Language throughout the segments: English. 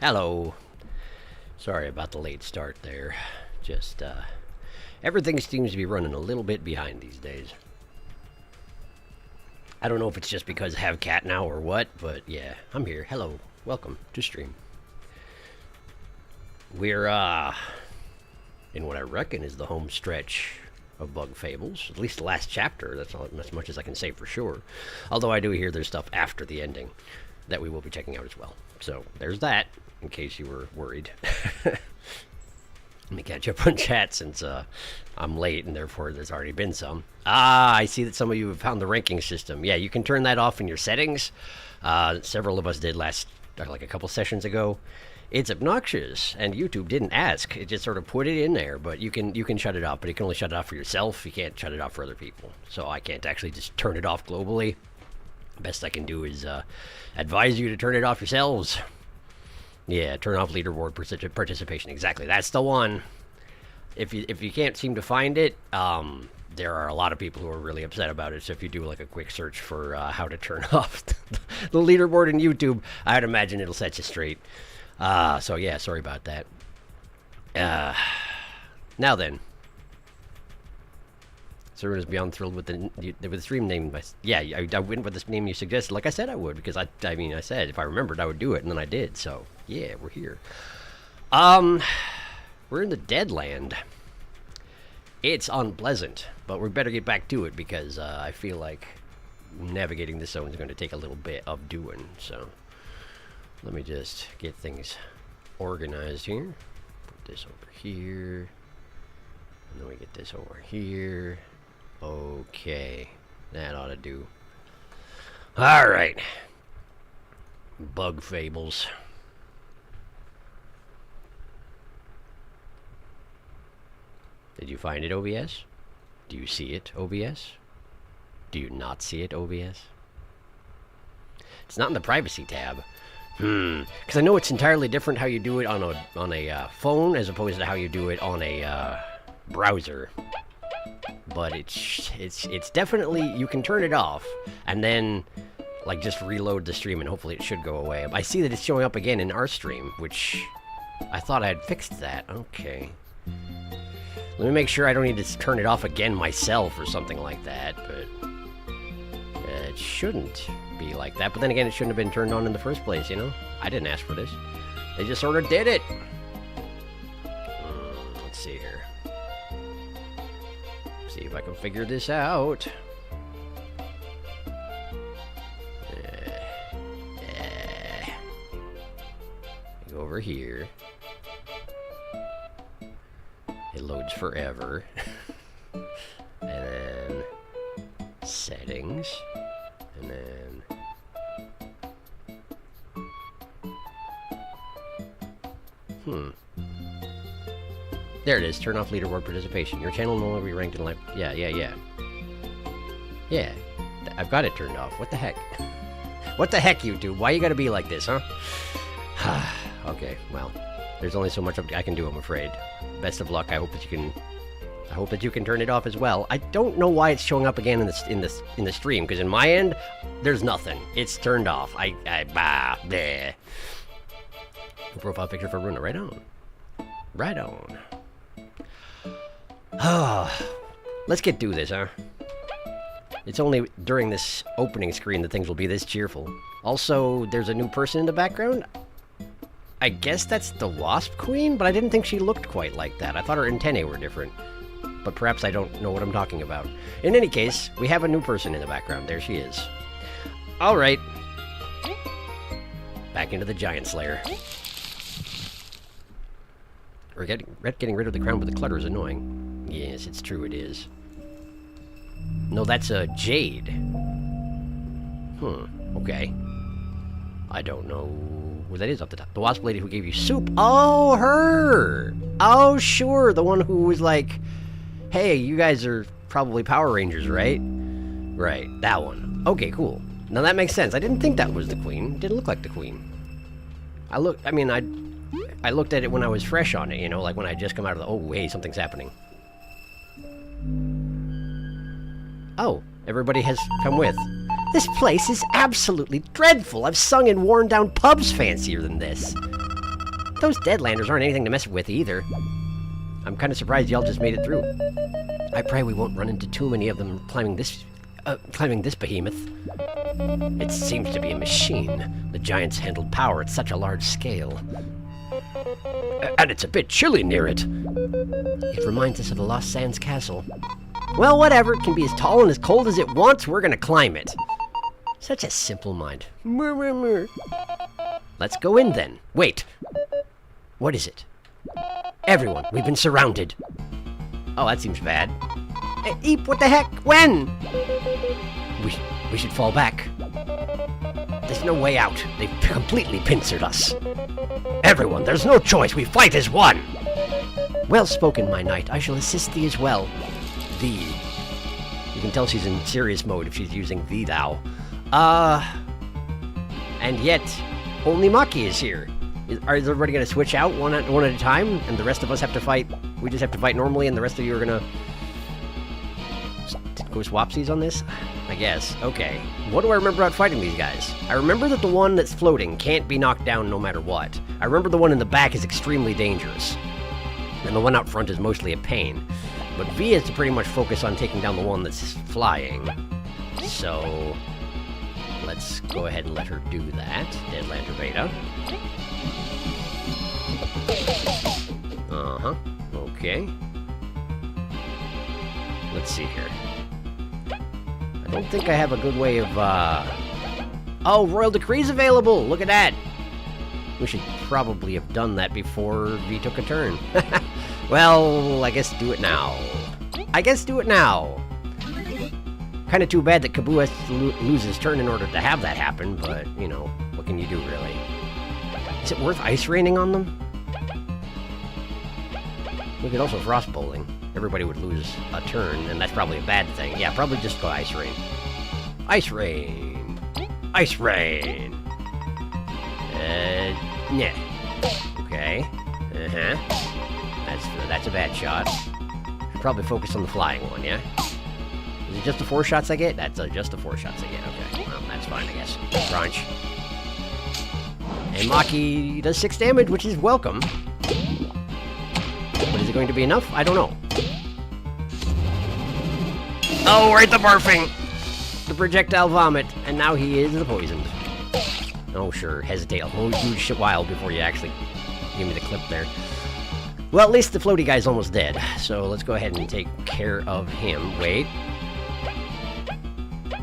Hello. Sorry about the late start there. Just, everything seems to be running a little bit behind these days. I don't know if it's just because I have cat now or what, but yeah, I'm here. Hello. Welcome to stream. We're, in what I reckon is the home stretch of Bug Fables. At least the last chapter. That's as much as I can say for sure. Although I do hear there's stuff after the ending that we will be checking out as well. So, there's that, in case you were worried. Let me catch up on chat since I'm late and therefore there's already been some. Ah, I see that some of you have found the ranking system. Yeah, you can turn that off in your settings. Several of us did like a couple sessions ago. It's obnoxious, and YouTube didn't ask. It just sort of put it in there, but you can shut it off, but you can only shut it off for yourself. You can't shut it off for other people. So I can't actually just turn it off globally. Best I can do is advise you to turn it off yourselves. Yeah, turn off leaderboard participation. Exactly, that's the one. If you can't seem to find it, there are a lot of people who are really upset about it. So if you do like a quick search for how to turn off the leaderboard in YouTube, I'd imagine it'll set you straight. So yeah, sorry about that. Now then. Server is beyond thrilled with the stream name. Yeah, I went with this name you suggested, like I said I would, because I said if I remembered I would do it, and then I did. So yeah, we're here. We're in the Deadland. It's unpleasant, but we better get back to it because I feel like navigating this zone is going to take a little bit of doing. So let me just get things organized here. Put this over here, and then we get this over here. Okay, that ought to do. Alright. Bug Fables. Did you find it, OBS? Do you see it, OBS? Do you not see it, OBS? It's not in the privacy tab. Because I know it's entirely different how you do it on a phone as opposed to how you do it on a browser. But it's definitely, you can turn it off and then like just reload the stream and hopefully it should go away. I see that it's showing up again in our stream, which I thought I had fixed that. Okay. Let me make sure I don't need to turn it off again myself or something like that, but it shouldn't be like that. But then again, it shouldn't have been turned on in the first place, you know? I didn't ask for this. They just sort of did it. Let's see here. See if I can figure this out. Go over here. It loads forever. And then settings. And then there it is. Turn off leaderboard participation. Your channel will no longer be ranked in live. Yeah. Yeah. I've got it turned off. What the heck? What the heck, YouTube? Why you gotta be like this, huh? Okay, well, there's only so much I can do, I'm afraid. Best of luck. I hope that you can turn it off as well. I don't know why it's showing up again in the stream, because in my end, there's nothing. It's turned off. Bleh. Profile picture for Runa. Right on. Right on. Let's get through this, huh? It's only during this opening screen that things will be this cheerful. Also, there's a new person in the background. I guess that's the Wasp Queen, but I didn't think she looked quite like that. I thought her antennae were different. But perhaps I don't know what I'm talking about. In any case, we have a new person in the background. There she is. Alright. Back into the Giant Slayer. Or getting rid of the crown with the clutter is annoying. Yes, it's true, it is. No, that's a Jade. Okay. I don't know who that is off the top. The Wasp Lady who gave you soup. Oh, her! Oh, sure, the one who was like, hey, you guys are probably Power Rangers, right? Right, that one. Okay, cool. Now that makes sense. I didn't think that was the Queen. It didn't look like the Queen. I looked at it when I was fresh on it, you know, like when I just come out of the, oh, hey, something's happening. Oh, everybody has come with. This place is absolutely dreadful. I've sung in worn-down pubs fancier than this. Those Deadlanders aren't anything to mess with either. I'm kind of surprised y'all just made it through. I pray we won't run into too many of them climbing this behemoth. It seems to be a machine. The giants handled power at such a large scale. And it's a bit chilly near it. It reminds us of the Lost Sands Castle. Well, whatever. It can be as tall and as cold as it wants. We're gonna climb it. Such a simple mind. Let's go in then. Wait. What is it? Everyone, we've been surrounded. Oh, that seems bad. Eep, what the heck? When? We should fall back. There's no way out. They've completely pincered us. Everyone, there's no choice. We fight as one. Well spoken, my knight. I shall assist thee as well. Thee. You can tell she's in serious mode if she's using thee thou. And yet, only Maki is here. Is everybody going to switch out one at a time, and the rest of us have to fight? We just have to fight normally, and the rest of you are going to go swapsies on this? I guess. Okay. What do I remember about fighting these guys? I remember that the one that's floating can't be knocked down no matter what. I remember the one in the back is extremely dangerous. And the one out front is mostly a pain. But V is to pretty much focus on taking down the one that's flying. So let's go ahead and let her do that. Deadlander Beta. Uh-huh. Okay. Let's see here. I don't think I have a good way of, Oh, Royal Decree's available! Look at that! We should probably have done that before V took a turn. Well, I guess do it now. Kinda too bad that Kaboo has to lose his turn in order to have that happen, but, you know, what can you do, really? Is it worth ice raining on them? We could also frost bowling. Everybody would lose a turn, and that's probably a bad thing. Yeah, probably just go ice rain. Ice rain. Ice rain. Yeah. Okay. That's a bad shot. Should probably focus on the flying one, yeah? Is it just the 4 shots I get? That's just the 4 shots I get, okay. Well, that's fine, I guess. Crunch. And Maki does 6 damage, which is welcome. But is it going to be enough? I don't know. Oh, right, the barfing! The projectile vomit, and now he is poisoned. Oh, sure, hesitate a whole huge while before you actually give me the clip there. Well, at least the floaty guy's almost dead, so let's go ahead and take care of him. Wait.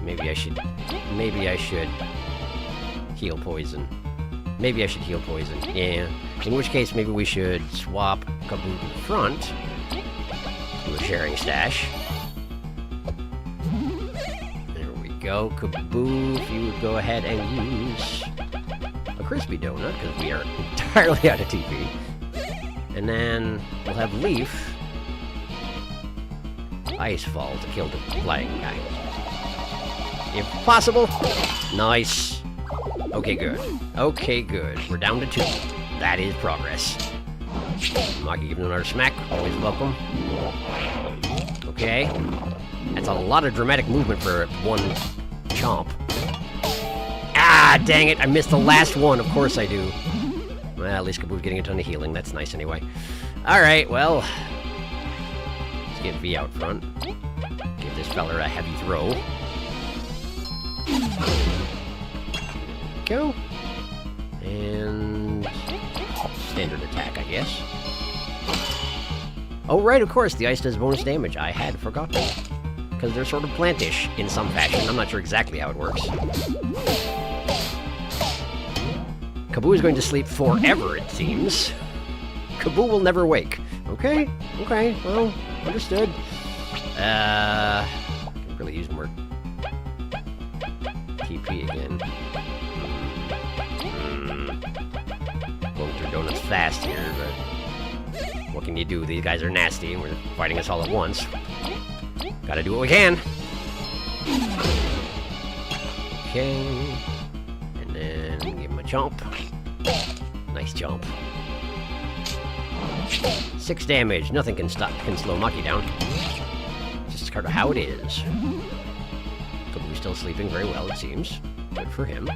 Maybe I should heal poison. Maybe I should heal poison, yeah. In which case, maybe we should swap Kaboo to the front. Do a sharing stash. There we go. Kaboo, if you would go ahead and use a crispy donut, because we are entirely out of TP. And then we'll have Leaf Ice Fall to kill the flying guy. If possible. Nice. Okay, good. Okay, good. We're down to 2. That is progress. Maki giving another smack. Always welcome. Okay. That's a lot of dramatic movement for one chomp. Ah, dang it. I missed the last one. Of course I do. Well, at least Kaboo's getting a ton of healing. That's nice anyway. Alright, well. Let's get V out front. Give this fella a heavy throw. Go. And standard attack, I guess. Oh, right, of course, the ice does bonus damage. I had forgotten. Because they're sort of plantish in some fashion. I'm not sure exactly how it works. Kaboo is going to sleep forever, it seems. Kaboo will never wake. Okay, well, understood. I can really use more TP again. Going through donuts fast here, but what can you do? These guys are nasty, and we're fighting us all at once. Gotta do what we can. Okay. And then give him a chomp. Nice chomp. 6 damage. Nothing can slow Maki down. Just kind of how it is. Kaboo's still sleeping very well, it seems. Good for him.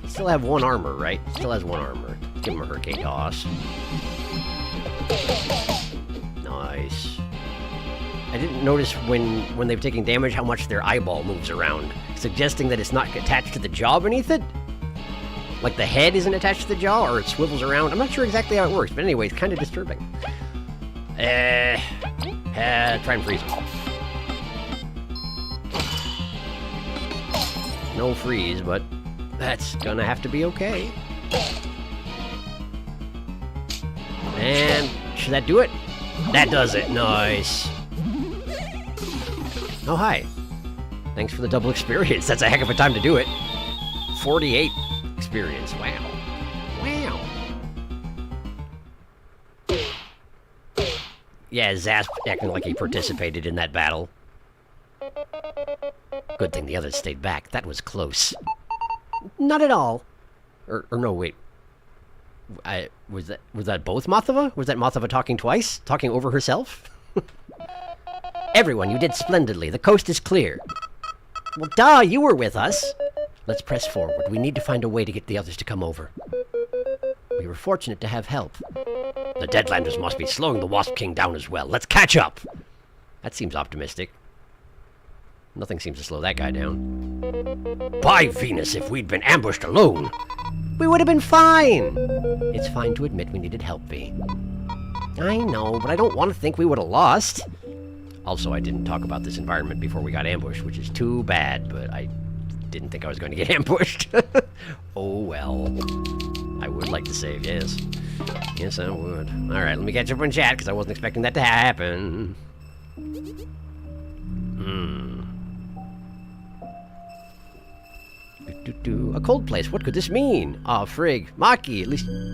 Let's Still have 1 armor, right? Still has 1 armor. Give him a hurricane toss. Nice. I didn't notice when they've taken damage how much their eyeball moves around, suggesting that it's not attached to the jaw beneath it. Like the head isn't attached to the jaw, or it swivels around. I'm not sure exactly how it works, but anyway, it's kind of disturbing. Try and freeze him. No freeze, but that's gonna have to be okay. And should that do it? That does it. Nice. Oh, hi. Thanks for the double experience. That's a heck of a time to do it. 48 experience. Wow. Wow. Yeah, Zasp acting like he participated in that battle. Good thing the others stayed back. That was close. Not at all. Or no, wait. Was that both Mothava? Was that Mothava talking twice? Talking over herself? Everyone, you did splendidly. The coast is clear. Well, duh, you were with us. Let's press forward. We need to find a way to get the others to come over. We were fortunate to have help. The Deadlanders must be slowing the Wasp King down as well. Let's catch up! That seems optimistic. Nothing seems to slow that guy down. By Venus, if we'd been ambushed alone, we would have been fine! It's fine to admit we needed help, V. I know, but I don't want to think we would have lost. Also, I didn't talk about this environment before we got ambushed, which is too bad, but I didn't think I was going to get ambushed. Oh well. I would like to save, yes. Yes, I would. Alright, let me catch up on chat, because I wasn't expecting that to happen. A cold place, what could this mean? Aw, frig. Maki,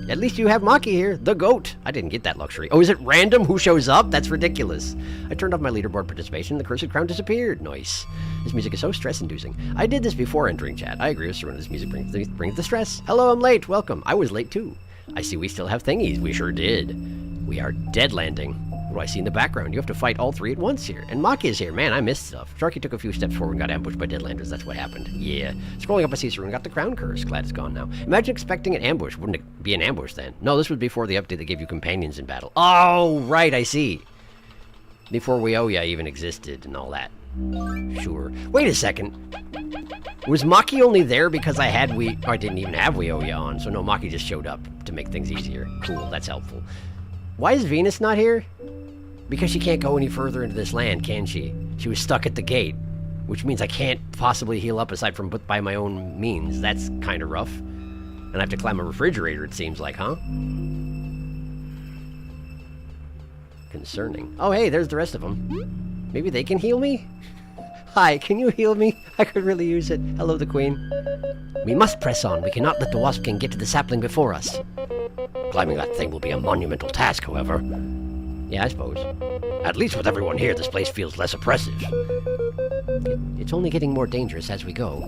at least you have Maki here, the goat. I didn't get that luxury. Oh, is it random who shows up? That's ridiculous. I turned off my leaderboard participation and the cursed crown disappeared. Nice. This music is so stress-inducing. I did this before entering chat. I agree with Serena, this music brings the stress. Hello, I'm late. Welcome. I was late too. I see we still have thingies. We sure did. We are dead landing. What do I see in the background? You have to fight all 3 at once here. And Maki is here. Man, I missed stuff. Sharky took a few steps forward and got ambushed by Deadlanders. That's what happened. Yeah. Scrolling up, I see Serena got the crown curse. Glad it's gone now. Imagine expecting an ambush. Wouldn't it be an ambush then? No, this was before the update that gave you companions in battle. Oh, right, I see. Before Weoya even existed and all that. Sure. Wait a second. Was Maki only there because I didn't even have Weoya on, so no, Maki just showed up to make things easier. Cool, that's helpful. Why is Venus not here? Because she can't go any further into this land, can she? She was stuck at the gate, which means I can't possibly heal up aside from by my own means. That's kind of rough. And I have to climb a refrigerator, it seems like, huh? Concerning. Oh, hey, there's the rest of them. Maybe they can heal me? Hi, can you heal me? I could really use it. Hello, the Queen. We must press on. We cannot let the Wasp King get to the sapling before us. Climbing that thing will be a monumental task, however. Yeah, I suppose. At least with everyone here, this place feels less oppressive. It's only getting more dangerous as we go.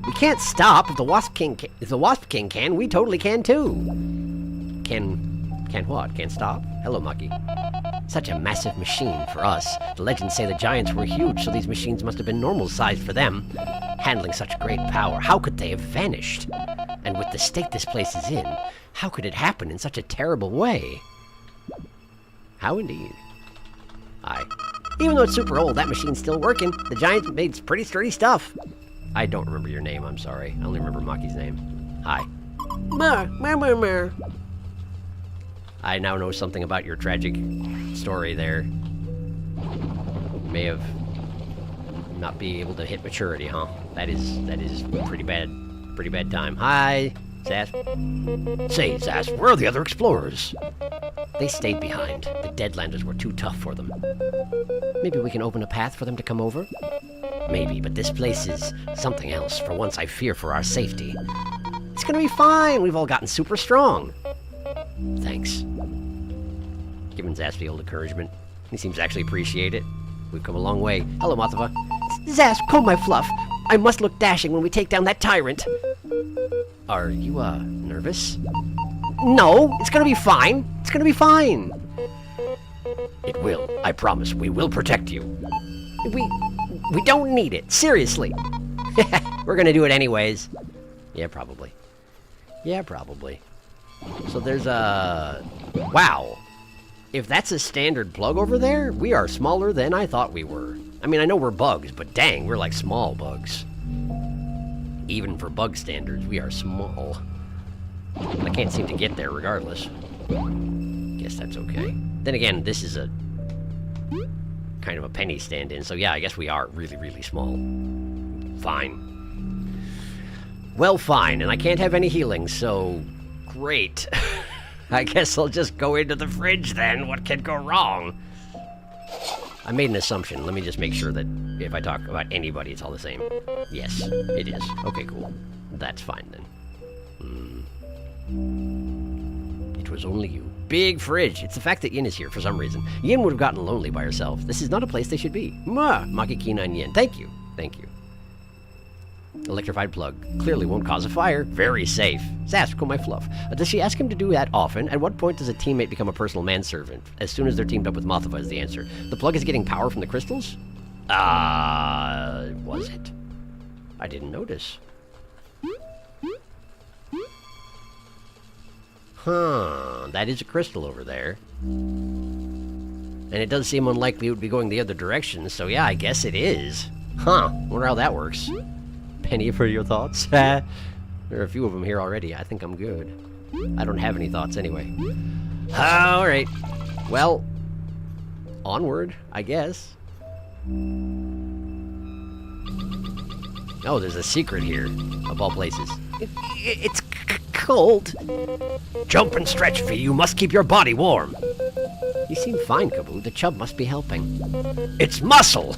We can't stop. If the Wasp King can, we totally can too. Can what? Can't stop? Hello, Maki. Such a massive machine for us. The legends say the giants were huge, so these machines must have been normal sized for them. Handling such great power, how could they have vanished? And with the state this place is in, how could it happen in such a terrible way? How indeed. Aye. Even though it's super old, that machine's still working. The giants made pretty sturdy stuff. I don't remember your name, I'm sorry. I only remember Maki's name. Hi. I now know something about your tragic story there. May have not be able to hit maturity, huh? That is pretty bad time. Hi, Zasp. Say, Zasp, where are the other explorers? They stayed behind. The Deadlanders were too tough for them. Maybe we can open a path for them to come over? Maybe, but this place is something else. For once, I fear for our safety. It's gonna be fine. We've all gotten super strong. Thanks. Giving Zasp the old encouragement. He seems to actually appreciate it. We've come a long way. Hello, Mothava. Zasp, comb my fluff. I must look dashing when we take down that tyrant. Are you, nervous? No, it's gonna be fine. It's gonna be fine. It will. I promise. We will protect you. We don't need it. Seriously. We're gonna do it anyways. Yeah, probably. Yeah, probably. So there's a... Wow. If that's a standard plug over there, we are smaller than I thought we were. I mean, I know we're bugs, but dang, we're like small bugs. Even for bug standards, we are small. I can't seem to get there regardless. Guess that's okay. Then again, this is a kind of a penny stand-in, so yeah, I guess we are really, really small. Fine. Well, fine, and I can't have any healing, so great. I guess I'll just go into the fridge then. What could go wrong? I made an assumption. Let me just make sure that if I talk about anybody, it's all the same. Yes, it is. Okay, cool. That's fine then. It was only you. Big fridge. It's the fact that Yin is here for some reason. Yin would have gotten lonely by herself. This is not a place they should be. Mwah! Makiki9 Yin. Thank you. Thank you. Electrified plug. Clearly won't cause a fire. Very safe. Sask, my fluff. Does she ask him to do that often? At what point does a teammate become a personal manservant? As soon as they're teamed up with Mothava is the answer. The plug is getting power from the crystals? Was it? I didn't notice. Huh, that is a crystal over there. And it does seem unlikely it would be going the other direction, so yeah, I guess it is. Huh, wonder how that works. Penny for your thoughts? There are a few of them here already. I think I'm good. I don't have any thoughts anyway. Alright. Well, onward, I guess. Oh, there's a secret here, of all places. It's cold. Jump and stretch, Fee. You must keep your body warm. You seem fine, Kaboo. The chub must be helping. It's muscle!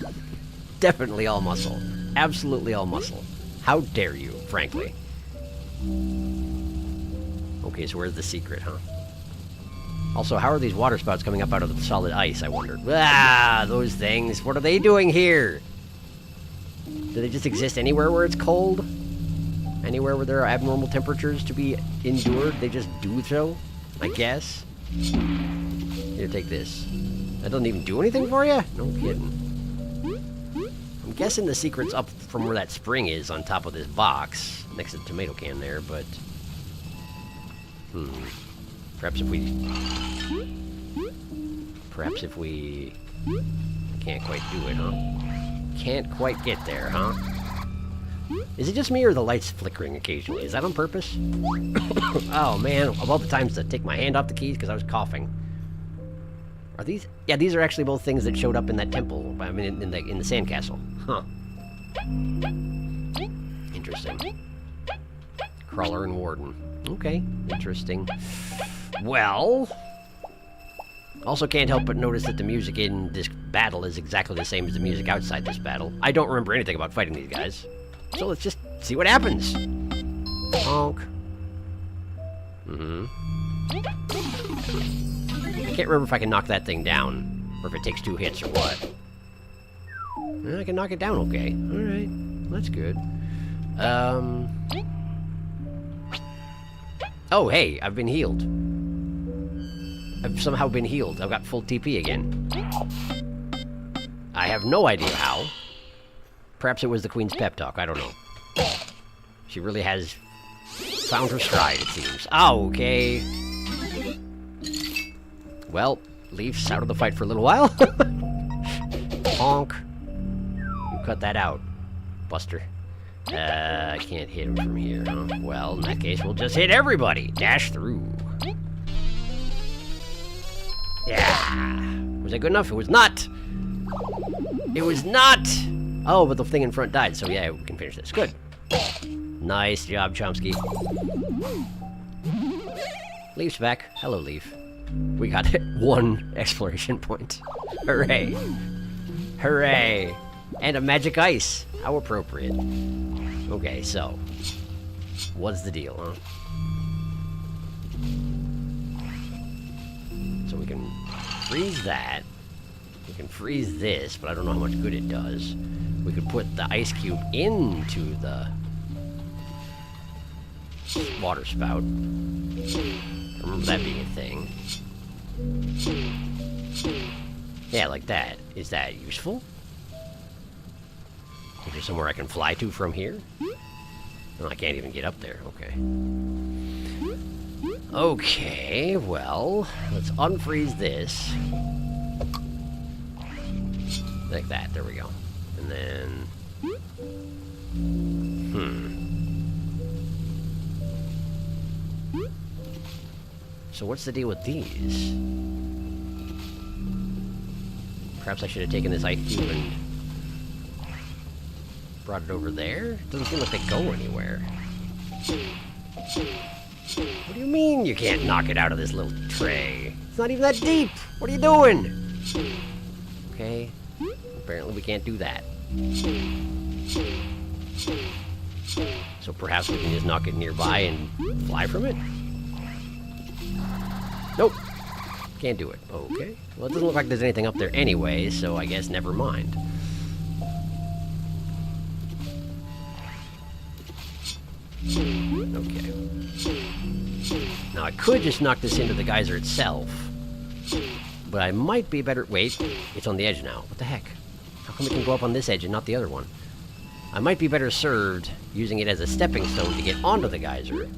Definitely all muscle. Absolutely all muscle. How dare you, frankly. Okay, so where's the secret, huh? Also, how are these water spouts coming up out of the solid ice, I wondered? Ah, those things. What are they doing here? Do they just exist anywhere where it's cold? Anywhere where there are abnormal temperatures to be endured? They just do so, I guess? Here, take this. That doesn't even do anything for you? No kidding. I'm guessing the secret's up from where that spring is on top of this box, next to the tomato can there, but... Perhaps if we... Can't quite do it, huh? Can't quite get there, huh? Is it just me or the light's flickering occasionally? Is that on purpose? Oh man, of all the times to take my hand off the keys because I was coughing. Are these? Yeah, these are actually both things that showed up in that temple. I mean, in the sandcastle. Huh. Interesting. Crawler and Warden. Okay, interesting. Well... Also can't help but notice that the music in this battle is exactly the same as the music outside this battle. I don't remember anything about fighting these guys. So let's just see what happens. Honk. I can't remember if I can knock that thing down, or if it takes 2 hits or what. I can knock it down okay. Alright, that's good. Oh, hey, I've been healed. I've somehow been healed. I've got full TP again. I have no idea how. Perhaps it was the Queen's pep talk, I don't know. She really has found her stride, it seems. Oh, okay. Well, Leaf's out of the fight for a little while. Honk. You cut that out, Buster. I can't hit him from here, huh? Well, in that case, we'll just hit everybody. Dash through. Yeah. Was that good enough? It was not. It was not. Oh, but the thing in front died, so yeah, we can finish this. Good. Nice job, Chomsky. Leaf's back. Hello, Leaf. We got 1 exploration point. Hooray. Hooray. And a magic ice. How appropriate. Okay, so. What's the deal, huh? So we can freeze that. We can freeze this, but I don't know how much good it does. We could put the ice cube into the water spout. I remember that being a thing. Yeah, like that. Is that useful? Is there somewhere I can fly to from here? No, I can't even get up there. Okay. Okay, well, let's unfreeze this. Like that, there we go. And then... So what's the deal with these? Perhaps I should have taken this ice cube and brought it over there? Doesn't seem like they go anywhere. What do you mean you can't knock it out of this little tray? It's not even that deep! What are you doing? Okay, apparently we can't do that. So perhaps we can just knock it nearby and fly from it? Nope. Can't do it. Okay. Well, it doesn't look like there's anything up there anyway, so I guess never mind. Okay. Now, I could just knock this into the geyser itself, but I might be better... Wait, it's on the edge now. What the heck? How come it can go up on this edge and not the other one? I might be better served using it as a stepping stone to get onto the geyser.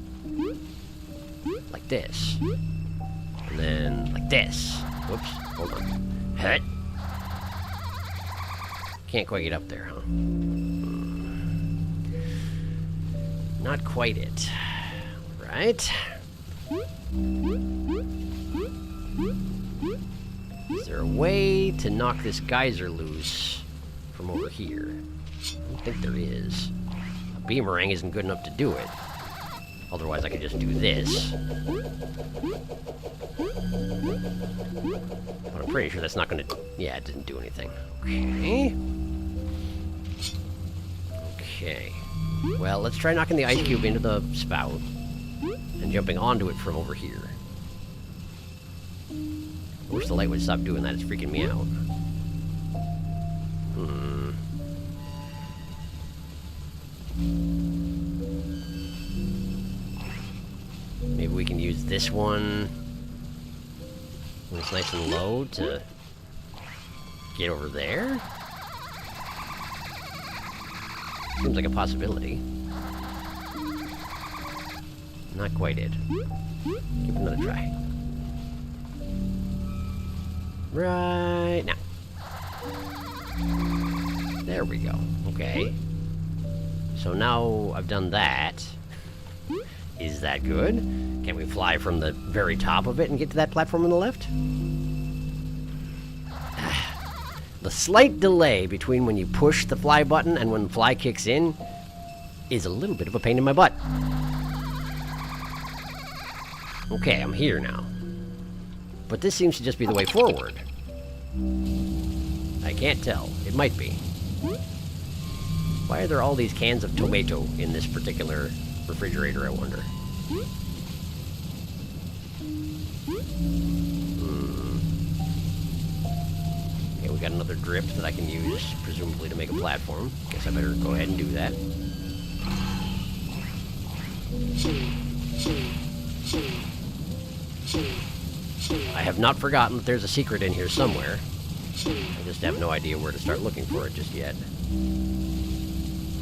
Like this. And then, like this. Whoops, hold on. Hut. Can't quite get up there, huh? Not quite it. Right? Is there a way to knock this geyser loose from over here? I don't think there is. A beamerang isn't good enough to do it. Otherwise, I could just do this. But I'm pretty sure that's not gonna... Yeah, it didn't do anything. Okay. Okay. Well, let's try knocking the ice cube into the spout and jumping onto it from over here. I wish the light would stop doing that. It's freaking me out. Maybe we can use this one when it's nice and low to get over there? Seems like a possibility. Not quite it. Give it another try. Right now. There we go. Okay. So now I've done that. Is that good? Can we fly from the very top of it and get to that platform on the left? The slight delay between when you push the fly button and when the fly kicks in is a little bit of a pain in my butt. Okay, I'm here now. But this seems to just be the way forward. I can't tell. It might be. Why are there all these cans of tomato in this particular refrigerator, I wonder? Okay, we got another drip that I can use, presumably to make a platform. Guess I better go ahead and do that. I have not forgotten that there's a secret in here somewhere. I just have no idea where to start looking for it just yet.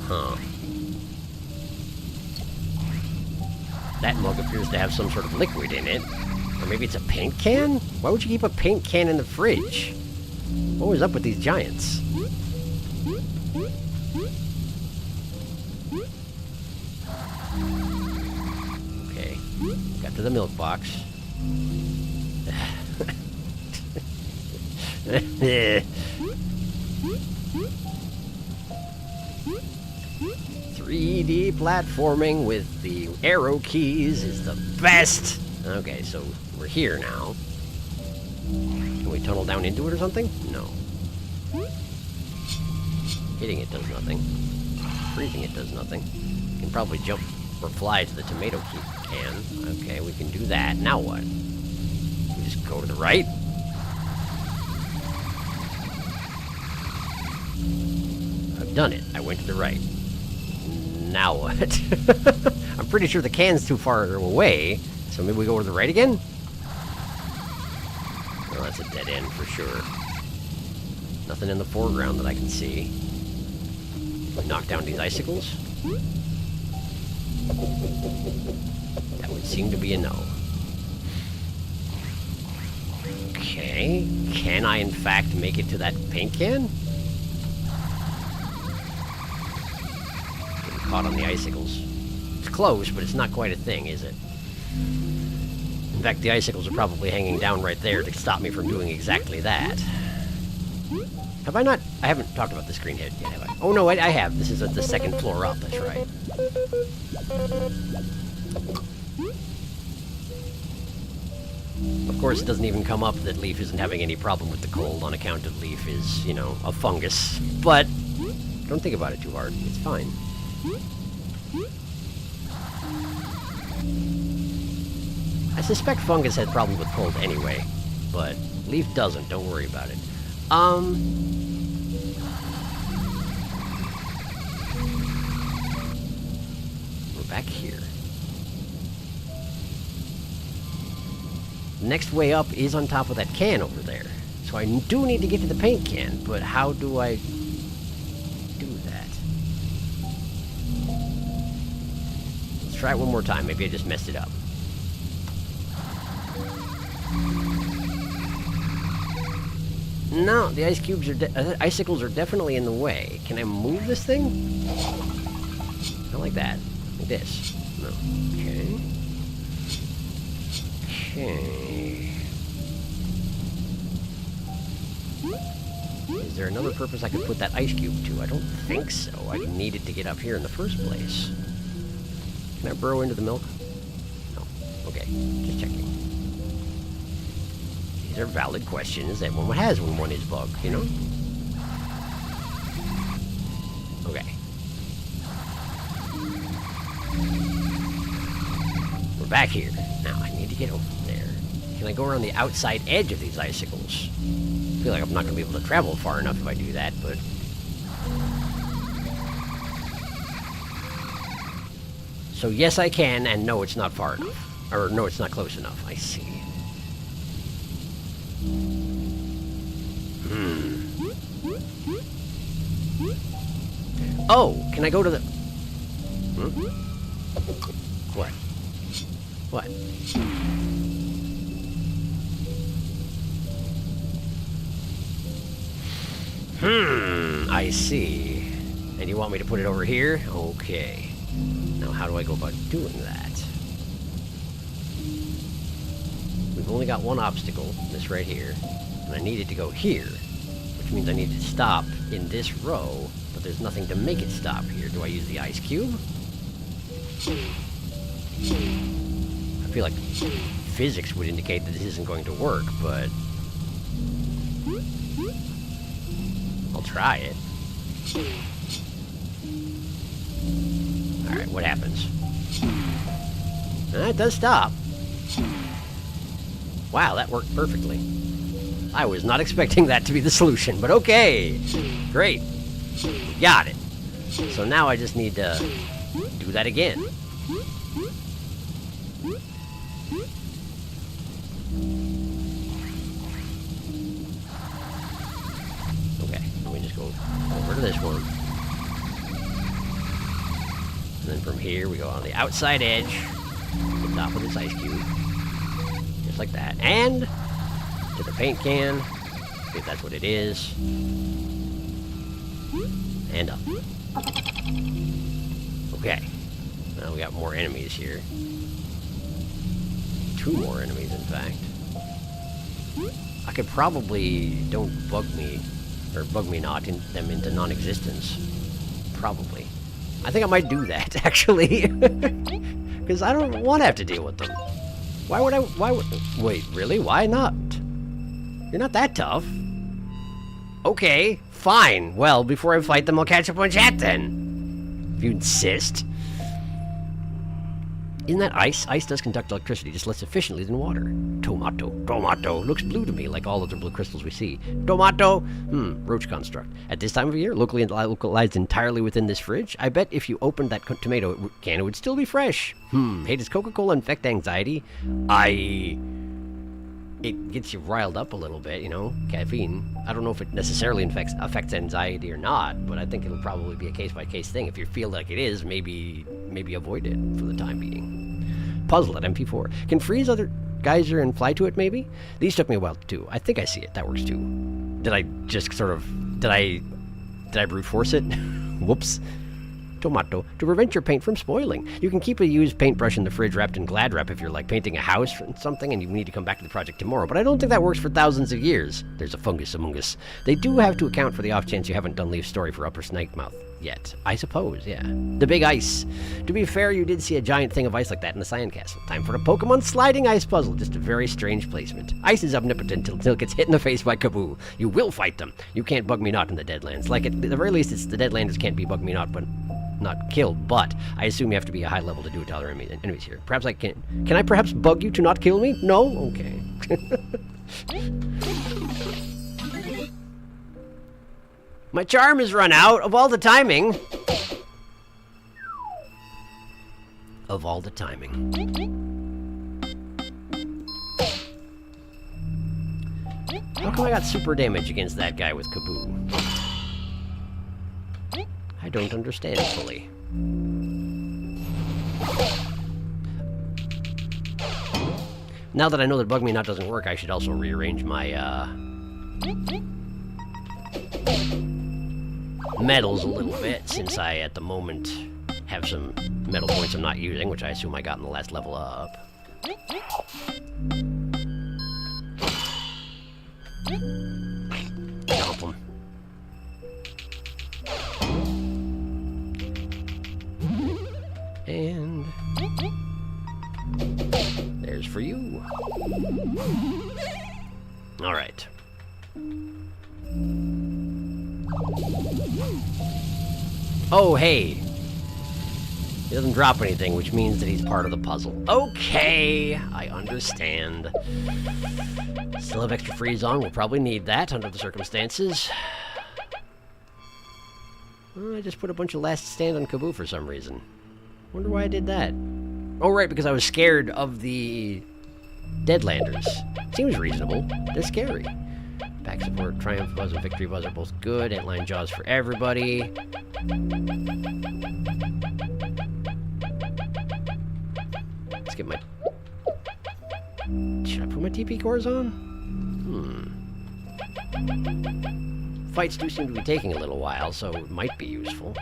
Huh. That mug appears to have some sort of liquid in it. Or maybe it's a paint can? Why would you keep a paint can in the fridge? What was up with these giants? Okay. Got to the milk box. 3D platforming with the arrow keys is the best! Okay, so we're here now. Can we tunnel down into it or something? No. Hitting it does nothing. Freezing it does nothing. Can probably jump or fly to the tomato can. Okay, we can do that. Now what? We just go to the right? I've done it. I went to the right. Now what? I'm pretty sure the can's too far away, so maybe we go to the right again? Oh, that's a dead end for sure. Nothing in the foreground that I can see. We knock down these icicles? That would seem to be a no. Okay. Can I, in fact, make it to that paint can? Getting caught on the icicles. It's close, but it's not quite a thing, is it? In fact, the icicles are probably hanging down right there to stop me from doing exactly that. Have I not? I haven't talked about the screen head yet, have I? Oh, no, I have. This is at the second floor up, that's right. Of course, it doesn't even come up that Leaf isn't having any problem with the cold on account of Leaf is, you know, a fungus. But don't think about it too hard. It's fine. I suspect fungus had problems with cold anyway, but Leaf doesn't. Don't worry about it. We're back here. The next way up is on top of that can over there. So I do need to get to the paint can, but how do I do that? Let's try it one more time. Maybe I just messed it up. No, the ice cubes are icicles are definitely in the way. Can I move this thing? Not like that. Like this. No. Okay. Okay. Is there another purpose I could put that ice cube to? I don't think so. I needed to get up here in the first place. Can I burrow into the milk? No. Okay. Just checking. These are valid questions that one has when one is bugged, you know? Okay. We're back here. Now, I need to get over there. Can I go around the outside edge of these icicles? I feel like I'm not going to be able to travel far enough if I do that, but... So yes, I can, and no, it's not far enough. Or no, it's not close enough. I see. Oh, can I go to the... What? What? I see. And you want me to put it over here? Okay. Now how do I go about doing that? We've only got one obstacle, this right here. And I need it to go here, which means I need to stop in this row, but there's nothing to make it stop here. Do I use the ice cube? I feel like physics would indicate that this isn't going to work, but... I'll try it. Alright, what happens? It does stop. Wow, that worked perfectly. I was not expecting that to be the solution, but okay. Great. Got it. So now I just need to do that again. Okay, let me just go over to this one. And then from here we go on the outside edge, to the top of this ice cube. Just like that. And to the paint can, if that's what it is. And up. Okay. Now we got more enemies here. 2 more enemies, in fact. I could probably don't bug me, or bug me not, them into non-existence. Probably. I think I might do that, actually. Because I don't want to have to deal with them. Why would wait, really? Why not? You're not that tough. Okay, fine. Well, before I fight them, I'll catch up on chat then. If you insist. Isn't that ice? Ice does conduct electricity just less efficiently than water. Tomato. Tomato. Looks blue to me, like all other blue crystals we see. Tomato. Roach construct. At this time of year, localized entirely within this fridge, I bet if you opened that tomato can, it would still be fresh. Hey, does Coca-Cola infect anxiety? It gets you riled up a little bit, you know, caffeine. I don't know if it necessarily affects anxiety or not, but I think it'll probably be a case-by-case thing. If you feel like it is, maybe avoid it for the time being. Puzzle at MP4. geyser and fly to it, maybe? These took me a while to do. I think I see it. That works too. Did I just sort of... Did I brute force it? Whoops. Tomato. To prevent your paint from spoiling. You can keep a used paintbrush in the fridge wrapped in Glad wrap if you're like painting a house or something and you need to come back to the project tomorrow, but I don't think that works for thousands of years. There's a fungus among us. They do have to account for the off chance you haven't done Leaf's story for Upper Snakemouth yet. I suppose, yeah. The big ice. To be fair, you did see a giant thing of ice like that in the Sandcastle. Time for a Pokemon sliding ice puzzle. Just a very strange placement. Ice is omnipotent until it gets hit in the face by Kaboo. You will fight them. You can't bug me not in the Deadlands. Like, at the very least, it's the Deadlanders can't be bug me not, but not killed, but I assume you have to be a high level to do it to other enemies here. Perhaps I can I perhaps bug you to not kill me? No? Okay. My charm has run out of all the timing. Of all the timing. How come I got super damage against that guy with Kaboo? I don't understand fully. Now that I know that Bug Me Not doesn't work, I should also rearrange my, metals a little bit, since I, at the moment, have some metal points I'm not using, which I assume I got in the last level up. Jump 'em. And there's for you. All right. Oh, hey. He doesn't drop anything, which means that he's part of the puzzle. Okay, I understand. Still have extra freeze on. We'll probably need that under the circumstances. I just put a bunch of last stand on Kaboo for some reason. Wonder why I did that. Oh, right, because I was scared of the Deadlanders. Seems reasonable. They're scary. Pack support, Triumph Buzz, and Victory Buzz are both good. Antline Jaws for everybody. Let's get my... Should I put my TP cores on? Fights do seem to be taking a little while, so it might be useful.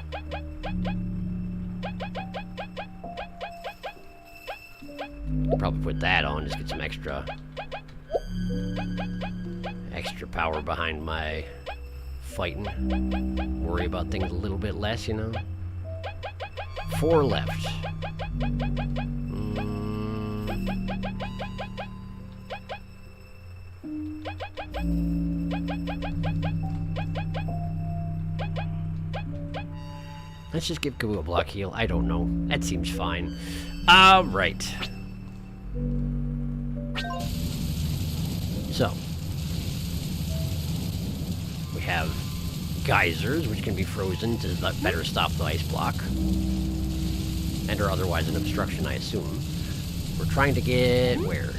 Probably put that on, just get some extra power behind my fighting. Worry about things a little bit less, you know? 4 left. Let's just give Kaboo a block heal. I don't know. That seems fine. Right. So, we have geysers, which can be frozen to better stop the ice block, and are otherwise an obstruction, I assume. We're trying to get where?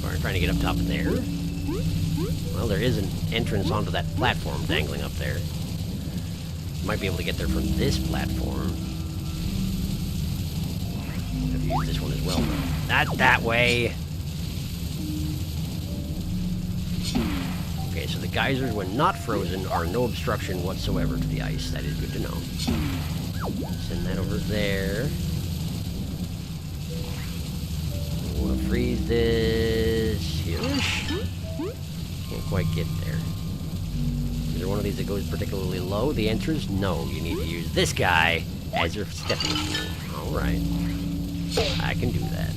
We're trying to get up top there. Well, there is an entrance onto that platform dangling up there. Might be able to get there from this platform. I've used this one as well. Not that way! Okay, so the geysers, when not frozen, are no obstruction whatsoever to the ice. That is good to know. Send that over there. I want to freeze this here-ish. Can't quite get there. Is there one of these that goes particularly low? The answer is no. You need to use this guy as your stepping stool. Alright. I can do that.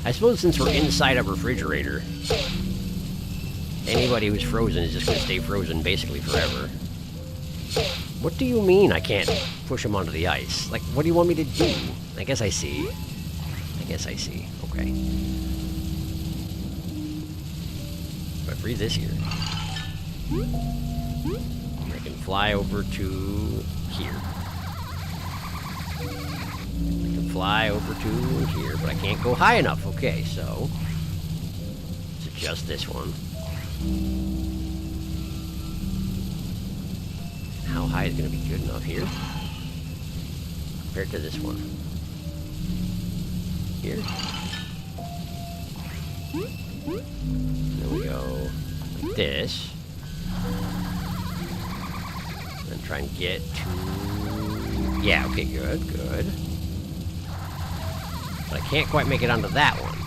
I suppose since we're inside a refrigerator, anybody who's frozen is just going to stay frozen basically forever. What do you mean I can't push him onto the ice? Like, what do you want me to do? I guess I see. Okay. If I freeze this here, I can fly over to here. I can fly over to here, but I can't go high enough. Okay, so let's adjust this one. how high is going to be good enough here. Compared to this one. Here. There we go. Like this. And try and get to... Yeah, okay, good, good. But I can't quite make it onto that one.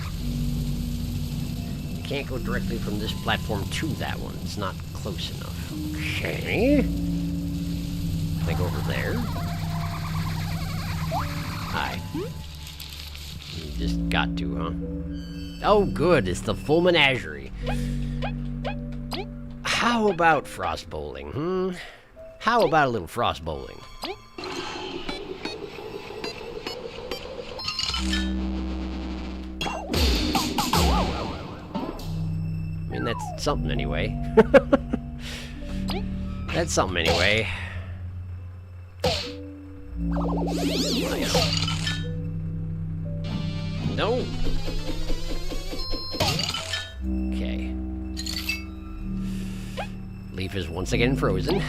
You can't go directly from this platform to that one. It's not close enough. Okay. Can I go over there? Hi. You just got to, huh? Oh, good. It's the full menagerie. How about frost bowling, hmm? How about a little frost bowling? I mean, that's something anyway. That's something anyway. Nice. No. Okay. Leaf is once again frozen.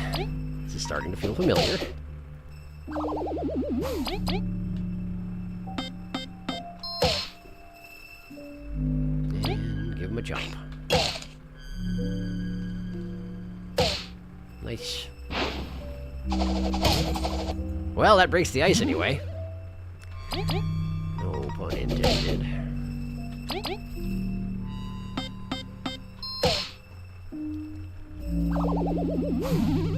This is starting to feel familiar. And give him a jump. Nice. Well, that breaks the ice anyway. No pun intended.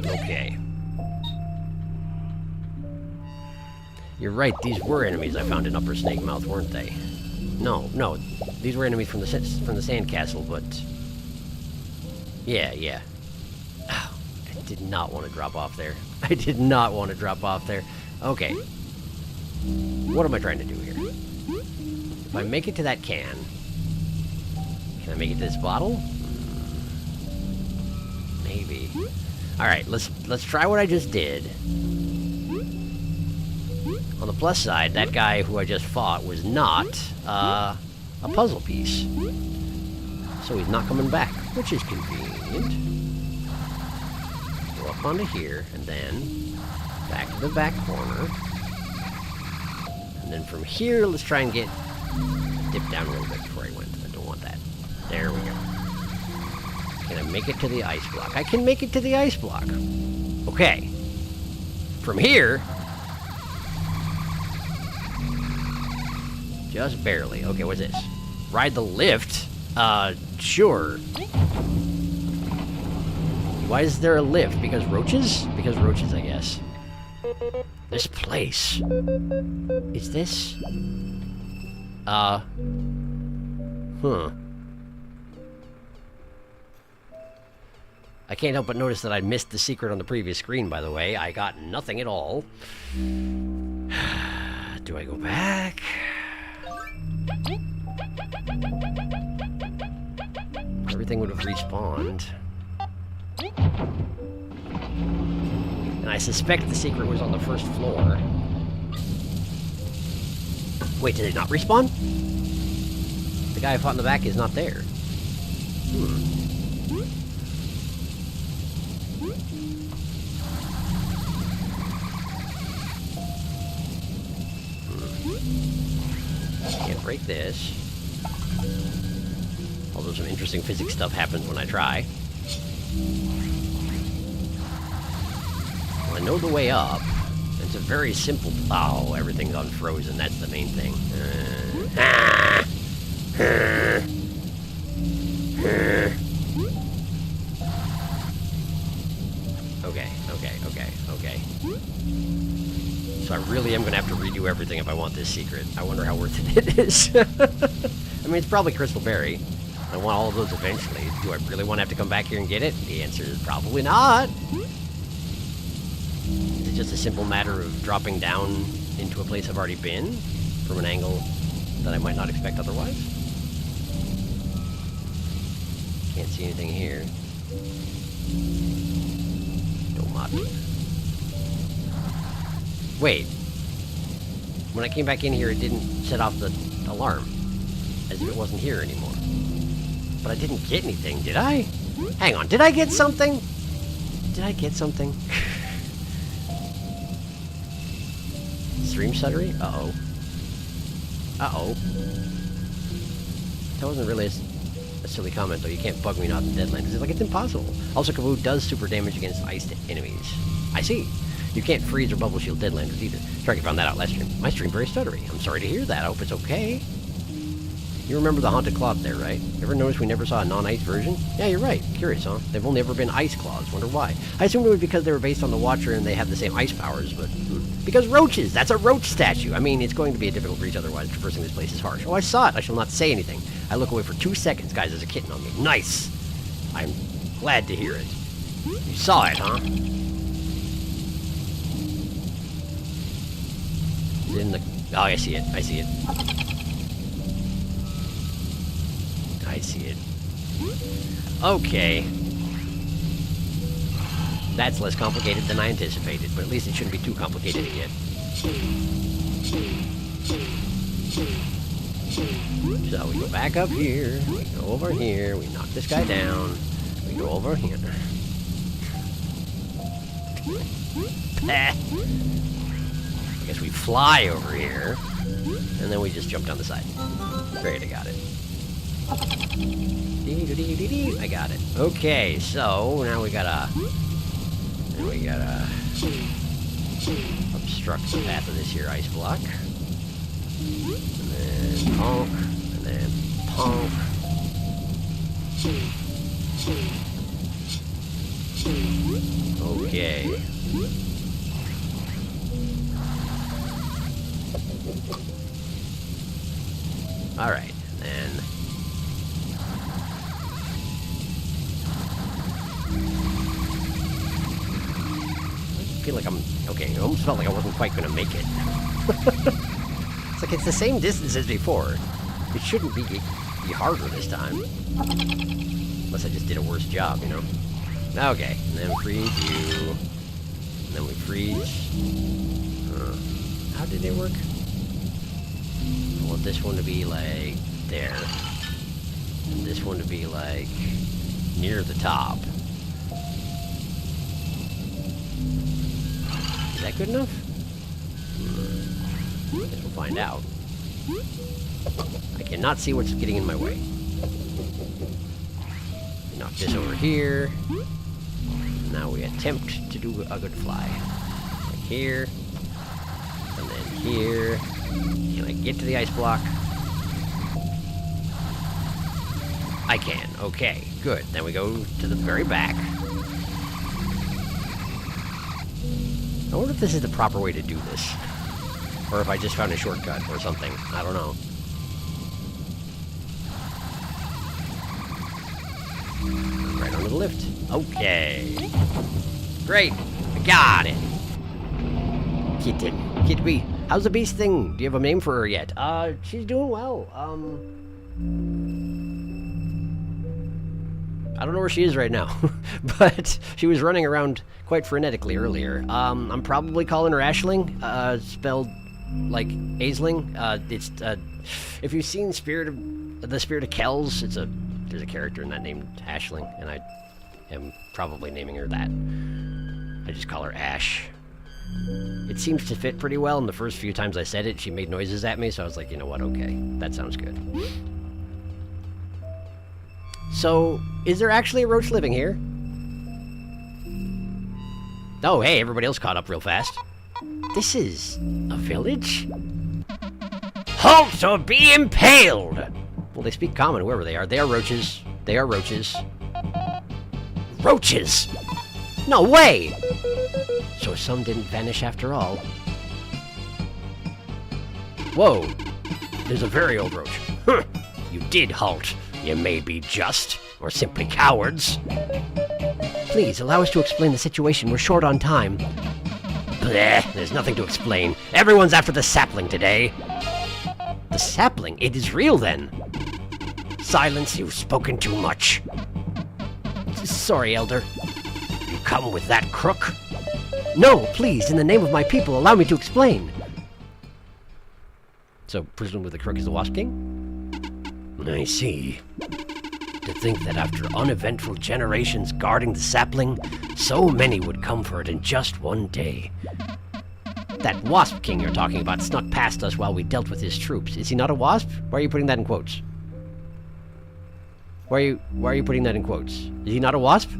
Okay. You're right, these were enemies I found in Upper Snake Mouth, weren't they? No, these were enemies from the sandcastle, but... Yeah. Oh, I did not want to drop off there. I did not want to drop off there. Okay. What am I trying to do here? If I make it to that can I make it to this bottle? Maybe. Alright, let's try what I just did. On the plus side, that guy who I just fought was not a puzzle piece. So he's not coming back, which is convenient. Go up onto here, and then back to the back corner. And then from here, let's try and dip down a little bit before I went. I don't want that. There we go. Can I make it to the ice block? I can make it to the ice block. Okay. From here... Just barely. Okay, what's this? Ride the lift? Sure. Why is there a lift? Because roaches? Because roaches, I guess. This place. Is this? Huh. I can't help but notice that I missed the secret on the previous screen, by the way. I got nothing at all. Do I go back? Everything would have respawned. And I suspect the secret was on the first floor. Wait, did it not respawn? The guy I fought in the back is not there. Can't break this. Although some interesting physics stuff happens when I try. Well, I know the way up. It's a very simple... Oh, everything's unfrozen. That's the main thing. Okay. So I really am going to have to redo everything if I want this secret. I wonder how worth it is. I mean, it's probably Crystal Berry. I want all of those eventually. Do I really want to have to come back here and get it? The answer is probably not. Is it just a simple matter of dropping down into a place I've already been from an angle that I might not expect otherwise? Can't see anything here. Don't mock me. Wait. When I came back in here, it didn't set off the alarm. As if it wasn't here anymore. But I didn't get anything, did I? Hang on, did I get something? Did I get something? Stream stuttery? Uh-oh. Uh-oh. That wasn't really a silly comment, though. You can't bug me not in Deadlands. It's like, it's impossible. Also, Kaboo does super damage against iced enemies. I see. You can't freeze or bubble shield Deadlanders either. Sharky found that out last stream. My stream very stuttery. I'm sorry to hear that. I hope it's okay. You remember the Haunted Claw there, right? Ever notice we never saw a non-ice version? Yeah, you're right. Curious, huh? They've only ever been ice claws. Wonder why. I assumed it was because they were based on the Watcher and they have the same ice powers, but... Because roaches! That's a roach statue! I mean, it's going to be a difficult breach otherwise. Traversing this place is harsh. Oh, I saw it! I shall not say anything. I look away for 2 seconds, guys, there's a kitten on me. Nice! I'm glad to hear it. You saw it, huh? Is it in the... Oh, I see it. I see it. I see it. Okay. That's less complicated than I anticipated, but at least it shouldn't be too complicated to get. So we go back up here, we go over here, we knock this guy down, we go over here. I guess we fly over here, and then we just jump down the side. Great, I got it. I got it. Okay, so now we gotta obstruct the path of this here ice block. And then ponk, and then ponk. Okay. Alright, then... I feel like I'm... Okay, it almost felt like I wasn't quite going to make it. It's like it's the same distance as before. It shouldn't be harder this time. Unless I just did a worse job, you know? Okay, and then freeze you. And then we freeze. How did it work? I want this one to be like there. And this one to be like near the top. Is that good enough? Guess we'll find out. I cannot see what's getting in my way. Knock this over here. Now we attempt to do a good fly. Like here. And then here. Can I get to the ice block? I can. Okay, good. Then we go to the very back. I wonder if this is the proper way to do this. Or if I just found a shortcut or something. I don't know. Right onto the lift. Okay. Great. I got it. Kitten. Kitty. How's the beast thing? Do you have a name for her yet? She's doing well. I don't know where she is right now, but she was running around quite frenetically earlier. I'm probably calling her Ashling, spelled like Aisling. It's if you've seen the Spirit of Kells, there's a character in that named Ashling, and I am probably naming her that. I just call her Ash. It seems to fit pretty well, and the first few times I said it, she made noises at me, so I was like, you know what, okay, that sounds good. So, is there actually a roach living here? Oh, hey, everybody else caught up real fast. This is a village? Halt or be impaled! Well, they speak common wherever they are. They are roaches. They are roaches. Roaches! No way! So some didn't vanish after all. Whoa! There's a very old roach. Huh. You did halt. You may be just, or simply cowards. Please, allow us to explain the situation. We're short on time. Bleh, there's nothing to explain. Everyone's after the sapling today. The sapling? It is real, then. Silence, you've spoken too much. Sorry, Elder. You come with that crook? No, please, in the name of my people, allow me to explain. So, presumably the crook is the Wasp King? I see. To think that after uneventful generations guarding the sapling, so many would come for it in just one day. That wasp king you're talking about snuck past us while we dealt with his troops. Is he not a wasp? Why are you putting that in quotes? Why are you putting that in quotes? Is he not a wasp?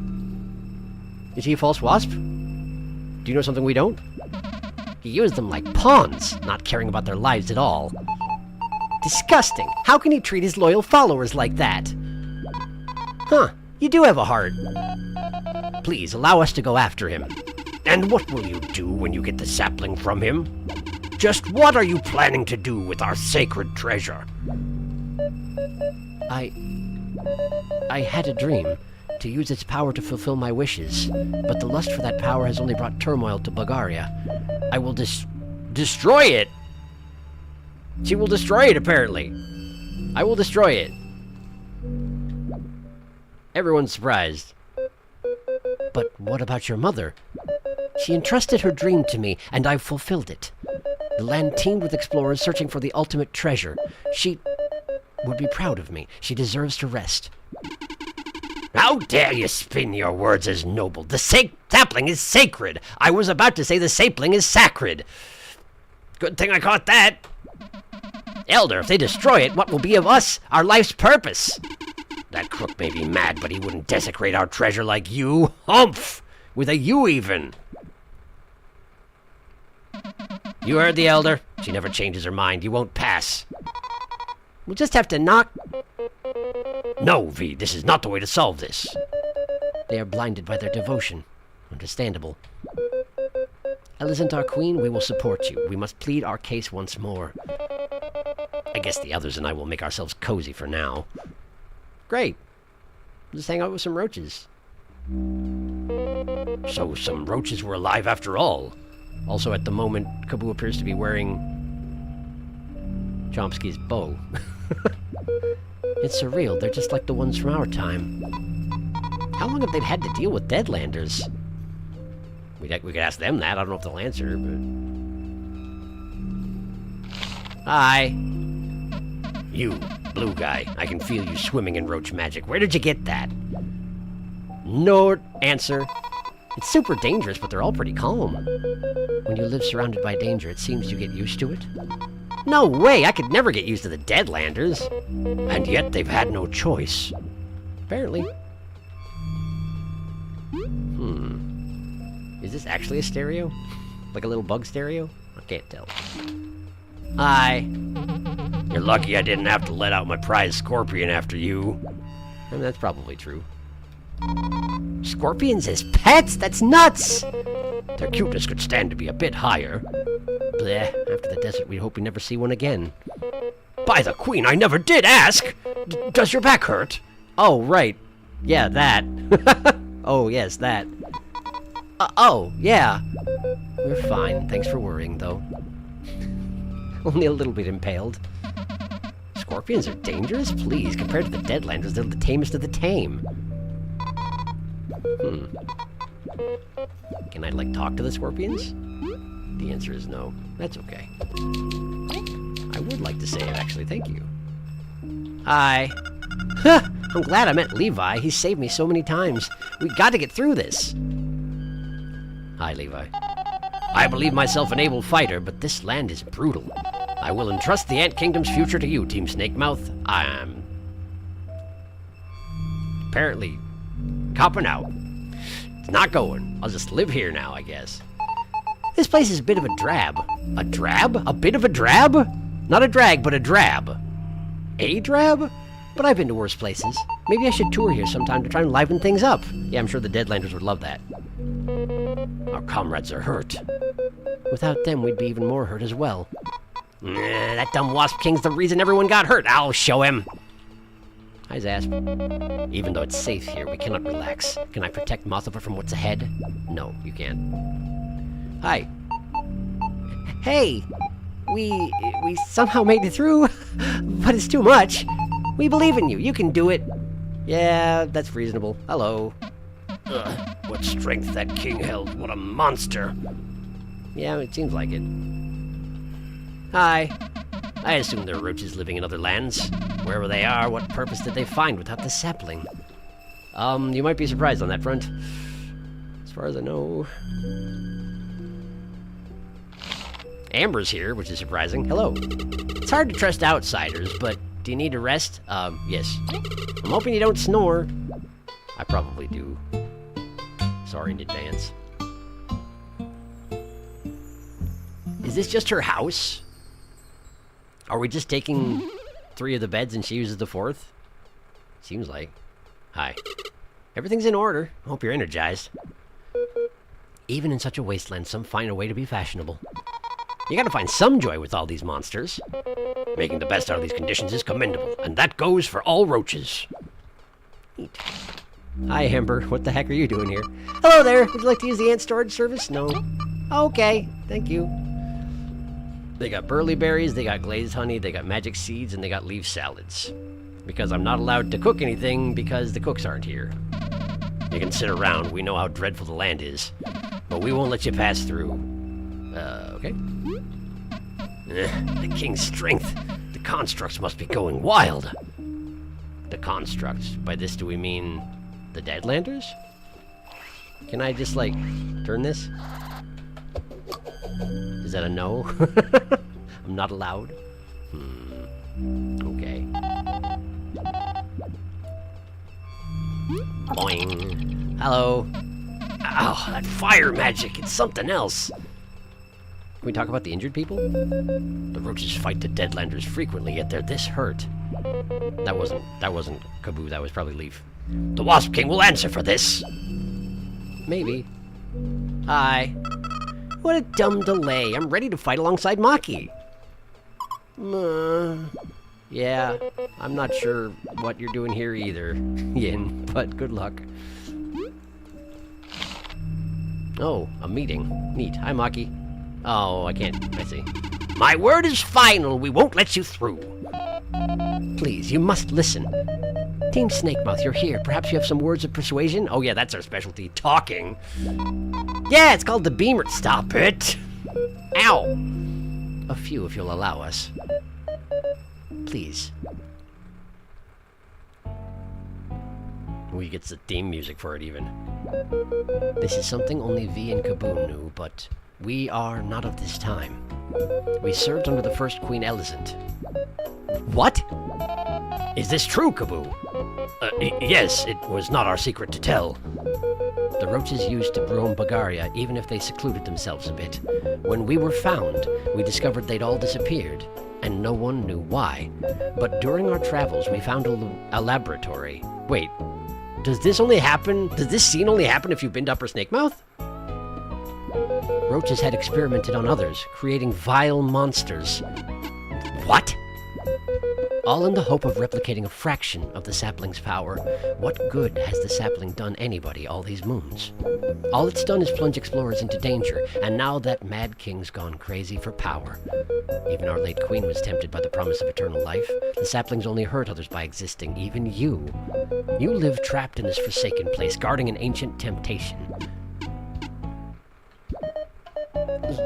Is he a false wasp? Do you know something we don't? He used them like pawns, not caring about their lives at all. Disgusting! How can he treat his loyal followers like that? Huh, you do have a heart. Please, allow us to go after him. And what will you do when you get the sapling from him? Just what are you planning to do with our sacred treasure? I had a dream, to use its power to fulfill my wishes, but the lust for that power has only brought turmoil to Bulgaria. I will destroy it! She will destroy it, apparently. I will destroy it. Everyone's surprised. But what about your mother? She entrusted her dream to me, and I've fulfilled it. The land teemed with explorers searching for the ultimate treasure. She would be proud of me. She deserves to rest. How dare you spin your words as noble? The sapling is sacred. I was about to say the sapling is sacred. Good thing I caught that. Elder, if they destroy it, what will be of us, our life's purpose? That crook may be mad, but he wouldn't desecrate our treasure like you. Humph! With a U even. You heard the Elder. She never changes her mind. You won't pass. We'll just have to knock... No, V, this is not the way to solve this. They are blinded by their devotion. Understandable. Elisant, our queen, we will support you. We must plead our case once more. I guess the others and I will make ourselves cozy for now. Great. We'll just hang out with some roaches. So some roaches were alive after all. Also, at the moment, Kabu appears to be wearing Chomsky's bow. It's surreal. They're just like the ones from our time. How long have they had to deal with Deadlanders? We could ask them that. I don't know if they'll answer, but... Hi. You, blue guy. I can feel you swimming in roach magic. Where did you get that? No answer. It's super dangerous, but they're all pretty calm. When you live surrounded by danger, it seems you get used to it. No way! I could never get used to the Deadlanders. And yet they've had no choice. Apparently. Is this actually a stereo? Like a little bug stereo? I can't tell. Hi. You're lucky I didn't have to let out my prize scorpion after you. I mean, that's probably true. Scorpions as pets? That's nuts! Their cuteness could stand to be a bit higher. Bleh, after the desert we'd hope we never see one again. By the queen, I never did ask! Does your back hurt? Oh, right. Yeah, that. Oh, yes, that. Oh, yeah. We're fine. Thanks for worrying, though. Only a little bit impaled. Scorpions are dangerous? Please, compared to the Deadlanders, they're the tamest of the tame. Can I, like, talk to the scorpions? The answer is no. That's okay. I would like to say it, actually. Thank you. Hi. Huh! I'm glad I met Levi. He's saved me so many times. We got to get through this. Hi, Levi. I believe myself an able fighter, but this land is brutal. I will entrust the Ant Kingdom's future to you, Team Snakemouth. I'm... apparently copping out. It's not going. I'll just live here now, I guess. This place is a bit of a drab. A drab? A bit of a drab? Not a drag, but a drab. A drab? But I've been to worse places. Maybe I should tour here sometime to try and liven things up. Yeah, I'm sure the Deadlanders would love that. Our comrades are hurt. Without them, we'd be even more hurt as well. That dumb Wasp King's the reason everyone got hurt. I'll show him. Hi, Zasp. Even though it's safe here, we cannot relax. Can I protect Mothova from what's ahead? No, you can't. Hi. Hey! We somehow made it through, but it's too much. We believe in you. You can do it. Yeah, that's reasonable. Hello. What strength that king held. What a monster. Yeah, it seems like it. Hi. I assume there are roaches living in other lands. Wherever they are, what purpose did they find without the sapling? You might be surprised on that front. As far as I know... Amber's here, which is surprising. Hello. It's hard to trust outsiders, but do you need a rest? Yes. I'm hoping you don't snore. I probably do. Sorry in advance. Is this just her house? Are we just taking 3 of the beds and she uses the 4th? Seems like. Hi. Everything's in order. Hope you're energized. Even in such a wasteland, some find a way to be fashionable. You gotta find some joy with all these monsters. Making the best out of these conditions is commendable, and that goes for all roaches. Neat. Hi, Amber. What the heck are you doing here? Hello there. Would you like to use the ant storage service? No. Okay. Thank you. They got burley berries, they got glazed honey, they got magic seeds, and they got leaf salads. Because I'm not allowed to cook anything because the cooks aren't here. You can sit around. We know how dreadful the land is. But we won't let you pass through. Okay. The king's strength. The constructs must be going wild. The constructs. By this do we mean the Deadlanders? Can I just, like, turn this? Is that a no? I'm not allowed? Okay. Boing. Hello. Ow, that fire magic. It's something else. Can we talk about the injured people? The roaches fight the Deadlanders frequently, yet they're this hurt. That wasn't Kaboo, that was probably Leaf. The Wasp King will answer for this. Maybe. Hi. What a dumb delay. I'm ready to fight alongside Maki. Yeah, I'm not sure what you're doing here either, Yin, but good luck. Oh, a meeting. Neat. Hi, Maki. Oh, I can't. I see. My word is final. We won't let you through. Please, you must listen. Team Snakemouth, you're here. Perhaps you have some words of persuasion? Oh, yeah, that's our specialty. Talking. Yeah, it's called the Beamer. Stop it. Ow. A few, if you'll allow us. Please. We get the theme music for it, even. This is something only V and Kaboo knew, but we are not of this time. We served under the first Queen Elizant. What? Is this true, Kaboo? Yes, it was not our secret to tell. The roaches used to roam Bagaria, even if they secluded themselves a bit. When we were found, we discovered they'd all disappeared, and no one knew why. But during our travels, we found a laboratory. Wait, does this scene only happen if you've been to Upper Snakemouth? Roaches had experimented on others, creating vile monsters. What? All in the hope of replicating a fraction of the sapling's power. What good has the sapling done anybody all these moons? All it's done is plunge explorers into danger, and now that Mad King's gone crazy for power. Even our late queen was tempted by the promise of eternal life. The saplings only hurt others by existing, even you. You live trapped in this forsaken place, guarding an ancient temptation.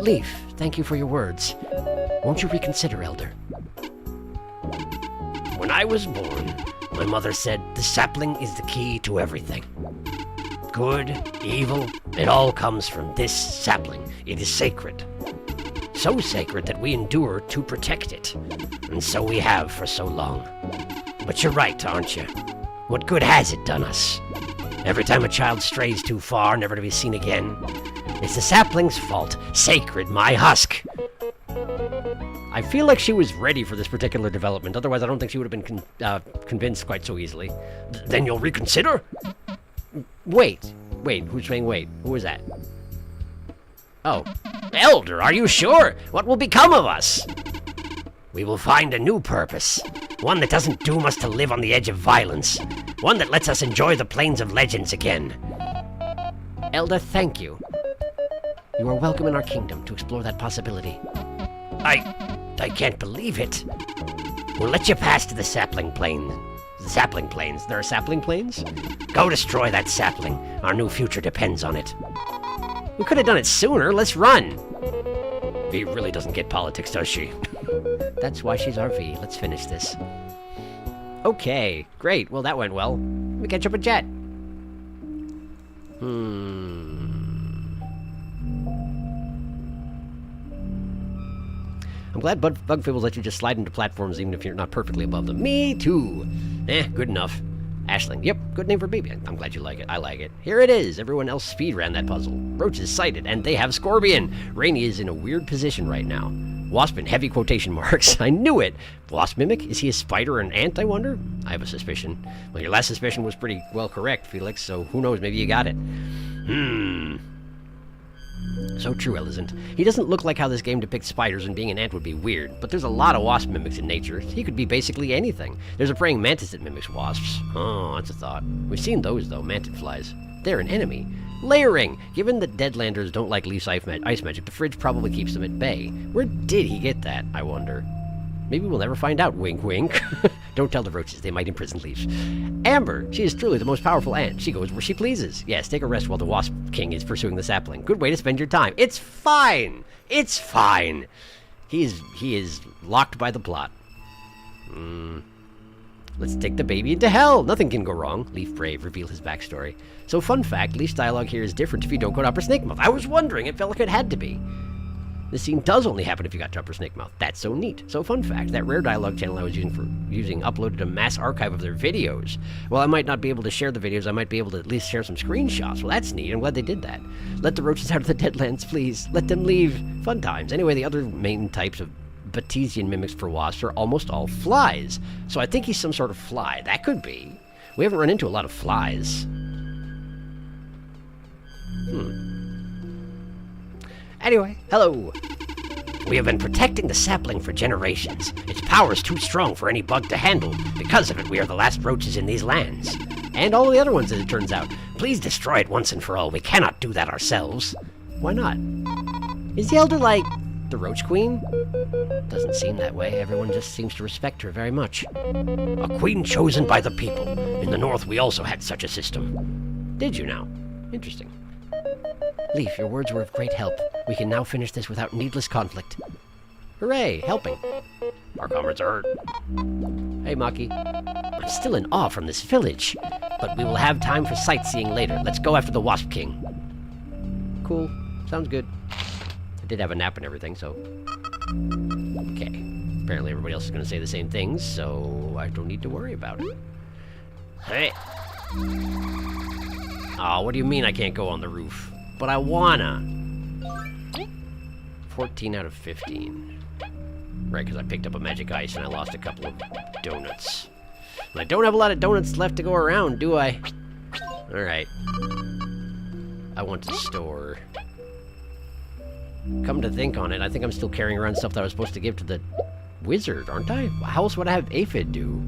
Leaf, thank you for your words. Won't you reconsider, Elder? When I was born, my mother said the sapling is the key to everything. Good, evil, it all comes from this sapling. It is sacred. So sacred that we endure to protect it. And so we have for so long. But you're right, aren't you? What good has it done us? Every time a child strays too far, never to be seen again, it's the sapling's fault. Sacred, my husk. I feel like she was ready for this particular development. Otherwise, I don't think she would have been convinced quite so easily. Then you'll reconsider? Wait. Who's saying wait? Who was that? Oh. Elder, are you sure? What will become of us? We will find a new purpose. One that doesn't doom us to live on the edge of violence. One that lets us enjoy the plains of legends again. Elder, thank you. You are welcome in our kingdom to explore that possibility. I can't believe it. We'll let you pass to the sapling plains. The sapling plains? There are sapling plains? Go destroy that sapling. Our new future depends on it. We could have done it sooner. Let's run. V really doesn't get politics, does she? That's why she's our V. Let's finish this. Okay, great. Well, that went well. We catch up a jet. I'm glad Bug Fables let you just slide into platforms even if you're not perfectly above them. Me too. Good enough. Ashling. Yep, good name for baby. I'm glad you like it. I like it. Here it is. Everyone else speed ran that puzzle. Roach is sighted, and they have Scorpion. Rainy is in a weird position right now. Wasp in heavy quotation marks. I knew it. Wasp mimic? Is he a spider or an ant, I wonder? I have a suspicion. Well, your last suspicion was pretty well correct, Felix, so who knows, maybe you got it. So true, Elizant. He doesn't look like how this game depicts spiders, and being an ant would be weird, but there's a lot of wasp mimics in nature. He could be basically anything. There's a praying mantis that mimics wasps. Oh, that's a thought. We've seen those, though, mantid flies. They're an enemy. Layering! Given that Deadlanders don't like Leaf's ice magic, the fridge probably keeps them at bay. Where did he get that, I wonder? Maybe we'll never find out, wink wink. Don't tell the roaches, they might imprison Leaf. Amber, she is truly the most powerful ant. She goes where she pleases. Yes, take a rest while the Wasp King is pursuing the sapling. Good way to spend your time. It's fine! It's fine! He is locked by the plot. Let's take the baby into hell. Nothing can go wrong. Leaf Brave reveal his backstory. So fun fact, Leaf's dialogue here is different if you don't go to Upper Snake Mouth. I was wondering, it felt like it had to be. This scene does only happen if you got to Upper Snake Mouth. That's so neat. So fun fact, that rare dialogue channel I was using uploaded a mass archive of their videos. While I might not be able to share the videos, I might be able to at least share some screenshots. Well, that's neat. I'm glad they did that. Let the roaches out of the Deadlands, please. Let them leave. Fun times. Anyway, the other main types of Batesian mimics for wasps are almost all flies. So I think he's some sort of fly. That could be. We haven't run into a lot of flies. Anyway, hello. We have been protecting the sapling for generations. Its power is too strong for any bug to handle. Because of it, we are the last roaches in these lands. And all the other ones, as it turns out. Please destroy it once and for all. We cannot do that ourselves. Why not? Is the Elder like the Roach Queen? Doesn't seem that way. Everyone just seems to respect her very much. A queen chosen by the people. In the north, we also had such a system. Did you now? Interesting. Leaf, your words were of great help. We can now finish this without needless conflict. Hooray, helping. Our comrades are hurt. Hey, Maki. I'm still in awe from this village, but we will have time for sightseeing later. Let's go after the Wasp King. Cool. Sounds good. I did have a nap and everything, so... Okay. Apparently everybody else is going to say the same things, so I don't need to worry about it. Hey! Oh, what do you mean I can't go on the roof? But I wanna. 14 out of 15. Right, because I picked up a magic ice and I lost a couple of donuts. And I don't have a lot of donuts left to go around, do I? Alright. I want to store. Come to think on it, I think I'm still carrying around stuff that I was supposed to give to the wizard, aren't I? How else would I have Aphid do?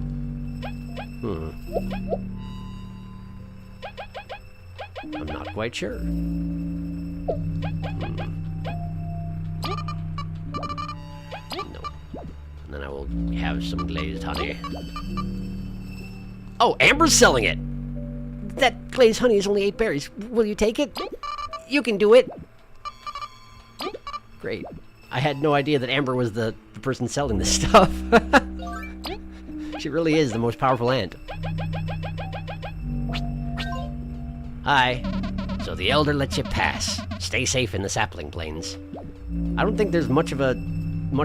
I'm not quite sure. No. And then I will have some glazed honey. Oh, Amber's selling it! That glazed honey is only 8 berries. Will you take it? You can do it! Great. I had no idea that Amber was the person selling this stuff. She really is the most powerful ant. Hi. So the Elder lets you pass. Stay safe in the sapling plains. I don't think there's much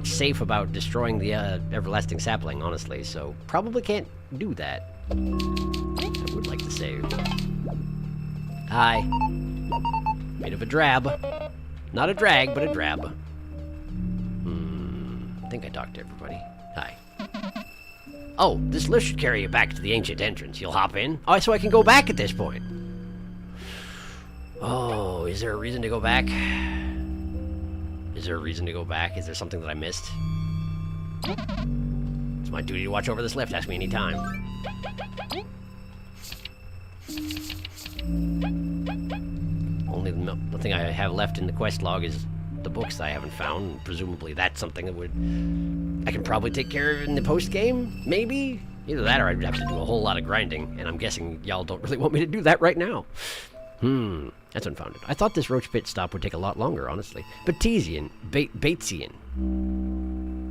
safe about destroying the everlasting sapling, honestly, so probably can't do that. I would like to save. Hi. Bit of a drab. Not a drag, but a drab. I think I talked to everybody. Hi. Oh, this lift should carry you back to the ancient entrance. You'll hop in? Oh, so I can go back at this point. Oh, is there a reason to go back? Is there a reason to go back? Is there something that I missed? It's my duty to watch over this lift. Ask me anytime. Only the thing I have left in the quest log is the books that I haven't found. Presumably that's something that I can probably take care of in the post-game, maybe? Either that or I'd have to do a whole lot of grinding, and I'm guessing y'all don't really want me to do that right now. That's unfounded. I thought this roach pit stop would take a lot longer, honestly. Batesian. Batesian.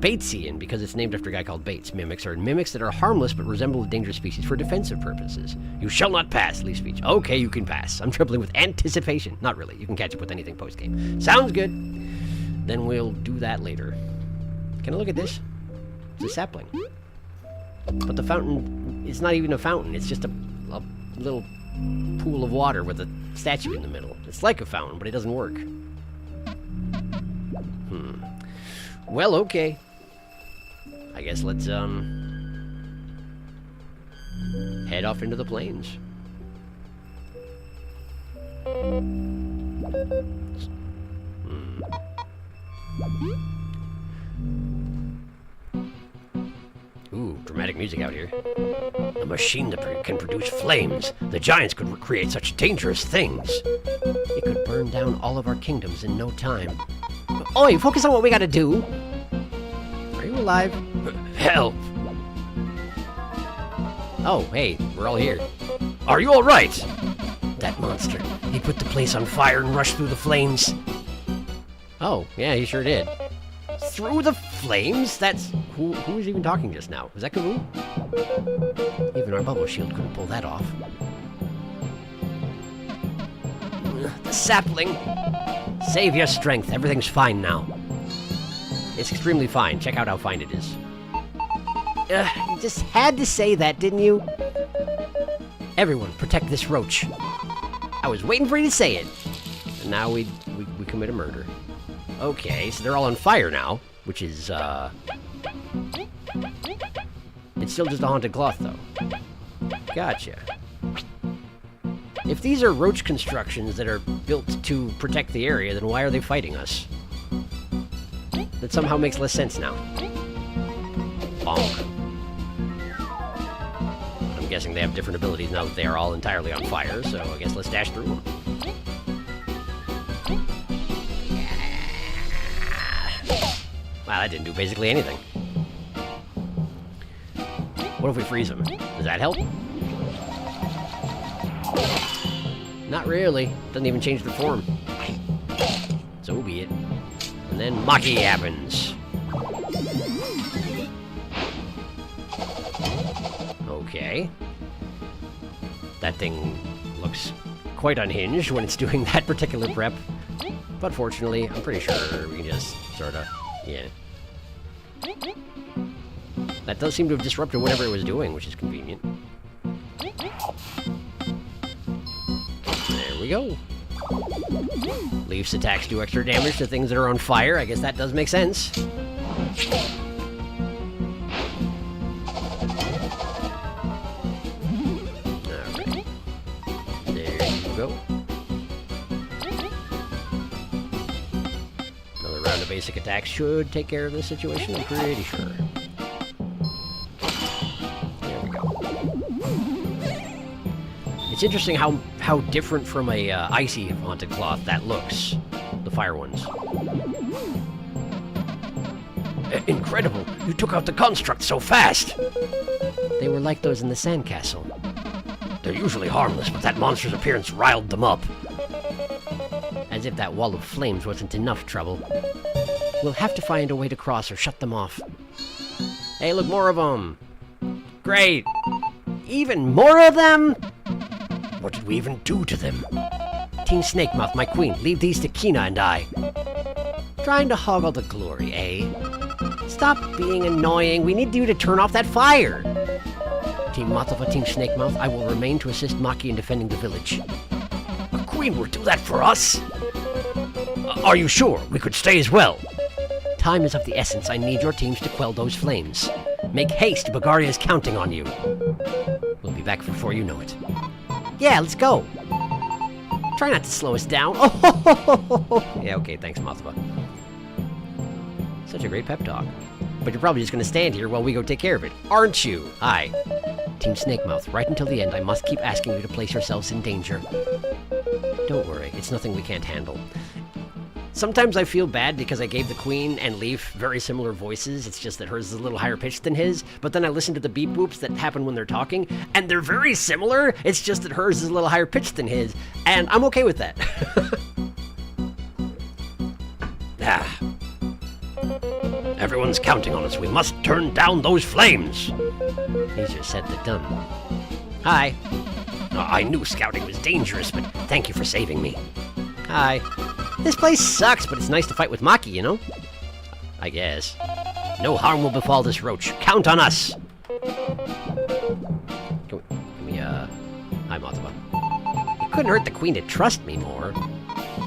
Batesian, because it's named after a guy called Bates. Mimics are mimics that are harmless but resemble a dangerous species for defensive purposes. You shall not pass, Leaf speech. Okay, you can pass. I'm trembling with anticipation. Not really. You can catch up with anything post-game. Sounds good. Then we'll do that later. Can I look at this? It's a sapling. But the fountain is not even a fountain. It's just a little pool of water with a statue in the middle. It's like a fountain, but it doesn't work. Well, okay. I guess let's, head off into the plains. Ooh, dramatic music out here. A machine that can produce flames. The giants could create such dangerous things. It could burn down all of our kingdoms in no time. Oi, focus on what we gotta do. Are you alive? Help! Oh, hey, we're all here. Are you all right? That monster. He put the place on fire and rushed through the flames. Oh, yeah, he sure did. Through the flames? That's... Who was even talking just now? Was that Kavoo? Even our bubble shield couldn't pull that off. The sapling! Save your strength. Everything's fine now. It's extremely fine. Check out how fine it is. You just had to say that, didn't you? Everyone, protect this roach. I was waiting for you to say it. And now we commit a murder. Okay, so they're all on fire now, which is, It's still just a haunted cloth, though. Gotcha. If these are roach constructions that are built to protect the area, then why are they fighting us? That somehow makes less sense now. Bonk. I'm guessing they have different abilities now that they are all entirely on fire, so I guess let's dash through them. Wow, that didn't do basically anything. What if we freeze them? Does that help? Not really. Doesn't even change their form. So be it. And then Maki happens. Okay. That thing looks quite unhinged when it's doing that particular prep. But fortunately, I'm pretty sure we can just sort of... Yeah. That does seem to have disrupted whatever it was doing, which is convenient. There we go. Leaf's attacks do extra damage to things that are on fire. I guess that does make sense. Alright. There you go. Another round of basic attacks should take care of this situation, I'm pretty sure. It's interesting how different from a icy haunted cloth that looks. The fire ones. Incredible! You took out the construct so fast! They were like those in the sandcastle. They're usually harmless, but that monster's appearance riled them up. As if that wall of flames wasn't enough trouble. We'll have to find a way to cross or shut them off. Hey, look, more of them! Great! Even more of them?! What did we even do to them? Team Snakemouth, my queen, leave these to Kina and I. Trying to hog all the glory, eh? Stop being annoying. We need you to turn off that fire. Team Mothova, Team Snakemouth, I will remain to assist Maki in defending the village. A queen would do that for us? Are you sure? We could stay as well. Time is of the essence. I need your teams to quell those flames. Make haste. Bagaria is counting on you. We'll be back before you know it. Yeah, let's go. Try not to slow us down. Oh, yeah, okay, thanks, Mothova. Such a great pep talk. But you're probably just going to stand here while we go take care of it, aren't you? Hi. Team Snakemouth, right until the end, I must keep asking you to place yourselves in danger. Don't worry, it's nothing we can't handle. Sometimes I feel bad because I gave the Queen and Leaf very similar voices. It's just that hers is a little higher pitched than his. But then I listen to the beep boops that happen when they're talking, and they're very similar. It's just that hers is a little higher pitched than his, and I'm okay with that. Everyone's counting on us. We must turn down those flames. Easier said than done. Hi. I knew scouting was dangerous, but thank you for saving me. Hi. This place sucks, but it's nice to fight with Maki, you know? I guess. No harm will befall this roach. Count on us! Can we, hi, Mothra. It couldn't hurt the queen to trust me more.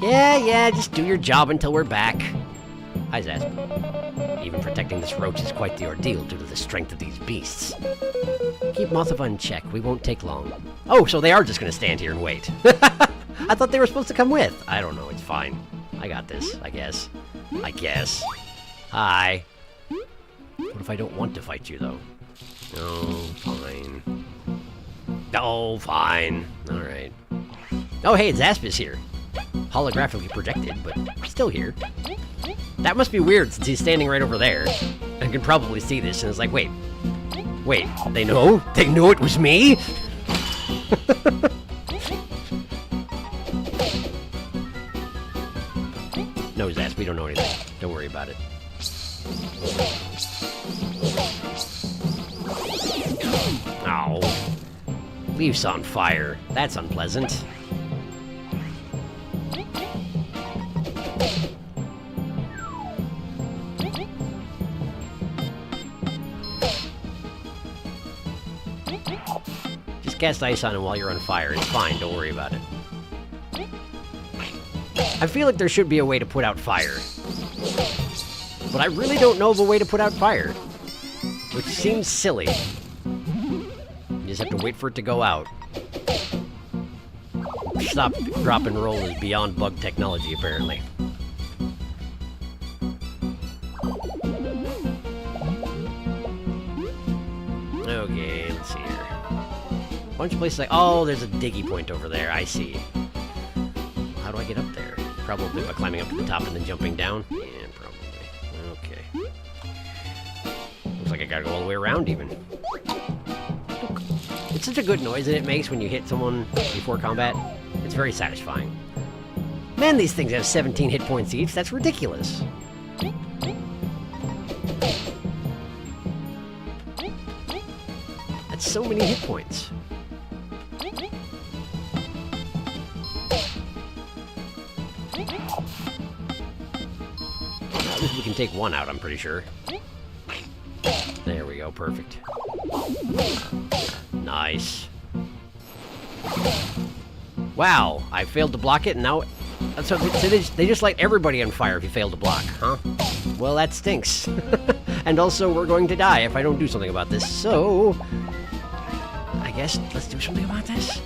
Yeah, just do your job until we're back. Hi, Zasp. Even protecting this roach is quite the ordeal due to the strength of these beasts. Keep Mothra in check. We won't take long. Oh, so they are just gonna stand here and wait. I thought they were supposed to come with. I don't know. It's fine. I got this, I guess. Hi. What if I don't want to fight you, though? Oh, fine. Oh, fine. All right. Oh, hey, Zasp is here. Holographically projected, but still here. That must be weird since he's standing right over there and can probably see this and is like, wait, they know? They knew it was me? No, Zasp, we don't know anything. Don't worry about it. Oh. Leaves on fire. That's unpleasant. Just cast ice on him while you're on fire. It's fine. Don't worry about it. I feel like there should be a way to put out fire. But I really don't know of a way to put out fire. Which seems silly. You just have to wait for it to go out. Stop, drop, and roll is beyond bug technology, apparently. Okay, let's see here. Bunch of places like, oh, there's a diggy point over there. I see. How do I get up there? Probably by climbing up to the top and then jumping down? Yeah, probably. Okay. Looks like I gotta go all the way around even. It's such a good noise that it makes when you hit someone before combat. It's very satisfying. Man, these things have 17 hit points each. That's ridiculous. That's so many hit points. At least we can take one out, I'm pretty sure. There we go. Perfect. Nice. Wow, I failed to block it, and now... So they just light everybody on fire if you fail to block, huh? Well, that stinks. And also, we're going to die if I don't do something about this, so... I guess let's do something about this.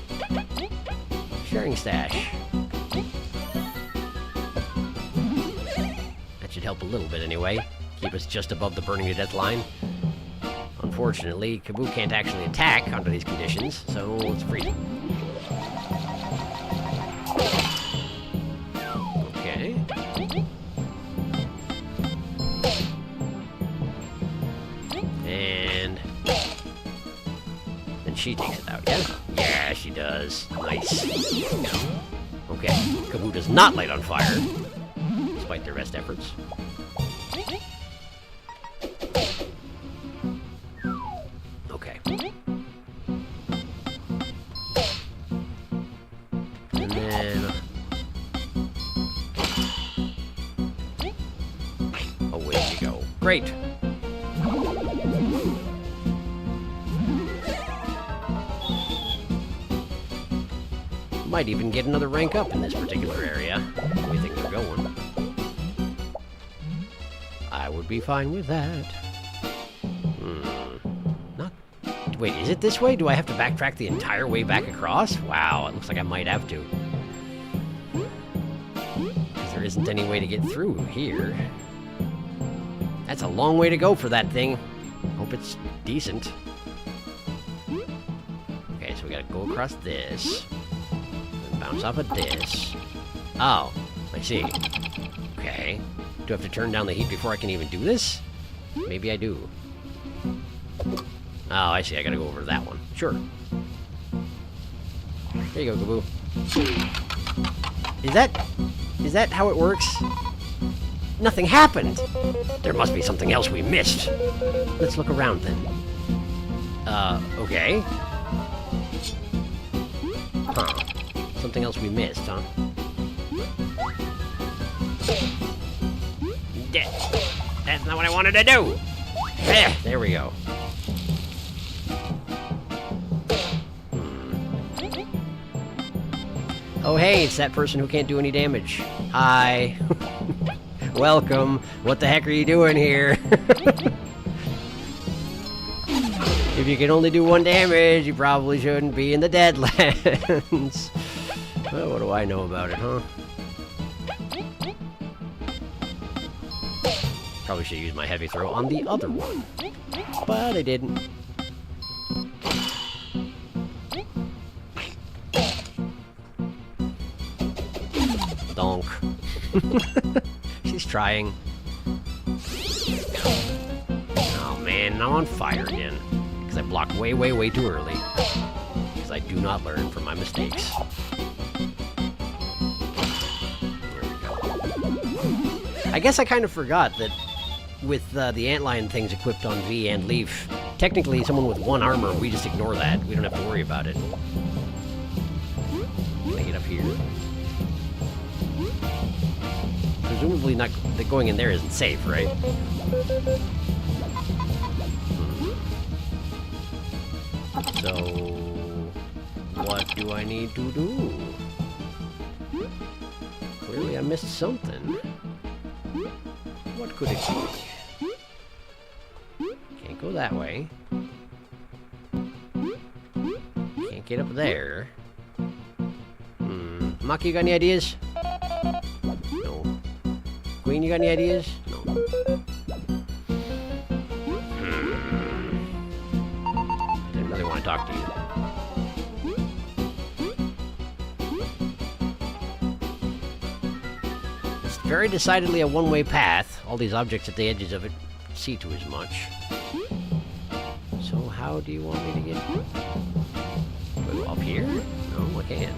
Sharing stash. That should help a little bit anyway. Keep us just above the burning to death line. Unfortunately, Kaboo can't actually attack under these conditions, so let's freeze him. Okay. And then she takes it out, yeah? Yeah, she does. Nice. Okay, Kaboo does not light on fire, despite their best efforts. Okay. And then... away you go. Great! Might even get another rank up in this particular area, the way things are going. I would be fine with that. Not... Wait, is it this way? Do I have to backtrack the entire way back across? Wow, it looks like I might have to. Because there isn't any way to get through here. That's a long way to go for that thing. Hope it's decent. Okay, so we gotta go across this. Then bounce off of this. Oh, I see. Okay. Do I have to turn down the heat before I can even do this? Maybe I do. Oh, I see. I gotta go over to that one. Sure. There you go, Kaboo. Is that how it works? Nothing happened. There must be something else we missed. Let's look around then. Okay. Huh. Something else we missed, huh? That's not what I wanted to do. There we go. Oh, hey, it's that person who can't do any damage. Hi. Welcome. What the heck are you doing here? If you can only do 1 damage, you probably shouldn't be in the Deadlands. Well, what do I know about it, huh? Probably should use my heavy throw on the other one. But I didn't. Donk. She's trying. Oh man, I'm on fire again. Because I blocked way, way, way too early. Because I do not learn from my mistakes. There we go. I guess I kind of forgot that with the antlion things equipped on V and Leaf, technically someone with 1 armor, we just ignore that. We don't have to worry about it. Can I get up here? Presumably not going in there isn't safe, right? So, what do I need to do? Clearly I missed something. What could it be? Can't go that way. Can't get up there. Maki, you got any ideas? No. Queen, you got any ideas? No. Didn't really want to talk to you. It's very decidedly a one-way path. All these objects at the edges of it see to as much. So how do you want me to get... Go up here? No, I can't.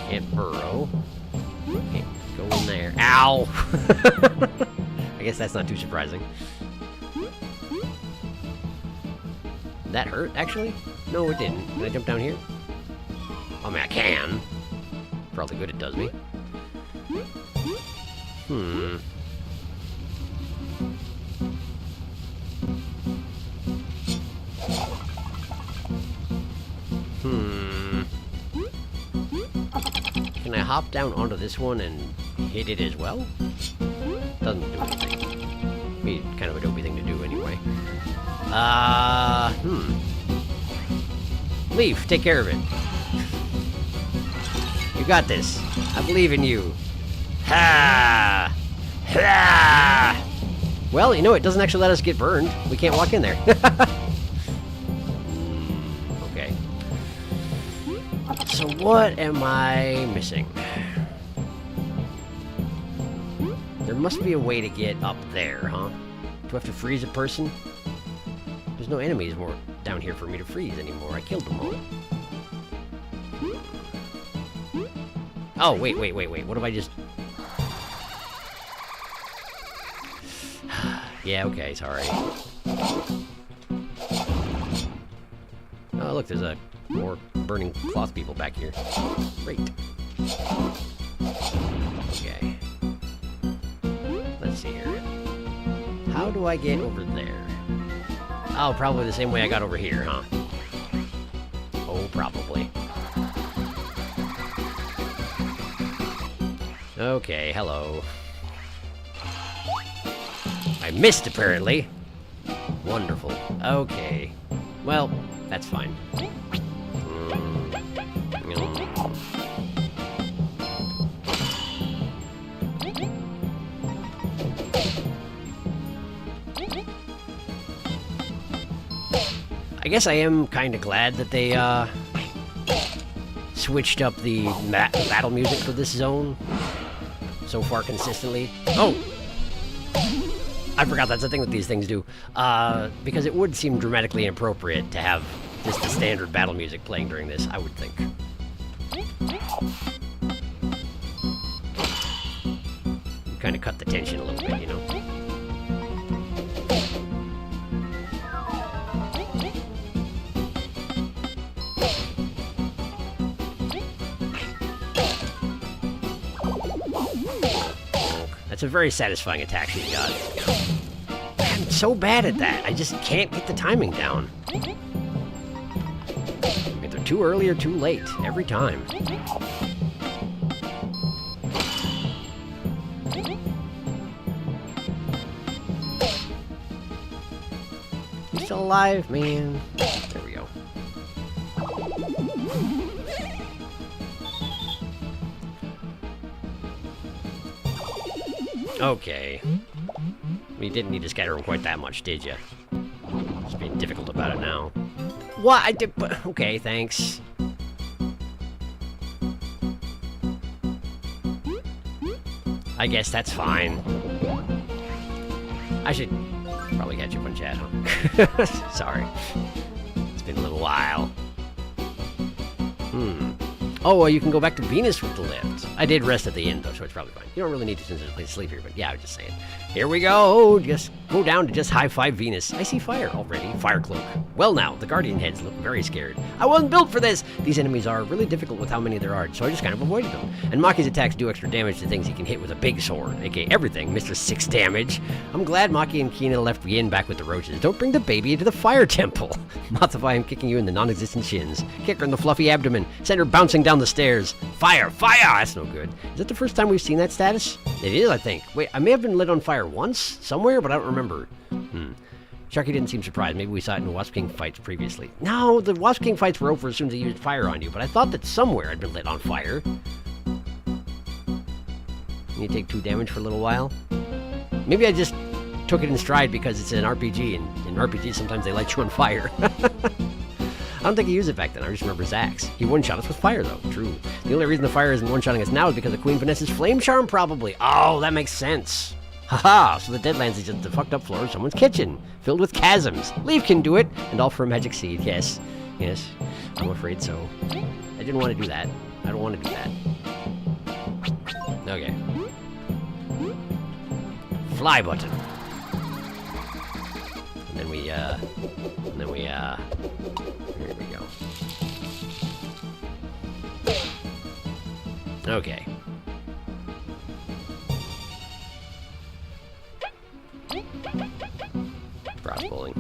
Can't burrow. Can't go in there. Ow! I guess that's not too surprising. Did that hurt, actually? No, it didn't. Can I jump down here? I mean, I can. For all the good it does me. Can I hop down onto this one and hit it as well? Doesn't do anything. Be kind of a dopey thing to do anyway. Leaf, take care of it. You got this. I believe in you. Ha! Ha! Well, you know, it doesn't actually let us get burned. We can't walk in there. Okay. So what am I missing? There must be a way to get up there, huh? Do I have to freeze a person? There's no enemies more down here for me to freeze anymore. I killed them all. Oh, wait. What if I just... Yeah, okay, sorry. Oh, look, there's more burning cloth people back here. Great. Okay. Let's see here. How do I get over there? Oh, probably the same way I got over here, huh? Oh, probably. Okay, hello. I missed, apparently. Wonderful. Okay. Well, that's fine. I guess I am kind of glad that they switched up the battle music for this zone so far consistently. Oh! I forgot that's the thing that these things do. Because it would seem dramatically inappropriate to have just the standard battle music playing during this, I would think. Kind of cut the tension a little bit, you know? That's a very satisfying attack she's got. I'm so bad at that. I just can't get the timing down. Either too early or too late, every time. He's still alive, man. There we go. Okay. You didn't need to scatter him quite that much, did you? Just being difficult about it now. What? I did, but okay, thanks. I guess that's fine. I should probably catch up on chat, huh? Sorry. It's been a little while. Oh, well, you can go back to Venus with the lift. I did rest at the end, though, so it's probably fine. You don't really need to since there's a place to sleep here, but yeah, I was just saying. Here we go. Just go down to just high-five Venus. I see fire already. Fire cloak. Well, now, the Guardian heads look very scared. I wasn't built for this. These enemies are really difficult with how many there are, so I just kind of avoided them. And Maki's attacks do extra damage to things he can hit with a big sword, aka everything, Mr. 6 damage. I'm glad Maki and Kina left Yin back with the roaches. Don't bring the baby into the fire temple. Mothify him kicking you in the non-existent shins. Kick her in the fluffy abdomen. Send her bouncing down the stairs. Fire! Fire! That's no good. Is that the first time we've seen that status? It is, I think. Wait, I may have been lit on fire once, somewhere, but I don't remember. Sharky didn't seem surprised. Maybe we saw it in Wasp King fights previously. No, the Wasp King fights were over as soon as he used fire on you, but I thought that somewhere I'd been lit on fire. You take 2 damage for a little while? Maybe I just took it in stride because it's an RPG, and in RPGs sometimes they light you on fire. I don't think he used it back then. I just remember Zax. He one-shot us with fire, though. True. The only reason the fire isn't one-shotting us now is because of Queen Vanessa's flame charm, probably. Oh, that makes sense. Haha, so the Deadlands is just the fucked up floor of someone's kitchen, filled with chasms. Leaf can do it, and all for a magic seed. Yes. Yes, I'm afraid so. I didn't want to do that. I don't want to do that. Okay. Fly button. And then we, here we go. Okay. Cross bowling.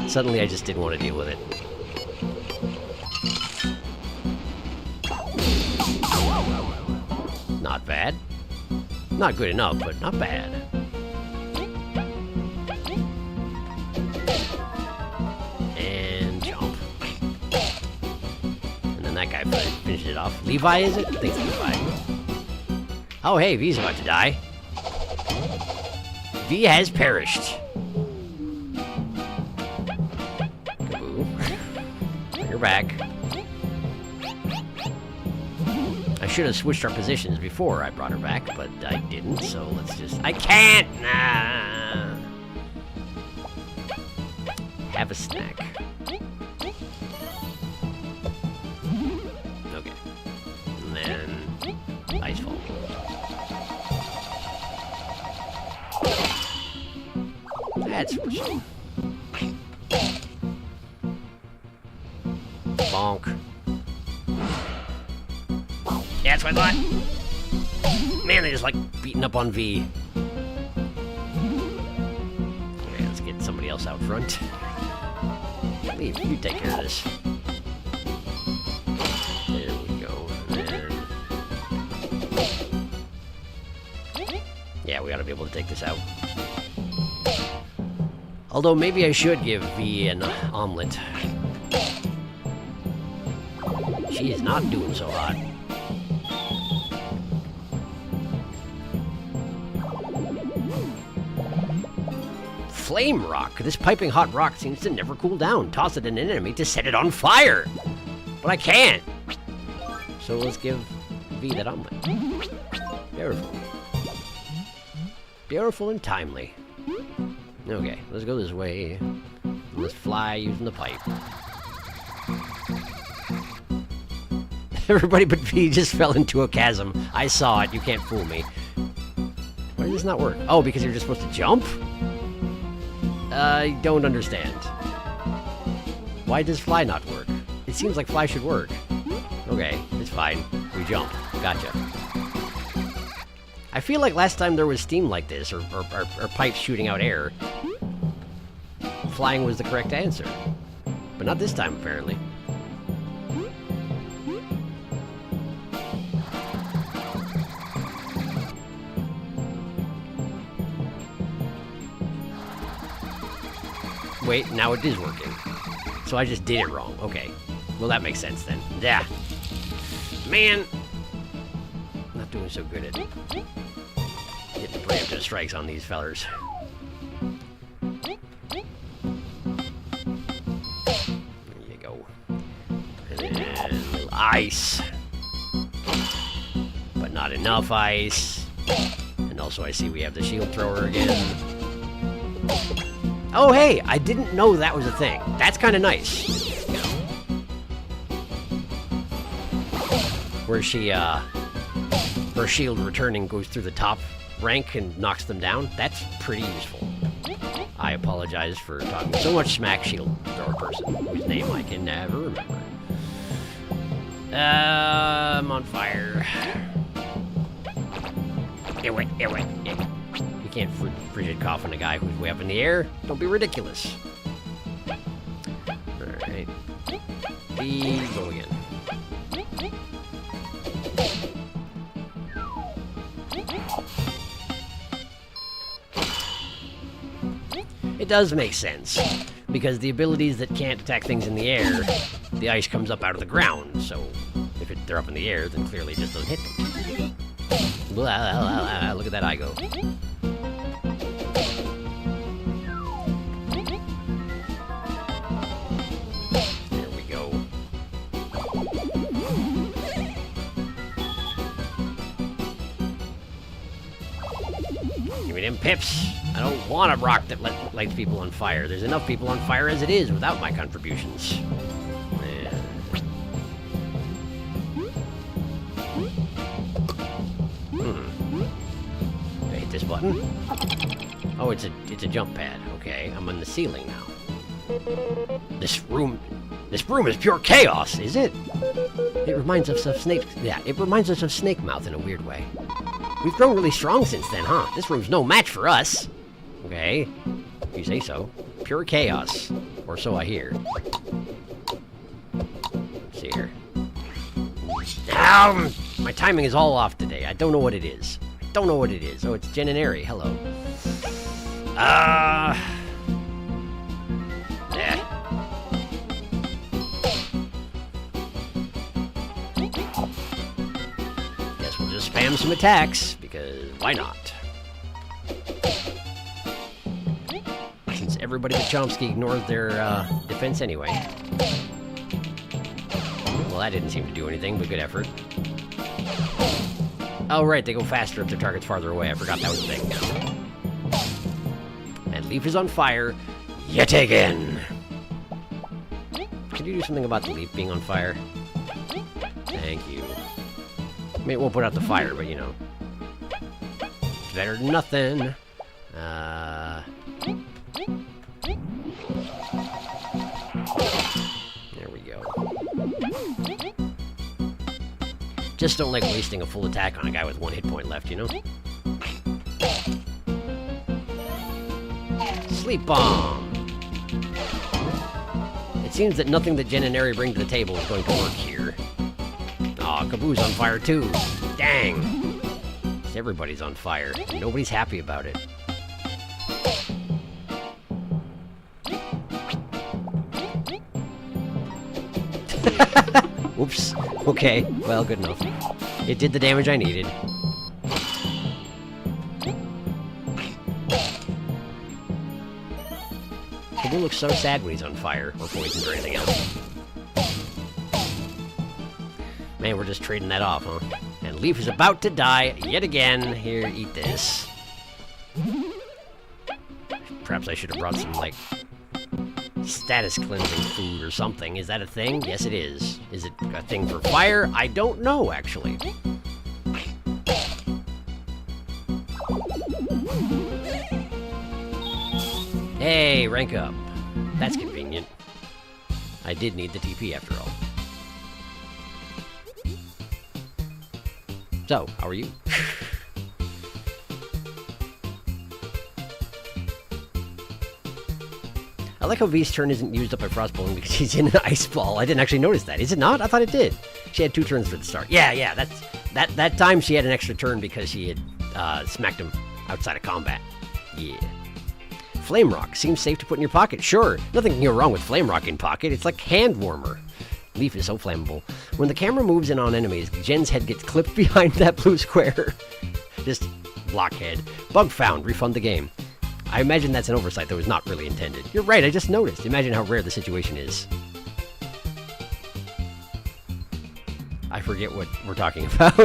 Suddenly I just didn't want to deal with it. Not bad. Not good enough, but not bad. And jump. And then that guy finished it off. Levi, is it? I think it's Levi. Oh, hey, V's about to die. V has perished. Kaboo. You're back. I should have switched our positions before I brought her back, but I didn't, so let's just... I can't! Nah. Have a snack. Okay. And then... Ice fall. That's for some. Bonk. Yeah, that's what I thought. Man, they just like beating up on V. Okay, let's get somebody else out front. Leave, you take care of this. There we go. And then... Yeah, we ought to be able to take this out. Although maybe I should give V an omelet. She is not doing so hot. Flame rock. This piping hot rock seems to never cool down. Toss it at an enemy to set it on fire. But I can't. So let's give V that omelet. Beautiful. Beautiful and timely. Okay, let's go this way. Let's fly using the pipe. Everybody but V just fell into a chasm. I saw it. You can't fool me. Why does this not work? Oh, because you're just supposed to jump? I don't understand. Why does fly not work? It seems like fly should work. Okay, it's fine. We jump. Gotcha. I feel like last time there was steam like this, or pipes shooting out air, flying was the correct answer. But not this time, apparently. Wait, now it is working. So I just did it wrong. Okay. Well, that makes sense then. Yeah. Man. Not doing so good at getting preemptive strikes on these fellers. There you go. And then a little ice. But not enough ice. And also I see we have the shield thrower again. Oh, hey, I didn't know that was a thing. That's kind of nice. Where she, her shield returning goes through the top rank and knocks them down. That's pretty useful. I apologize for talking so much smack, shield thrower person, whose name I can never remember. I'm on fire. Ew. You can't frigid cough on a guy who's way up in the air. Don't be ridiculous. Alright. Go again. It does make sense, because the abilities that can't attack things in the air, the ice comes up out of the ground, so if they're up in the air, then clearly it just doesn't hit them. Look at that eye go. There we go. Give me them pips. I don't want a rock that lights people on fire. There's enough people on fire as it is without my contributions. Yeah. Do I hit this button? Oh, it's a jump pad. Okay, I'm on the ceiling now. This room is pure chaos, is it? It reminds us of Snake. Yeah, it reminds us of Snake Mouth in a weird way. We've grown really strong since then, huh? This room's no match for us. Okay, if you say so. Pure chaos, or so I hear. Let's see here. My timing is all off today. I don't know what it is. Oh, it's Jen and Ari. Hello. Yeah. Guess we'll just spam some attacks, because why not? Since everybody but Chomsky ignores their defense anyway. Well, that didn't seem to do anything, but good effort. Oh, right, they go faster if their target's farther away. I forgot that was a thing. And Leaf is on fire yet again. Could you do something about the leaf being on fire? Thank you. I mean, it won't put out the fire, but you know. It's better than nothing. There we go. Just don't like wasting a full attack on a guy with 1 hit point left, you know? Sleep Bomb! It seems that nothing that Jen and Ari bring to the table is going to work here. Aw, Kaboo's on fire too. Dang! Everybody's on fire. Nobody's happy about it. Oops. Okay, well, good enough. It did the damage I needed. Kaboo looks so sad when he's on fire, or poisoned, or anything else. Man, we're just trading that off, huh? And Leaf is about to die yet again. Here, eat this. Perhaps I should have brought some, like, status cleansing food or something. Is that a thing? Yes, it is. Is it a thing for fire? I don't know, actually. Hey, rank up. That's convenient. I did need the TP after all. So, how are you? I like how V's turn isn't used up by Frostbone because he's in an ice ball. I didn't actually notice that. Is it not? I thought it did. She had 2 turns for the start. Yeah, that time she had an extra turn because she had smacked him outside of combat. Yeah. Flame Rock seems safe to put in your pocket. Sure, nothing can go wrong with Flame Rock in pocket. It's like hand warmer. Leaf is so flammable. When the camera moves in on enemies, Jen's head gets clipped behind that blue square. Just blockhead. Bug found. Refund the game. I imagine that's an oversight that was not really intended. You're right, I just noticed. Imagine how rare the situation is. I forget what we're talking about.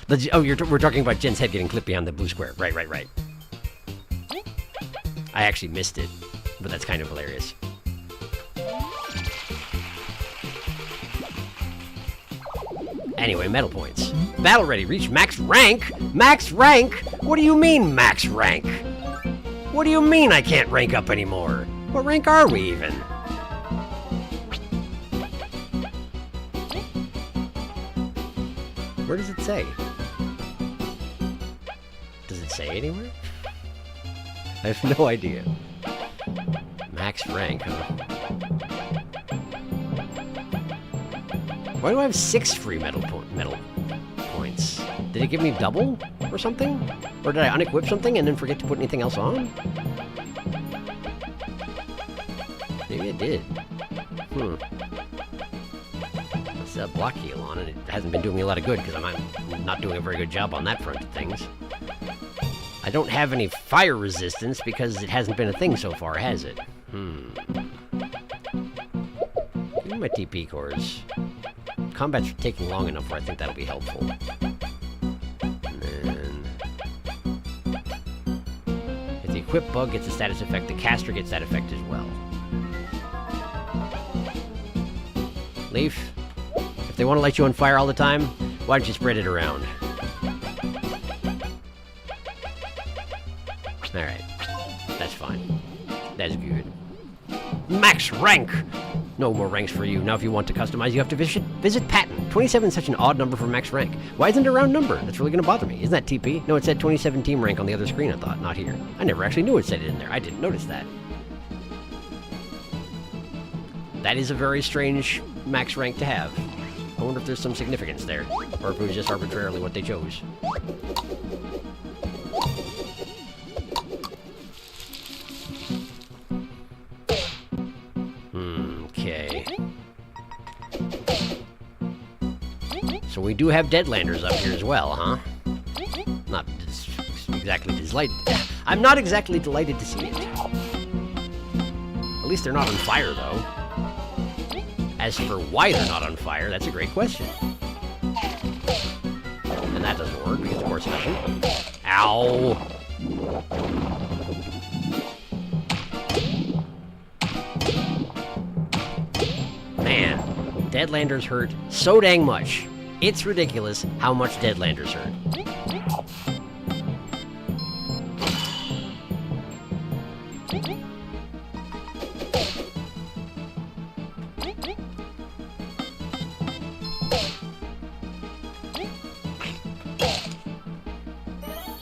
We're talking about Jen's head getting clipped behind the blue square. Right. I actually missed it, but that's kind of hilarious. Anyway, medal points. Battle ready, reach max rank? Max rank? What do you mean, max rank? What do you mean I can't rank up anymore? What rank are we even? Where does it say? Does it say anywhere? I have no idea. Max rank, huh? Why do I have 6 free medal points? Did it give me double or something? Or did I unequip something and then forget to put anything else on? Maybe it did. It's a block heal on, and it hasn't been doing me a lot of good because I'm not doing a very good job on that front of things. I don't have any fire resistance because it hasn't been a thing so far, has it? Give me my TP cores. Combat's taking long enough where I think that'll be helpful. And then... if the equip bug gets a status effect, the caster gets that effect as well. Leaf, if they want to light you on fire all the time, why don't you spread it around? Alright. That's fine. That's good. Max rank! No more ranks for you. Now if you want to customize, you have to visit patent. 27 is such an odd number for max rank. Why isn't it a round number? That's really going to bother me. Isn't that TP? No, it said 27 team rank on the other screen, I thought. Not here. I never actually knew it said it in there. I didn't notice that. That is a very strange max rank to have. I wonder if there's some significance there. Or if it was just arbitrarily what they chose. Okay. So we do have Deadlanders up here as well, huh? Not exactly delighted. I'm not exactly delighted to see it. At least they're not on fire, though. As for why they're not on fire, that's a great question. And that doesn't work, because of course it doesn't. Ow! Man, Deadlanders hurt so dang much. It's ridiculous how much Deadlanders hurt.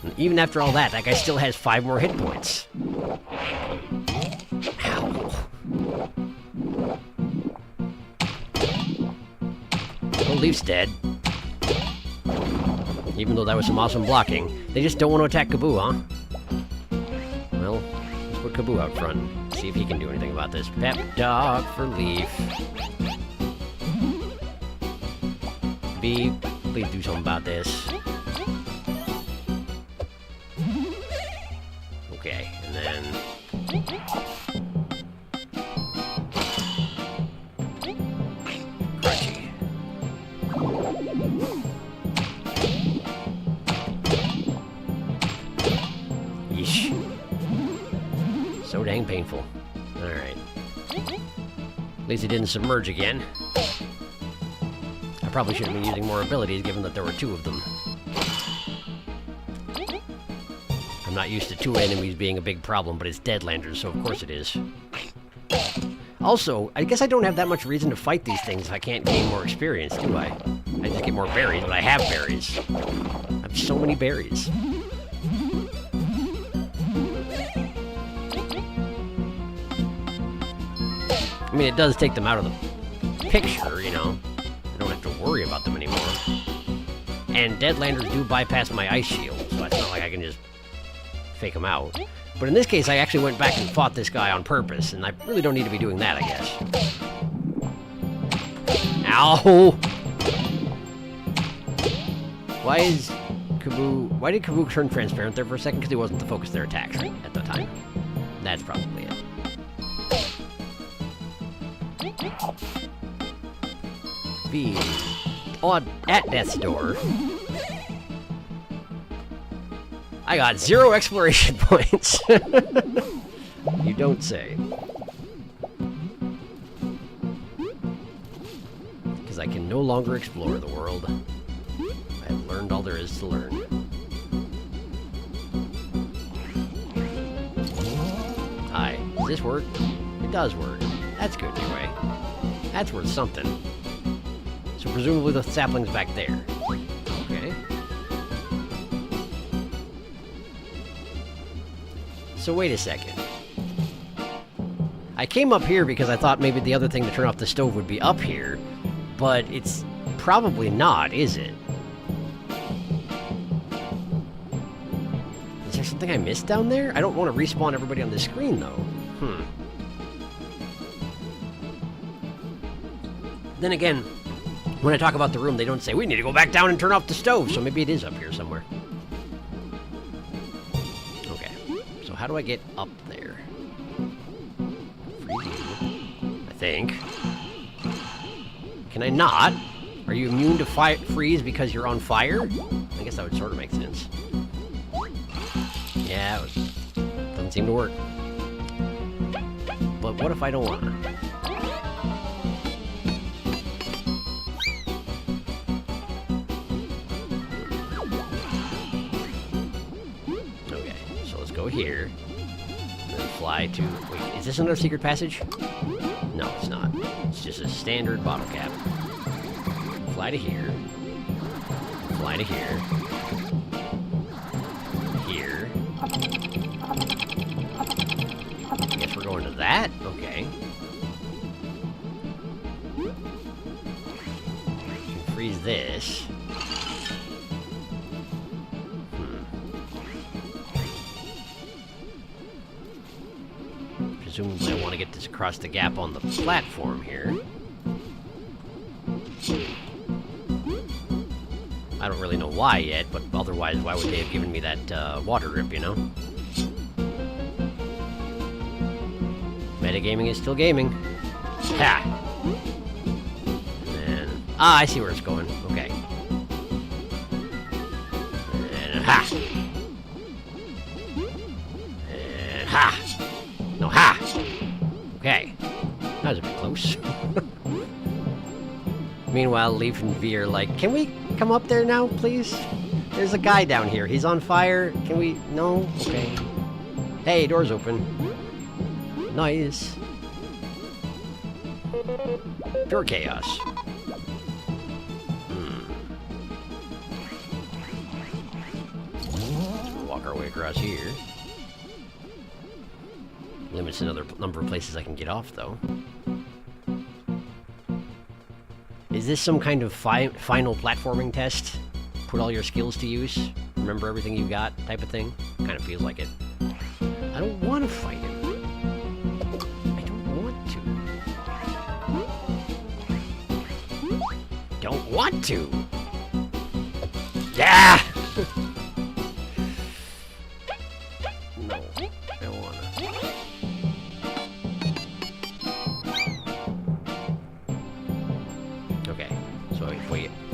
And even after all that, that guy still has 5 more hit points. Ow. Well, Leaf's dead. Even though that was some awesome blocking. They just don't want to attack Kaboo, huh? Well, let's put Kaboo out front. See if he can do anything about this. Pep Dog for Leaf. B, please do something about this. Okay, and then... Crunchy. Yeesh. So dang painful. Alright. At least it didn't submerge again. I probably should have been using more abilities given that there were 2 of them. I'm not used to 2 enemies being a big problem, but it's Deadlanders, so of course it is. Also, I guess I don't have that much reason to fight these things if I can't gain more experience, do I? I just get more berries, but I have berries. I have so many berries. I mean, it does take them out of the picture, you know. I don't have to worry about them anymore. And Deadlanders do bypass my ice shield, so it's not like I can just fake them out. But in this case, I actually went back and fought this guy on purpose, and I really don't need to be doing that, I guess. Ow! Why did Kaboo turn transparent there for a second? Because he wasn't to focus their attacks right at the time. That's probably it. Be at death's door. I got 0 exploration points. You don't say. Because I can no longer explore the world. I've learned all there is to learn. Hi. Does this work? It does work. That's good anyway. That's worth something. So presumably the sapling's back there. Okay. So wait a second. I came up here because I thought maybe the other thing to turn off the stove would be up here, but it's probably not, is it? Is there something I missed down there? I don't want to respawn everybody on the screen, though. Then again, when I talk about the room, they don't say, we need to go back down and turn off the stove, so maybe it is up here somewhere. Okay, so how do I get up there? Freeze you, I think. Can I not? Are you immune to freeze because you're on fire? I guess that would sort of make sense. Yeah, doesn't seem to work. But what if I don't want to? Here, and then fly to... Wait, is this another secret passage? No, it's not. It's just a standard bottle cap. Fly to here. Fly to here. Here. I guess we're going to that? Okay. Can freeze this. Presumably I want to get this across the gap on the platform here. I don't really know why yet, but otherwise why would they have given me that water drip, you know? Metagaming is still gaming. Ha! And then... Ah, I see where it's going. Okay. And ha! And ha! No, ha! Okay. That was a bit close. Meanwhile, Leaf and V are like, can we come up there now, please? There's a guy down here. He's on fire. Can we... No? Okay. Hey, door's open. Nice. Pure chaos. Walk our way across here. Limits another number of places I can get off, though. Is this some kind of final platforming test? Put all your skills to use? Remember everything you got type of thing? Kind of feels like it. I don't want to fight him. I don't want to. Don't want to! Yeah! No, I don't want to.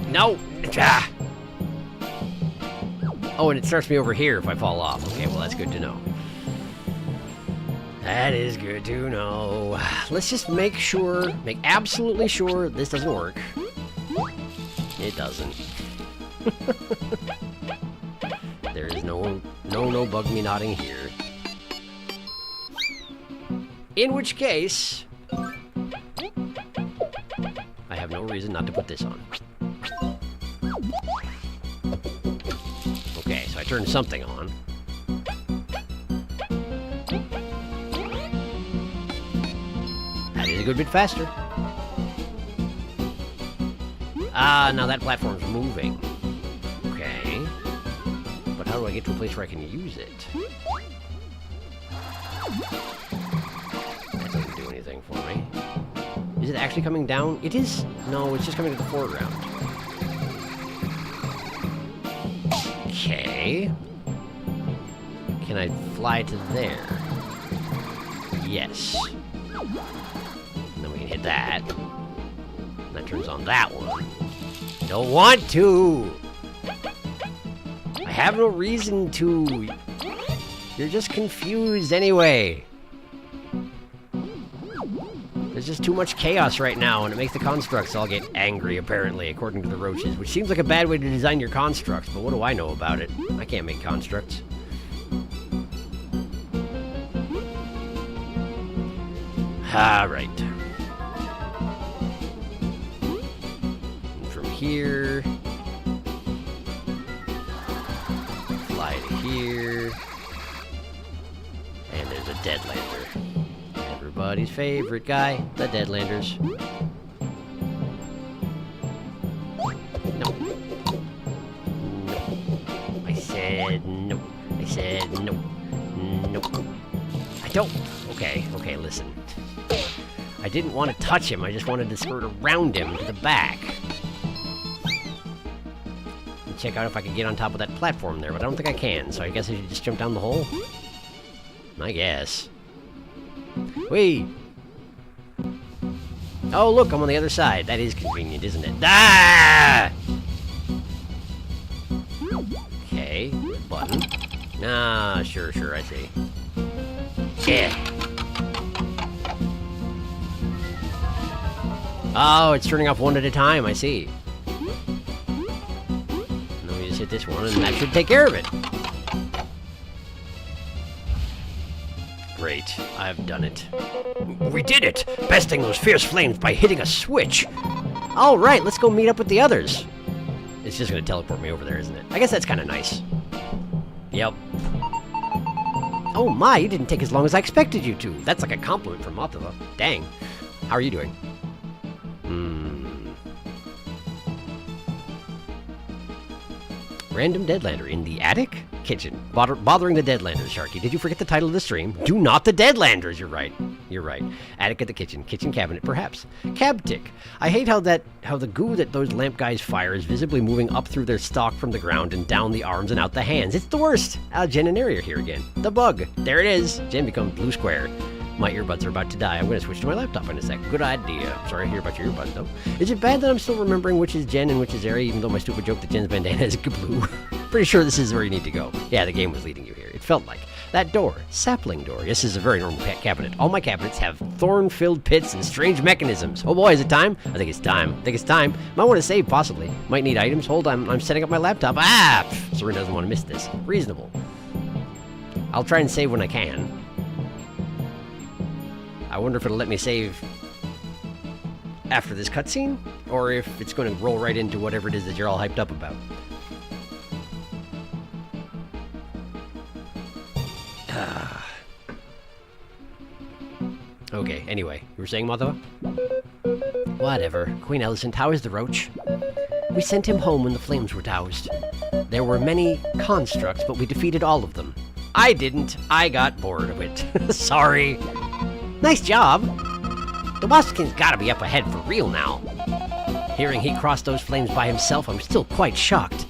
No! Ah! Oh, and it starts me over here if I fall off. Okay, well, that's good to know. That is good to know. Let's just make absolutely sure this doesn't work. It doesn't. There is no bug me nodding here. In which case, I have no reason not to put this on. Okay, so I turned something on. That is a good bit faster. Ah, now that platform's moving. Okay. But how do I get to a place where I can use it? That doesn't do anything for me. Is it actually coming down? It is. No, it's just coming to the foreground. Okay. Can I fly to there? Yes. And then we can hit that. And that turns on that one. Don't want to! I have no reason to. You're just confused anyway. There's just too much chaos right now, and it makes the constructs all get angry, apparently, according to the roaches, which seems like a bad way to design your constructs, but what do I know about it? I can't make constructs. Alright. From here... fly to here... and there's a Deadlander. Everybody's favorite guy, the Deadlanders. No. No. I said no. I said no. No. I don't... Okay, listen. I didn't want to touch him, I just wanted to skirt around him to the back. And check out if I can get on top of that platform there, but I don't think I can, so I guess I should just jump down the hole? I guess. Whee! Oh, look, I'm on the other side. That is convenient, isn't it? Ah! Okay, button. Ah, sure, I see. Yeah. Oh, it's turning off one at a time, I see. Let me just hit this one, and that should take care of it. Great, I've done it. We did it! Besting those fierce flames by hitting a switch! Alright, let's go meet up with the others. It's just gonna teleport me over there, isn't it? I guess that's kinda nice. Yep. Oh my, you didn't take as long as I expected you to. That's like a compliment from Matava. Dang. How are you doing? Random Deadlander in the attic? Kitchen. Bothering the Deadlanders, Sharky. Did you forget the title of the stream? Do not the Deadlanders! You're right. You're right. Attic at the kitchen. Kitchen cabinet, perhaps. Cab tick. I hate how the goo that those lamp guys fire is visibly moving up through their stalk from the ground and down the arms and out the hands. It's the worst! Jen and Ari are here again. The bug. There it is. Jen becomes blue square. My earbuds are about to die. I'm going to switch to my laptop in a sec. Good idea. Sorry to hear about your earbuds, though. Is it bad that I'm still remembering which is Jen and which is Ari, even though my stupid joke that Jen's bandana is blue? Pretty sure this is where you need to go. Yeah, the game was leading you here. It felt like. That door. Sapling door. This is a very normal cabinet. All my cabinets have thorn-filled pits and strange mechanisms. Oh boy, is it time? I think it's time. Might want to save, possibly. Might need items. Hold on, I'm setting up my laptop. Ah! Serena doesn't want to miss this. Reasonable. I'll try and save when I can. I wonder if it'll let me save after this cutscene, or if it's going to roll right into whatever it is that you're all hyped up about. Okay, anyway, you were saying, Mother? Whatever. Queen Alicent, how is the roach? We sent him home when the flames were doused. There were many constructs, but we defeated all of them. I didn't. I got bored of it. Sorry. Nice job! The Waspkin's gotta be up ahead for real now. Hearing he crossed those flames by himself, I'm still quite shocked.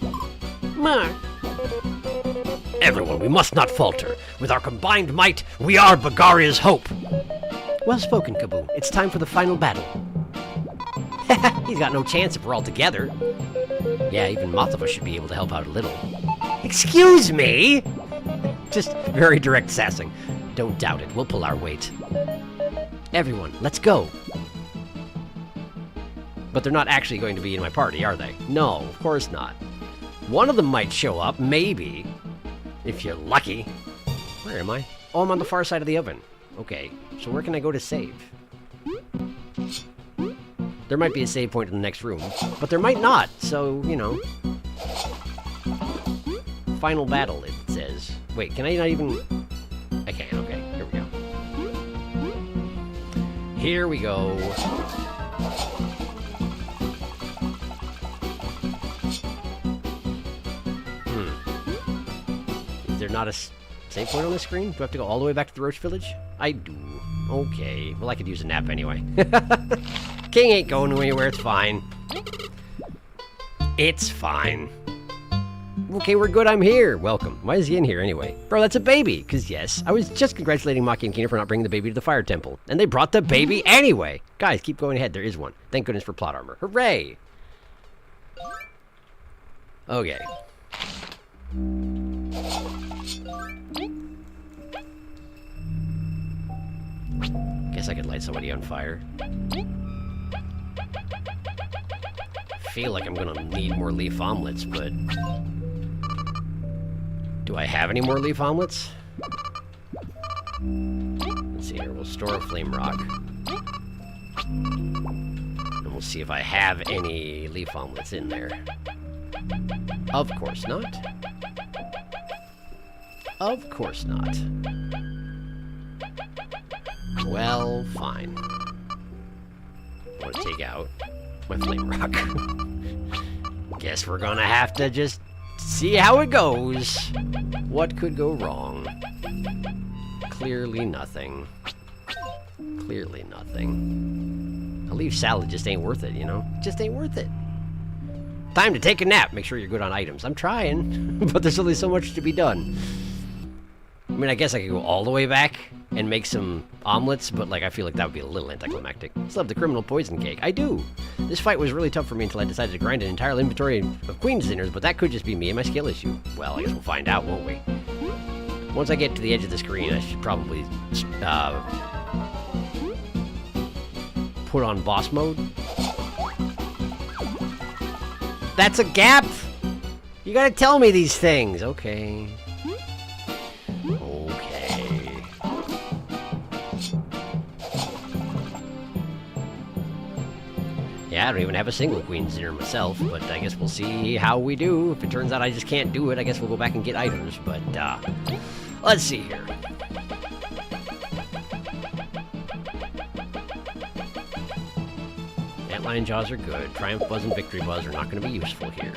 Mark. Everyone, we must not falter. With our combined might, we are Bagaria's hope. Well spoken, Kaboo. It's time for the final battle. He's got no chance if we're all together. Yeah, even Matava should be able to help out a little. Excuse me? Just very direct sassing. Don't doubt it. We'll pull our weight. Everyone, let's go. But they're not actually going to be in my party, are they? No, of course not. One of them might show up, maybe. If you're lucky. Where am I? Oh, I'm on the far side of the oven. Okay, so where can I go to save? There might be a save point in the next room, but there might not, so, you know. Final battle, it says. Wait, can I not even... I can, okay, here we go. Here we go. Is there not a save point on the screen? Do I have to go all the way back to the Roach Village? I do. Okay. Well, I could use a nap anyway. King ain't going anywhere. It's fine. It's fine. Okay, we're good. I'm here. Welcome. Why is he in here anyway? Bro, that's a baby. Because, yes, I was just congratulating Maki and Kina for not bringing the baby to the fire temple. And they brought the baby anyway. Guys, keep going ahead. There is one. Thank goodness for plot armor. Hooray. Okay. Guess I could light somebody on fire. Feel like I'm gonna need more leaf omelets, but... Do I have any more leaf omelets? Let's see here. We'll store a flame rock. And we'll see if I have any leaf omelets in there. Of course not. Of course not. Well, fine. I want to take out my flame rock. Guess we're gonna have to just see how it goes. What could go wrong? Clearly nothing. Clearly nothing. A leaf salad just ain't worth it, you know? Just ain't worth it. Time to take a nap. Make sure you're good on items. I'm trying, but there's only so much to be done. I mean, I guess I could go all the way back and make some omelets, but like I feel like that would be a little anticlimactic. Still have the criminal poison cake. I do. This fight was really tough for me until I decided to grind an entire inventory of queen's dinners, but that could just be me and my skill issue. Well, I guess we'll find out, won't we? Once I get to the edge of the screen, I should probably put on boss mode. That's a gap! You gotta tell me these things. Okay. Okay. Yeah, I don't even have a single queen's dinner myself, but I guess we'll see how we do. If it turns out I just can't do it, I guess we'll go back and get items, but, let's see here. Antlion Jaws are good. Triumph Buzz and Victory Buzz are not going to be useful here.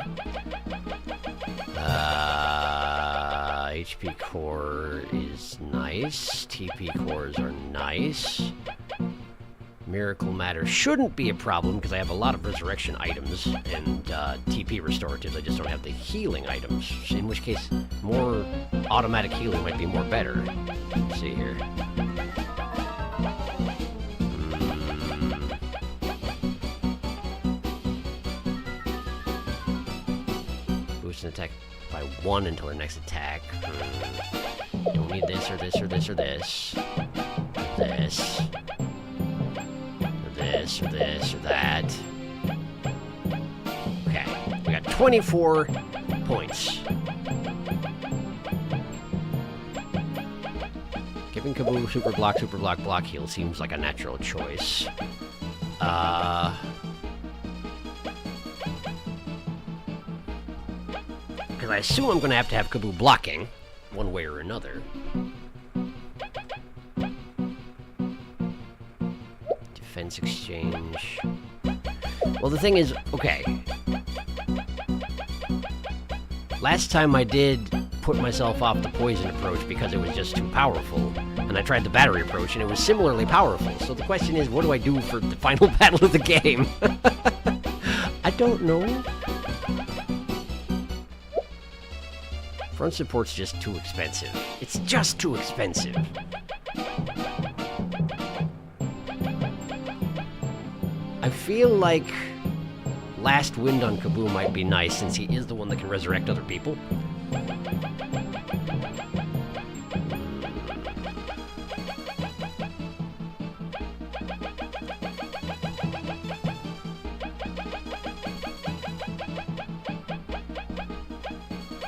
HP Core is nice. TP Cores are nice. Miracle Matter shouldn't be a problem because I have a lot of resurrection items and TP restoratives. I just don't have the healing items, in which case more automatic healing might be more better. Let's see here. Boost an attack by 1 until their next attack. Don't need this or this or this or this. This. This or this or that. Okay, we got 24 points. Giving Kaboo super block, block heal seems like a natural choice. Because I assume I'm going to have Kaboo blocking, one way or another. Defense exchange. Well, the thing is, okay. Last time I did put myself off the poison approach because it was just too powerful, and I tried the battery approach, and it was similarly powerful. So the question is, what do I do for the final battle of the game? I don't know. Front support's just too expensive. It's just too expensive. I feel like Last Wind on Kaboo might be nice since he is the one that can resurrect other people.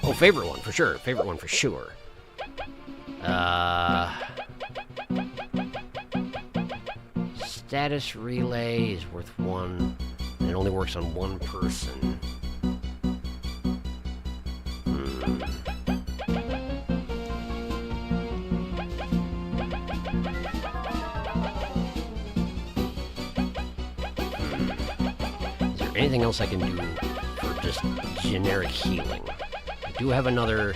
Oh, favorite one for sure. Favorite one for sure. Status relay is worth 1, and it only works on one person. anything else I can do for just generic healing? I do have another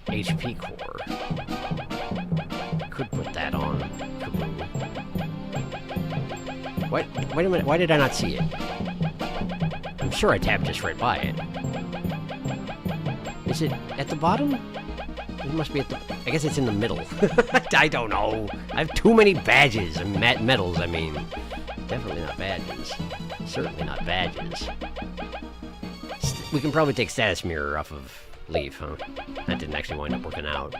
HP core. I could put that on Kaboo. Wait a minute, why did I not see it? I'm sure I tapped just right by it. Is it at the bottom? It must be at the... I guess it's in the middle. I don't know. I have too many badges. Medals, I mean. Definitely not badges. Certainly not badges. We can probably take Status Mirror off of Leaf, huh? That didn't actually wind up working out.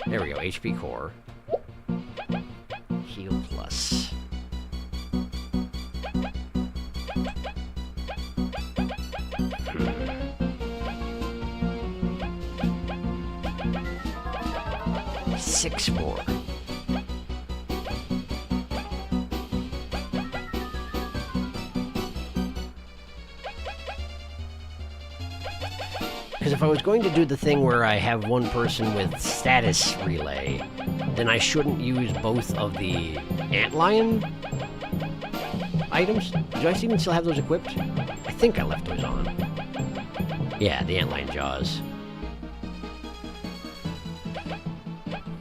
There we go. HP Core. Heal Plus. Six more. Because if I was going to do the thing where I have one person with status relay, then I shouldn't use both of the antlion items. Do I even still have those equipped? I think I left those on. Yeah, the antlion jaws.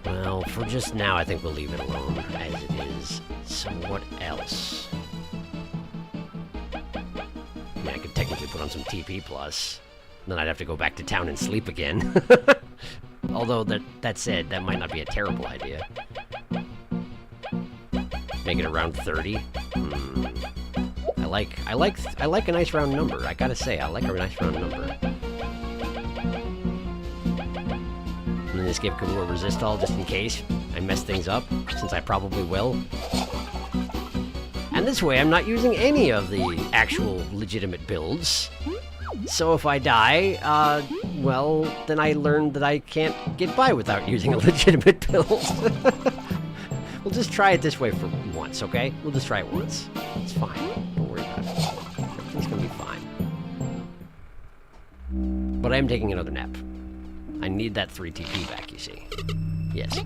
Well, for just now, I think we'll leave it alone as it is. So what else? I mean, I could technically put on some TP plus. Then I'd have to go back to town and sleep again. Although, that said, that might not be a terrible idea. Make it around 30. I like a nice round number. I gotta say, I like a nice round number. And then just give Kaboo a resist all just in case I mess things up, since I probably will. And this way, I'm not using any of the actual legitimate builds. So if I die, well, then I learned that I can't get by without using a legitimate build. We'll just try it this way for once, okay? We'll just try it once. It's fine. Don't worry about it. Everything's gonna be fine. But I am taking another nap. I need that 3 TP back, you see. Yes.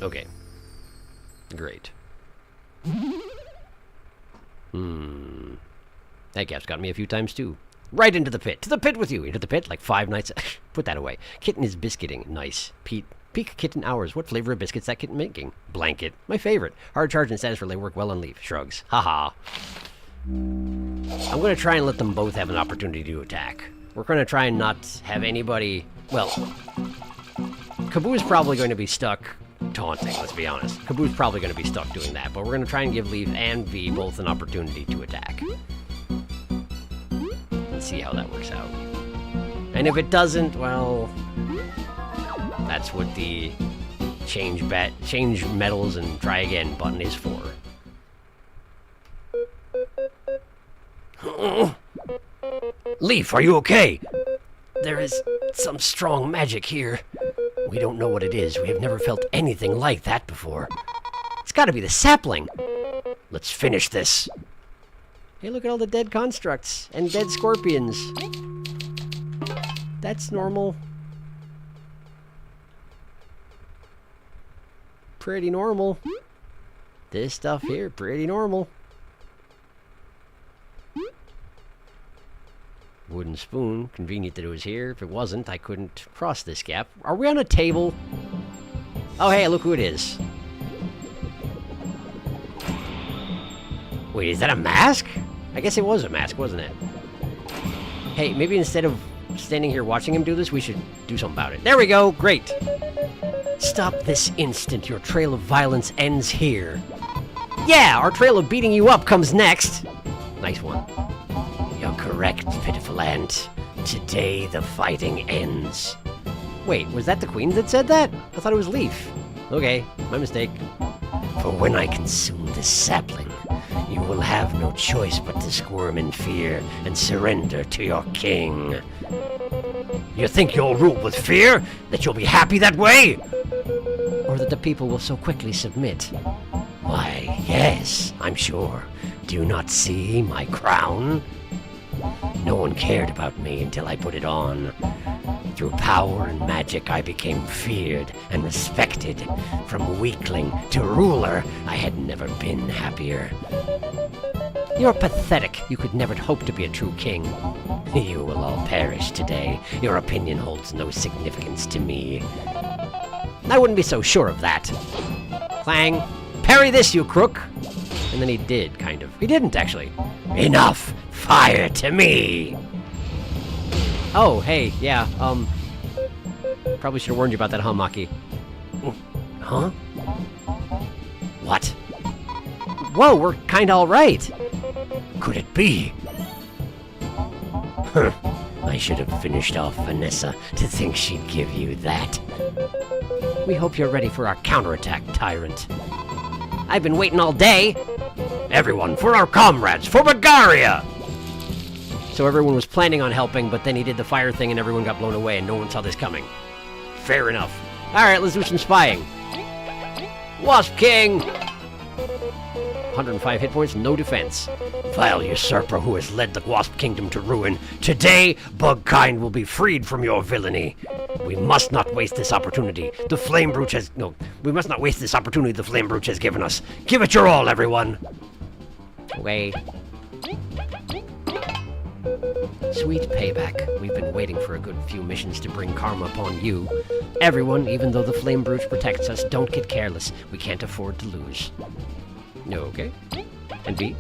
Okay. Great. That gap's got me a few times, too. Right into the pit. To the pit with you. Into the pit like 5 nights. Put that away. Kitten is biscuiting. Nice. Peak kitten hours. What flavor of biscuits that kitten making? Blanket. My favorite. Hard charge and status relay work well on Leaf. Shrugs. Haha. I'm going to try and let them both have an opportunity to attack. We're going to try and not have anybody... Well, Kaboo is probably going to be stuck taunting, let's be honest. Kaboo's probably going to be stuck doing that, but we're going to try and give Leaf and V both an opportunity to attack. Let's see how that works out. And if it doesn't, well... That's what the change medals and try again button is for. Leaf, are you okay? There is some strong magic here. We don't know what it is. We have never felt anything like that before. It's gotta be the sapling. Let's finish this. Hey, look at all the dead constructs and dead scorpions. That's normal. Pretty normal. This stuff here, pretty normal. Wooden spoon. Convenient that it was here. If it wasn't, I couldn't cross this gap. Are we on a table? Oh, hey, look who it is. Wait, is that a mask? I guess it was a mask, wasn't it? Hey, maybe instead of standing here watching him do this, we should do something about it. There we go! Great! Stop this instant. Your trail of violence ends here. Yeah, our trail of beating you up comes next. Nice one. You're correct, pitiful ant. Today the fighting ends. Wait, was that the queen that said that? I thought it was Leaf. Okay, my mistake. For when I consume this sapling, you will have no choice but to squirm in fear and surrender to your king. You think you'll rule with fear? That you'll be happy that way? Or that the people will so quickly submit? Why, yes, I'm sure. Do you not see my crown? No one cared about me until I put it on. Through power and magic, I became feared and respected. From weakling to ruler, I had never been happier. You're pathetic. You could never hope to be a true king. You will all perish today. Your opinion holds no significance to me. I wouldn't be so sure of that. Clang. Parry this, you crook! And then he did, kind of. He didn't, actually. Enough! Fire to me! Oh, hey, yeah, probably should have warned you about that, huh, Maki? Huh? What? Whoa, we're kinda alright! Could it be? Huh. I should have finished off Vanessa to think she'd give you that. We hope you're ready for our counterattack, tyrant. I've been waiting all day! Everyone, for our comrades, for Bulgaria! So everyone was planning on helping, but then he did the fire thing and everyone got blown away and no one saw this coming. Fair enough. Alright, let's do some spying. Wasp King! 105 hit points, no defense. Vile usurper who has led the Wasp Kingdom to ruin. Today, Bugkind will be freed from your villainy. We must not waste this opportunity. The Flame Brooch has... No, we must not waste this opportunity the Flame Brooch has given us. Give it your all, everyone! Okay. Sweet payback. We've been waiting for a good few missions to bring karma upon you. Everyone, even though the Flame Brooch protects us, don't get careless. We can't afford to lose. Okay. And B?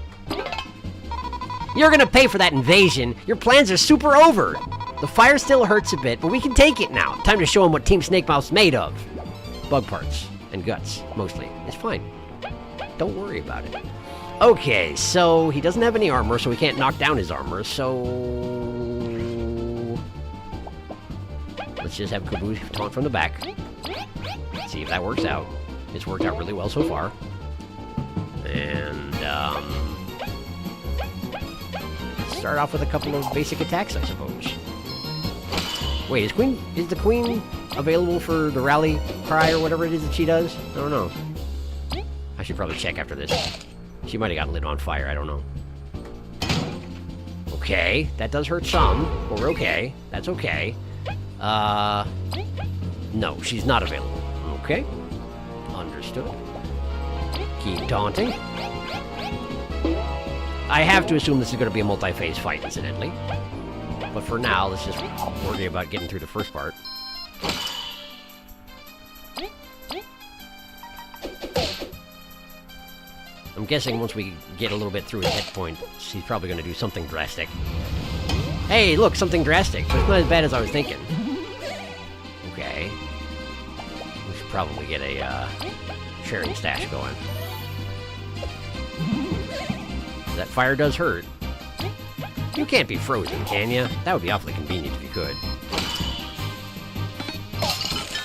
You're gonna pay for that invasion. Your plans are super over. The fire still hurts a bit, but we can take it now. Time to show him what Team Snakemouth's made of. Bug parts. And guts, mostly. It's fine. Don't worry about it. Okay, so he doesn't have any armor, so we can't knock down his armor, so... Let's just have Caboose taunt from the back. See if that works out. It's worked out really well so far. And, let's start off with a couple of basic attacks, I suppose. Wait, is the Queen available for the rally cry or whatever it is that she does? I don't know. I should probably check after this. She might have gotten lit on fire, I don't know. Okay, that does hurt some, but we're okay. That's okay. No, she's not available. Okay. Understood. Keep taunting. I have to assume this is going to be a multi-phase fight, incidentally. But for now, let's just worry about getting through the first part. I'm guessing once we get a little bit through his hit point, he's probably going to do something drastic. Hey, look, something drastic, but it's not as bad as I was thinking. Okay. We should probably get a sharing stash going. That fire does hurt. You can't be frozen, can you? That would be awfully convenient if you could.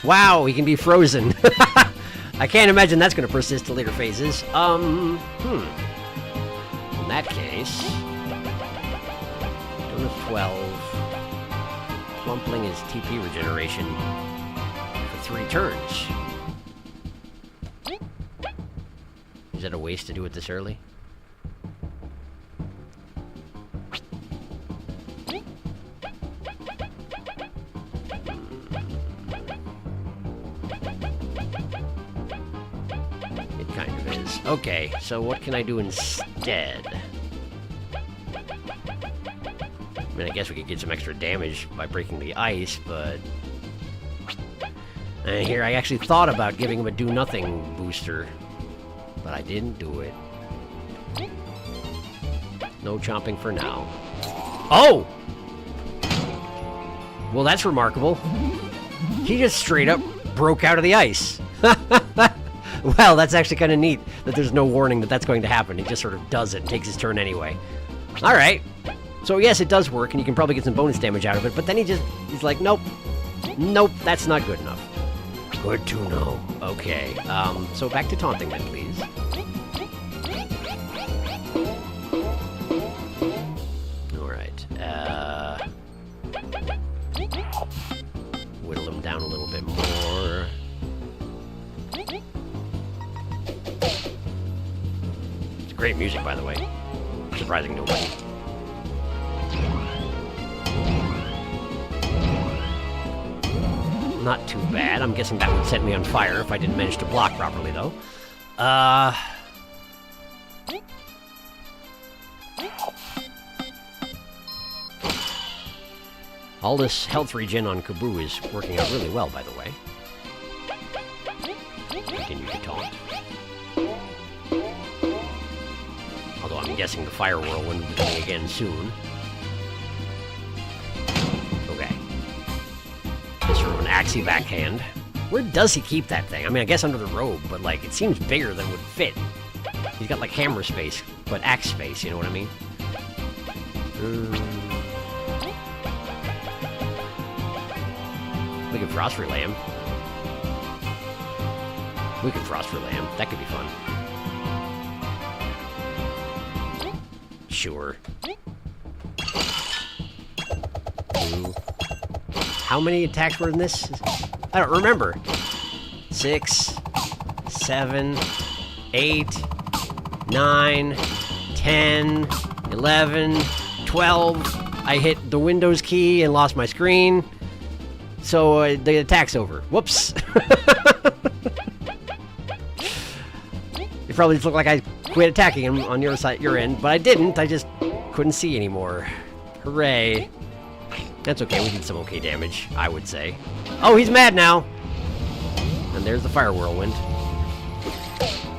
Wow, he can be frozen. I can't imagine that's going to persist to later phases. In that case... Donut 12. Plumpling is TP regeneration for 3 turns. Is that a waste to do it this early? Okay, so what can I do instead? I mean, I guess we could get some extra damage by breaking the ice, but... here, I actually thought about giving him a do-nothing booster, but I didn't do it. No chomping for now. Oh! Well, that's remarkable. He just straight up broke out of the ice. Well, that's actually kind of neat that there's no warning that that's going to happen. He just sort of does it and takes his turn anyway. Alright. So yes, it does work, and you can probably get some bonus damage out of it, but then he's like, nope. Nope, that's not good enough. Good to know. Okay, so back to taunting then, please. Alright, whittle him down a little bit more. Great music, by the way. Surprising nobody. not too bad. I'm guessing that would set me on fire if I didn't manage to block properly, though. All this health regen on Kaboo is working out really well, by the way. Continue to taunt. Although I'm guessing the Fire Whirlwind will be coming again soon. Okay. Just sort of an axey backhand. Where does he keep that thing? I mean, I guess under the robe, but, like, it seems bigger than would fit. He's got, like, hammer space, but axe space, you know what I mean? We could Frost Relay him. We could Frost Relay him. That could be fun. Sure. Two. How many attacks were in this? I don't remember. 6, 7, 8, 9, 10, 11, 12. I hit the Windows key and lost my screen. So the attack's over. Whoops. It probably just looked like I quit attacking him on your side, your end, but I didn't. I just couldn't see anymore. Hooray. That's okay. We did some okay damage, I would say. Oh, he's mad now. And there's the Fire Whirlwind.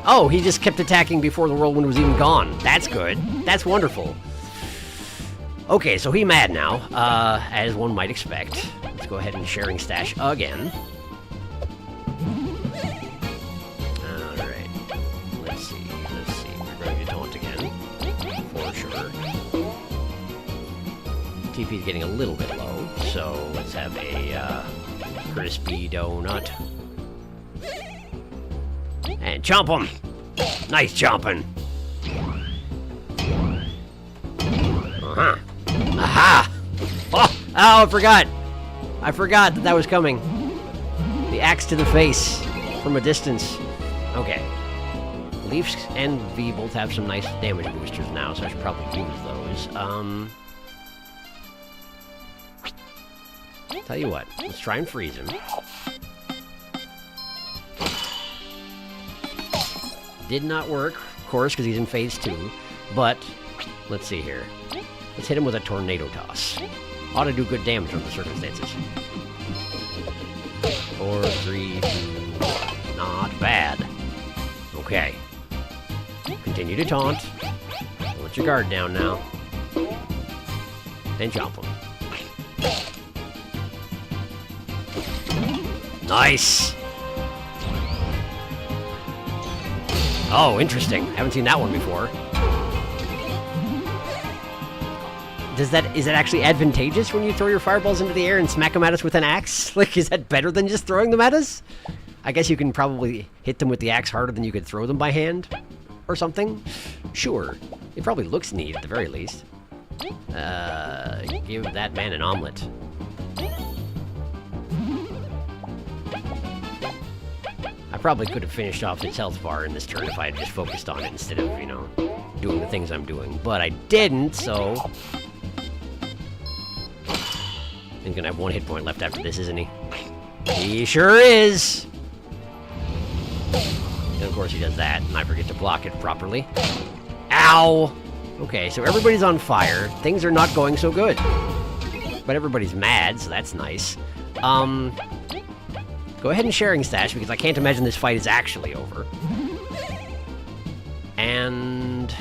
Oh, he just kept attacking before the Whirlwind was even gone. That's good. That's wonderful. Okay, so he's mad now, as one might expect. Let's go ahead and Sharing Stash again. Alright. Let's see. We're going to taunt again. For sure. TP's getting a little bit low, so let's have a crispy donut. And chomp him! Nice chomping! Uh-huh. Aha! Oh, I forgot! I forgot that was coming. The axe to the face from a distance. Okay. Leafs and V both have some nice damage boosters now, so I should probably use those. Tell you what, let's try and freeze him. Did not work, of course, because he's in phase 2. But, let's see here. Let's hit him with a Tornado Toss. Ought to do good damage under the circumstances. 4, 3, 2, 1. Not bad. Okay. Continue to taunt. Let your guard down now. And chomp him. Nice! Oh, interesting. Haven't seen that one before. Is that actually advantageous when you throw your fireballs into the air and smack them at us with an axe? Like, is that better than just throwing them at us? I guess you can probably hit them with the axe harder than you could throw them by hand? Or something? Sure. It probably looks neat at the very least. Give that man an omelet. I probably could have finished off its health bar in this turn if I had just focused on it instead of, you know, doing the things I'm doing. But I didn't, so... He's gonna have 1 hit point left after this, isn't he? He sure is! And of course he does that, and I forget to block it properly. Ow! Okay, so everybody's on fire. Things are not going so good. But everybody's mad, so that's nice. Go ahead and Sharing Stash, because I can't imagine this fight is actually over. And...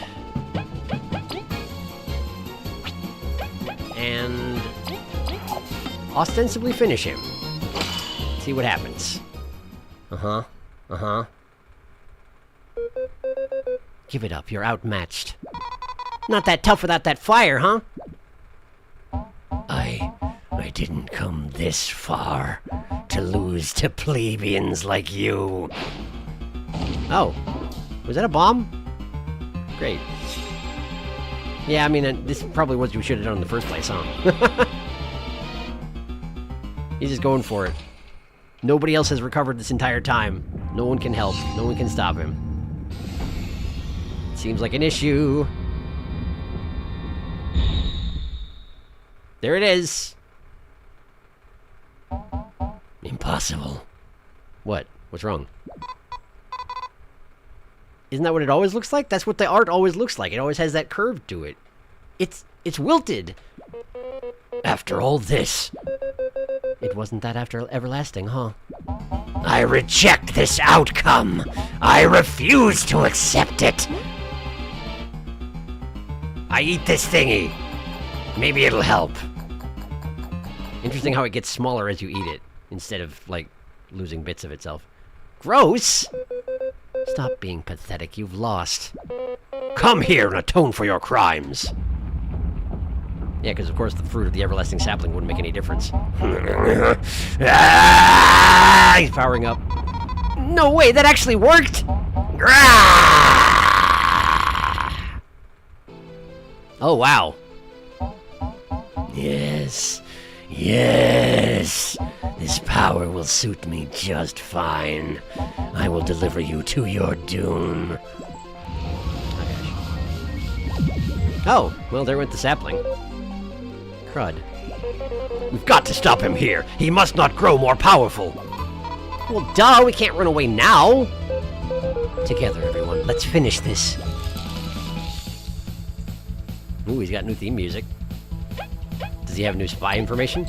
ostensibly finish him. See what happens. Uh-huh. Uh-huh. Give it up, you're outmatched. Not that tough without that fire, huh? I didn't come this far to lose to plebeians like you. Oh. Was that a bomb? Great. Yeah, I mean, this probably was what you should have done in the first place, huh? He's just going for it. Nobody else has recovered this entire time. No one can help. No one can stop him. Seems like an issue. There it is. Impossible. What? What's wrong? Isn't that what it always looks like? That's what the art always looks like. It always has that curve to it. It's wilted. After all this. It wasn't that after everlasting, huh? I reject this outcome. I refuse to accept it. I eat this thingy. Maybe it'll help. Interesting how it gets smaller as you eat it, instead of, like, losing bits of itself. Gross! Stop being pathetic, you've lost. Come here and atone for your crimes! Yeah, because of course the fruit of the everlasting sapling wouldn't make any difference. Ah, he's powering up. No way, that actually worked! Oh, wow. Yes. Yes. This power will suit me just fine. I will deliver you to your doom. Oh, well, there went the sapling. Crud. We've got to stop him here. He must not grow more powerful. Well, duh, we can't run away now. Together, everyone, let's finish this. Ooh, he's got new theme music. Does he have new spy information?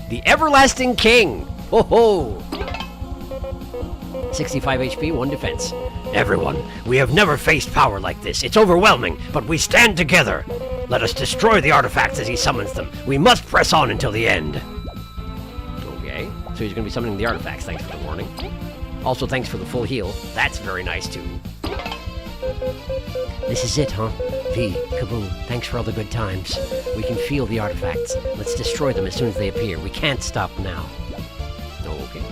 The Everlasting King! Ho ho! 65 HP, 1 defense. Everyone, we have never faced power like this. It's overwhelming, but we stand together. Let us destroy the artifacts as he summons them. We must press on until the end. Okay, so he's going to be summoning the artifacts. Thanks for the warning. Also, thanks for the full heal. That's very nice, too. This is it, huh? V, Kaboom, thanks for all the good times. We can feel the artifacts. Let's destroy them as soon as they appear. We can't stop now. Okay.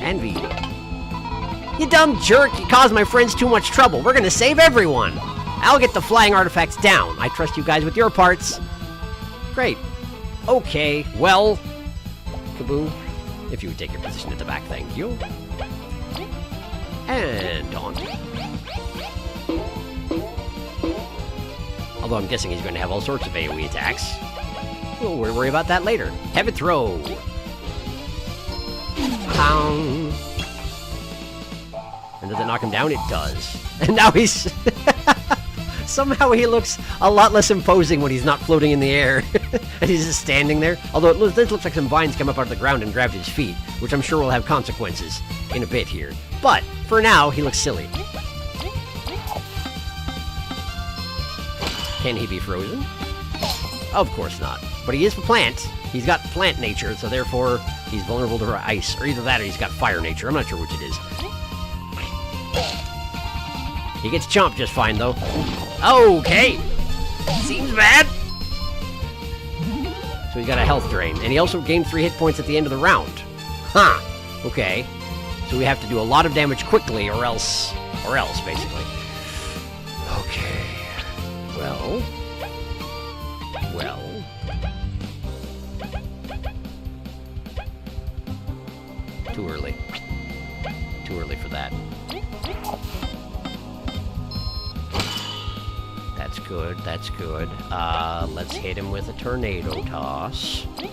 And V. You dumb jerk! You caused my friends too much trouble. We're gonna save everyone! I'll get the flying artifacts down. I trust you guys with your parts. Great. Okay, well... Kaboom. If you would take your position at the back, thank you. And on. Although I'm guessing he's going to have all sorts of AoE attacks. We'll worry about that later. Heavy throw. Pound. And does it knock him down? It does. And now he's... Somehow he looks a lot less imposing when he's not floating in the air. And he's just standing there. Although this looks like some vines come up out of the ground and grab his feet, which I'm sure will have consequences in a bit here. But, for now, he looks silly. Can he be frozen? Of course not. But he is a plant. He's got plant nature, so therefore he's vulnerable to ice. Or either that or he's got fire nature. I'm not sure which it is. He gets chomped just fine, though. Okay. Seems bad. So he's got a health drain. And he also gained 3 hit points at the end of the round. Huh. Okay. So we have to do a lot of damage quickly or else, basically. Okay. Well. Too early. Too early for that. That's good, that's good. Let's hit him with a tornado toss. There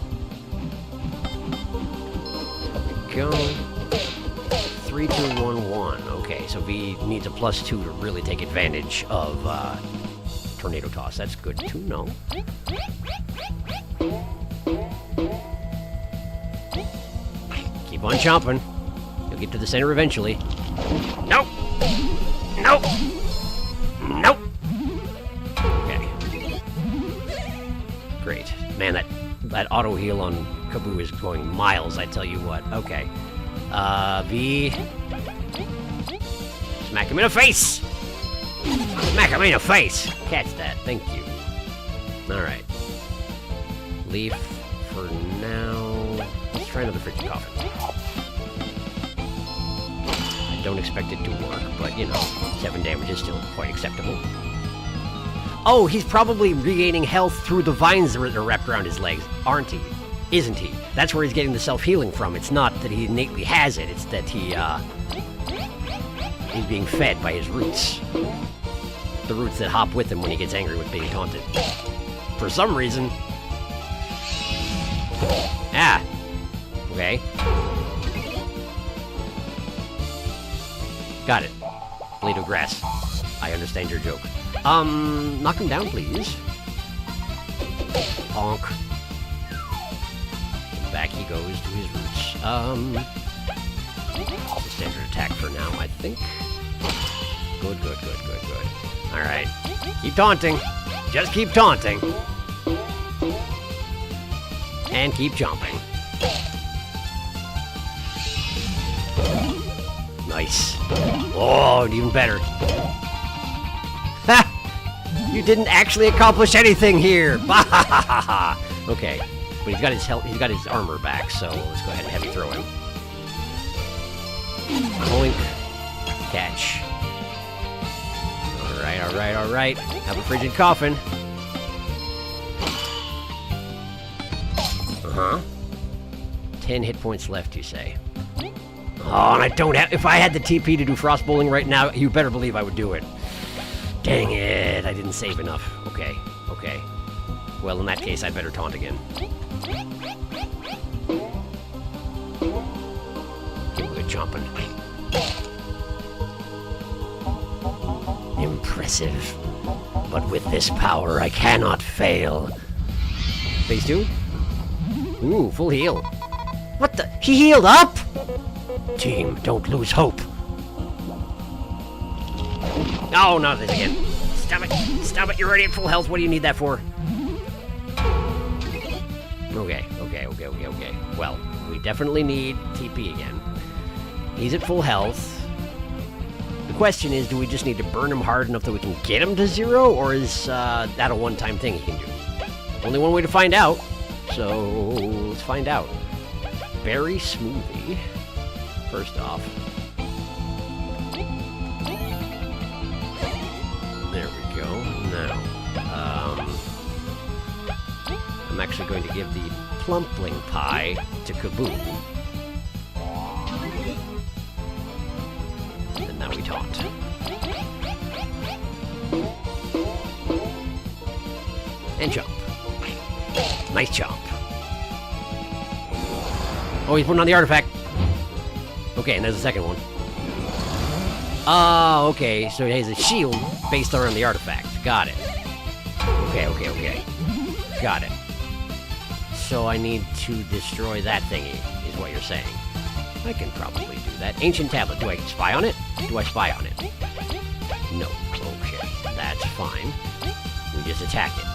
we go. 3, 2, 1, 1. Okay, so V needs a +2 to really take advantage of tornado toss. That's good to know. Keep on chomping. You'll get to the center eventually. Nope! Nope! Nope! Okay. Great. Man, that auto heal on Kaboo is going miles, I tell you what. Okay. V. Smack him in the face! Smack him in the face! Catch that, thank you. Alright. Leaf for now. Let's try another frigid coffin. I don't expect it to work, but you know, 7 damage is still quite acceptable. Oh, he's probably regaining health through the vines that are wrapped around his legs, aren't he? Isn't he? That's where he's getting the self-healing from. It's not that he innately has it, it's that he's being fed by his roots. The roots that hop with him when he gets angry with being taunted. For some reason. Ah. Okay. Got it. Blade of grass. I understand your joke. Knock him down, please. Bonk. Back he goes to his roots. It's a standard attack for now, I think. Good. Alright. Keep taunting. Just keep taunting. And keep chomping. Nice. Oh, even better. Ha! You didn't actually accomplish anything here. Okay. But he's got his health, he's got his armor back, so let's go ahead and heavy throw him. Boink. Catch. Alright. Have a frigid coffin. 10 hit points left, you say. Oh, and I don't have... If I had the TP to do frost bowling right now, you better believe I would do it. Dang it, I didn't save enough. Okay. Well, in that case, I'd better taunt again. Give him a good chomping. Impressive. But with this power, I cannot fail. Phase 2? Ooh, full heal. What the? He healed up? Team, don't lose hope. Oh, not this again. Stop it. You're already at full health. What do you need that for? Okay. Well, we definitely need TP again. He's at full health. The question is, do we just need to burn him hard enough that we can get him to 0, or is that a one-time thing he can do? Only one way to find out, so let's find out. Berry smoothie, first off. There we go. Now, I'm actually going to give the plumpling pie to Kaboom. And now we taunt. And jump. Nice jump. Oh, he's putting on the artifact. Okay, and there's the second one. Oh, okay, so he has a shield based around the artifact. Got it. Okay. Got it. So I need to destroy that thingy, is what you're saying. I can probably do that. Ancient tablet. Do I spy on it? Do I spy on it? No. Okay, that's fine. We just attack it.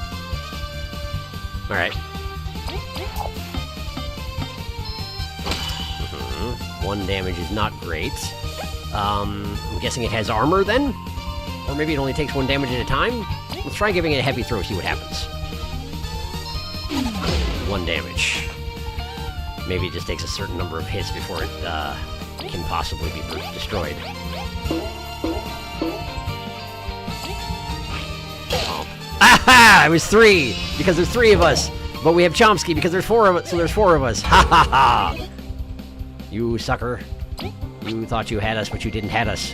Alright. 1 damage is not great. I'm guessing it has armor then? Or maybe it only takes 1 damage at a time? Let's try giving it a heavy throw, see what happens. 1 damage. Maybe it just takes a certain number of hits before it can possibly be destroyed. Oh. Aha! It was 3! Because there's 3 of us! But we have Chomsky because there's 4 of us, so there's 4 of us. Ha ha ha! You sucker. You thought you had us, but you didn't have us.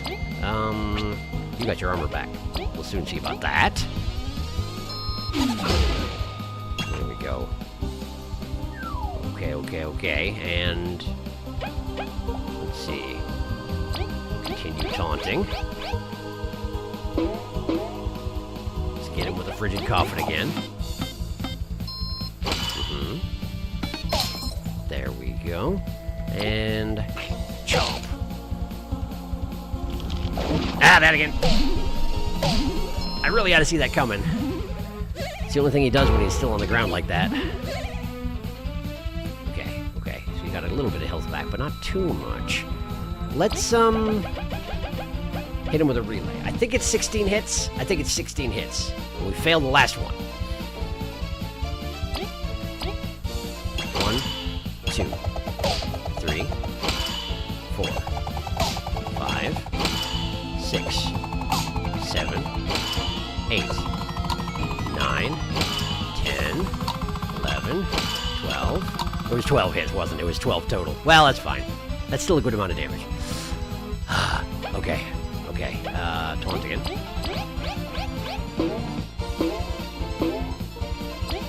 You got your armor back. We'll soon see about that. There we go. Okay, and... let's see. Continue taunting. Let's get him with a frigid coffin again. There we go. And... chomp. Ah, that again. I really ought to see that coming. It's the only thing he does when he's still on the ground like that. Okay. So you got a little bit of health back, but not too much. Let's, hit him with a relay. I think it's 16 hits. We failed the last one. 1, 2, 3, 4, 5, 6, 7, 8, 9, 10, 11, 12. It was 12 hits, wasn't it? It was 12 total. Well, that's fine. That's still a good amount of damage. Okay. Taunt again.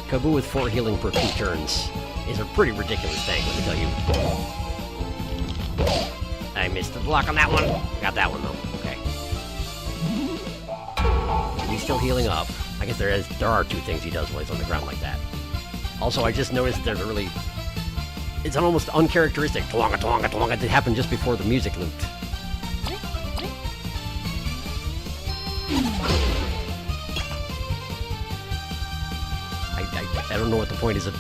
Kabu with 4 healing per 2 turns. is a pretty ridiculous tank, let me tell you. I missed the block on that one. Got that one, though. Okay. He's still healing up. I guess there are two things he does while he's on the ground like that. Also, I just noticed there's a really... It's an almost uncharacteristic twonga twonga twonga that happened just before the music looped. I don't know what the point is of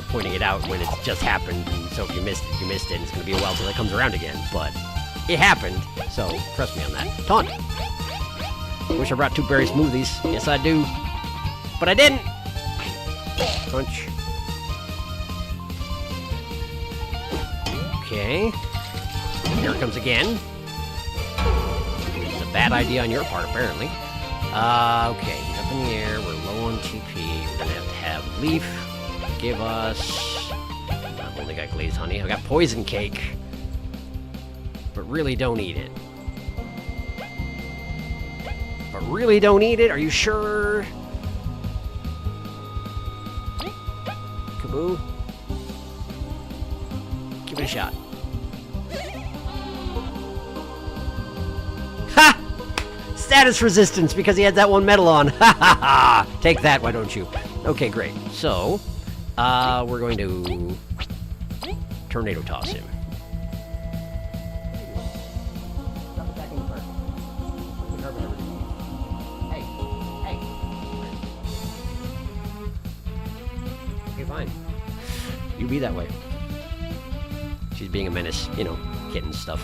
pointing it out when it's just happened, and so if you missed it, you missed it, and it's going to be a while till it comes around again, but it happened, so trust me on that. Taunt! Wish I brought 2 berry smoothies. Yes, I do. But I didn't! Punch. Okay. Here it comes again. It's a bad idea on your part, apparently. Okay, he's up in the air. We're low on TP. We're gonna have Leaf give us... I've only got glazed honey. I've got poison cake. But really don't eat it. But really don't eat it? Are you sure? Kaboo. Give it a shot. Ha! Status resistance because he had that one medal on. Ha ha ha! Take that, why don't you? Okay, great. So, we're going to tornado toss him. Hey, hey. Okay, fine. You be that way. She's being a menace, you know, kitten stuff.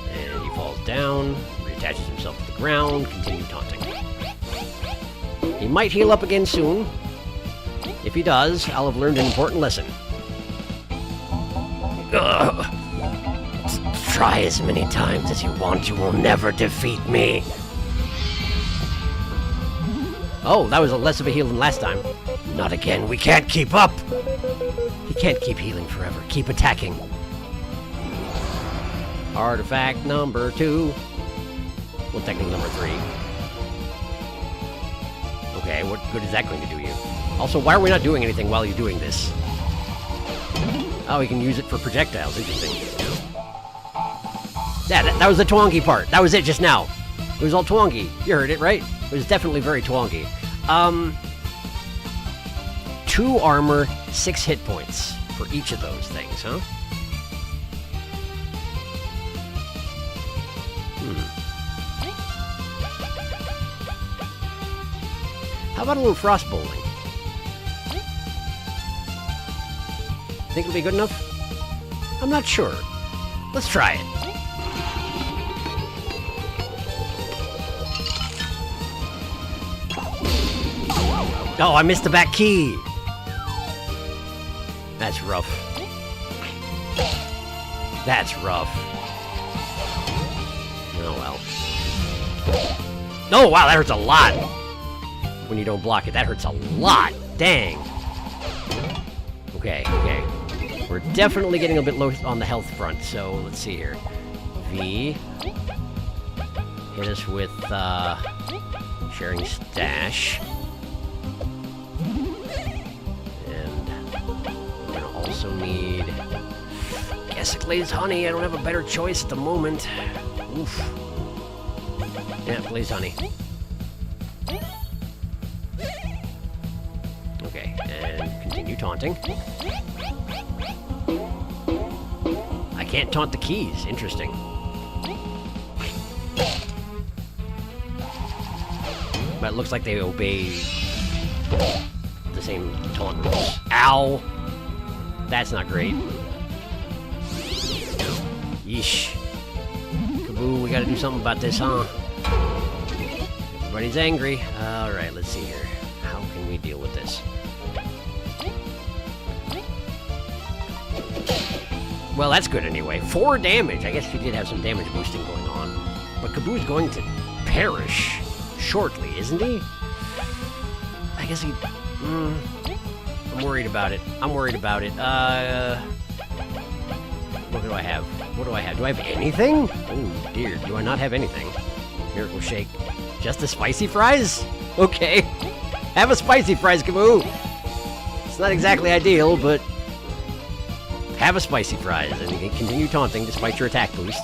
And he falls down, reattaches himself to the ground, continue taunting. He might heal up again soon. If he does, I'll have learned an important lesson. Ugh. Try as many times as you want, you will never defeat me. Oh, that was less of a heal than last time. Not again, we can't keep up! He can't keep healing forever. Keep attacking. Artifact number 2. Well, technically number 3. Okay, what good is that going to do you? Also, why are we not doing anything while you're doing this? Oh, we can use it for projectiles. Interesting. Yeah, that was the twangy part. That was it just now. It was all twangy. You heard it, right? It was definitely very twangy. 2 armor, 6 hit points for each of those things, huh? How about a little frost bowling? Think it'll be good enough? I'm not sure. Let's try it. Oh, I missed the back key! That's rough. That's rough. Oh well. Oh wow, that hurts a lot! When you don't block it, that hurts a lot! Dang! Okay, okay. We're definitely getting a bit low on the health front, so let's see here. V. Hit us with, sharing stash. Also need... Guess glazed honey. I don't have a better choice at the moment. Oof. Yeah, glazed honey. Okay, and continue taunting. I can't taunt the keys. Interesting. But it looks like they obey the same taunt rules. Ow! That's not great. Yeesh. Kaboo, we gotta do something about this, huh? Everybody's angry. Alright, let's see here. How can we deal with this? Well, that's good anyway. 4 damage! I guess he did have some damage boosting going on. But Kaboo's going to perish shortly, isn't he? I guess he... I'm worried about it. I'm worried about it. What do I have? What do I have? Do I have anything? Oh, dear. Do I not have anything? Miracle Shake. Just the spicy fries? Okay. Have a spicy fries, Kaboo. It's not exactly ideal, but have a spicy fries and you can continue taunting despite your attack boost.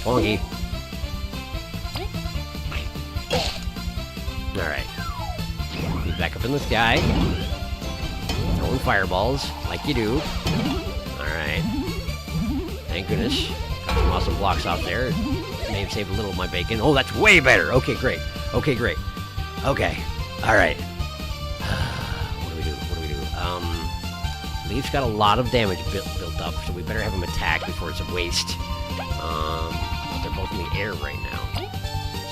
Twonky. Alright. He's back up in the sky. Throwing fireballs, like you do. Alright. Thank goodness. Got some awesome blocks out there. May have saved a little of my bacon. Oh, that's way better! Okay, great. Okay, great. Okay. Alright. What do we do? Leaf's got a lot of damage built up, so we better have him attack before it's a waste. But they're both in the air right now.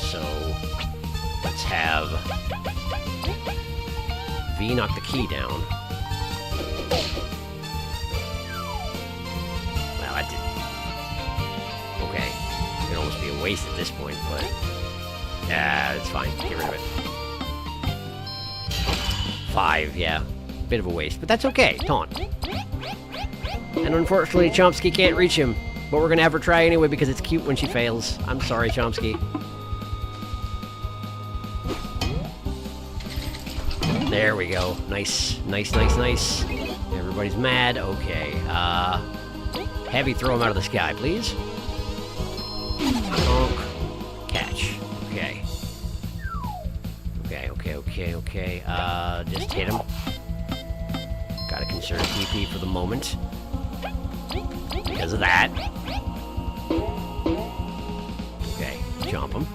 So, let's have V knock the key down. Well, that did... Okay. It'd almost be a waste at this point, but... it's fine. Get rid of it. 5, yeah. Bit of a waste, but that's okay. Taunt. And unfortunately, Chomsky can't reach him. But we're gonna have her try anyway because it's cute when she fails. I'm sorry, Chomsky. There we go. Nice, nice, nice, nice. Everybody's mad. Okay. Heavy, throw him out of the sky, please. Crunk. Catch. Okay. Okay. Just hit him. Gotta conserve TP for the moment. Because of that. Okay, jump him.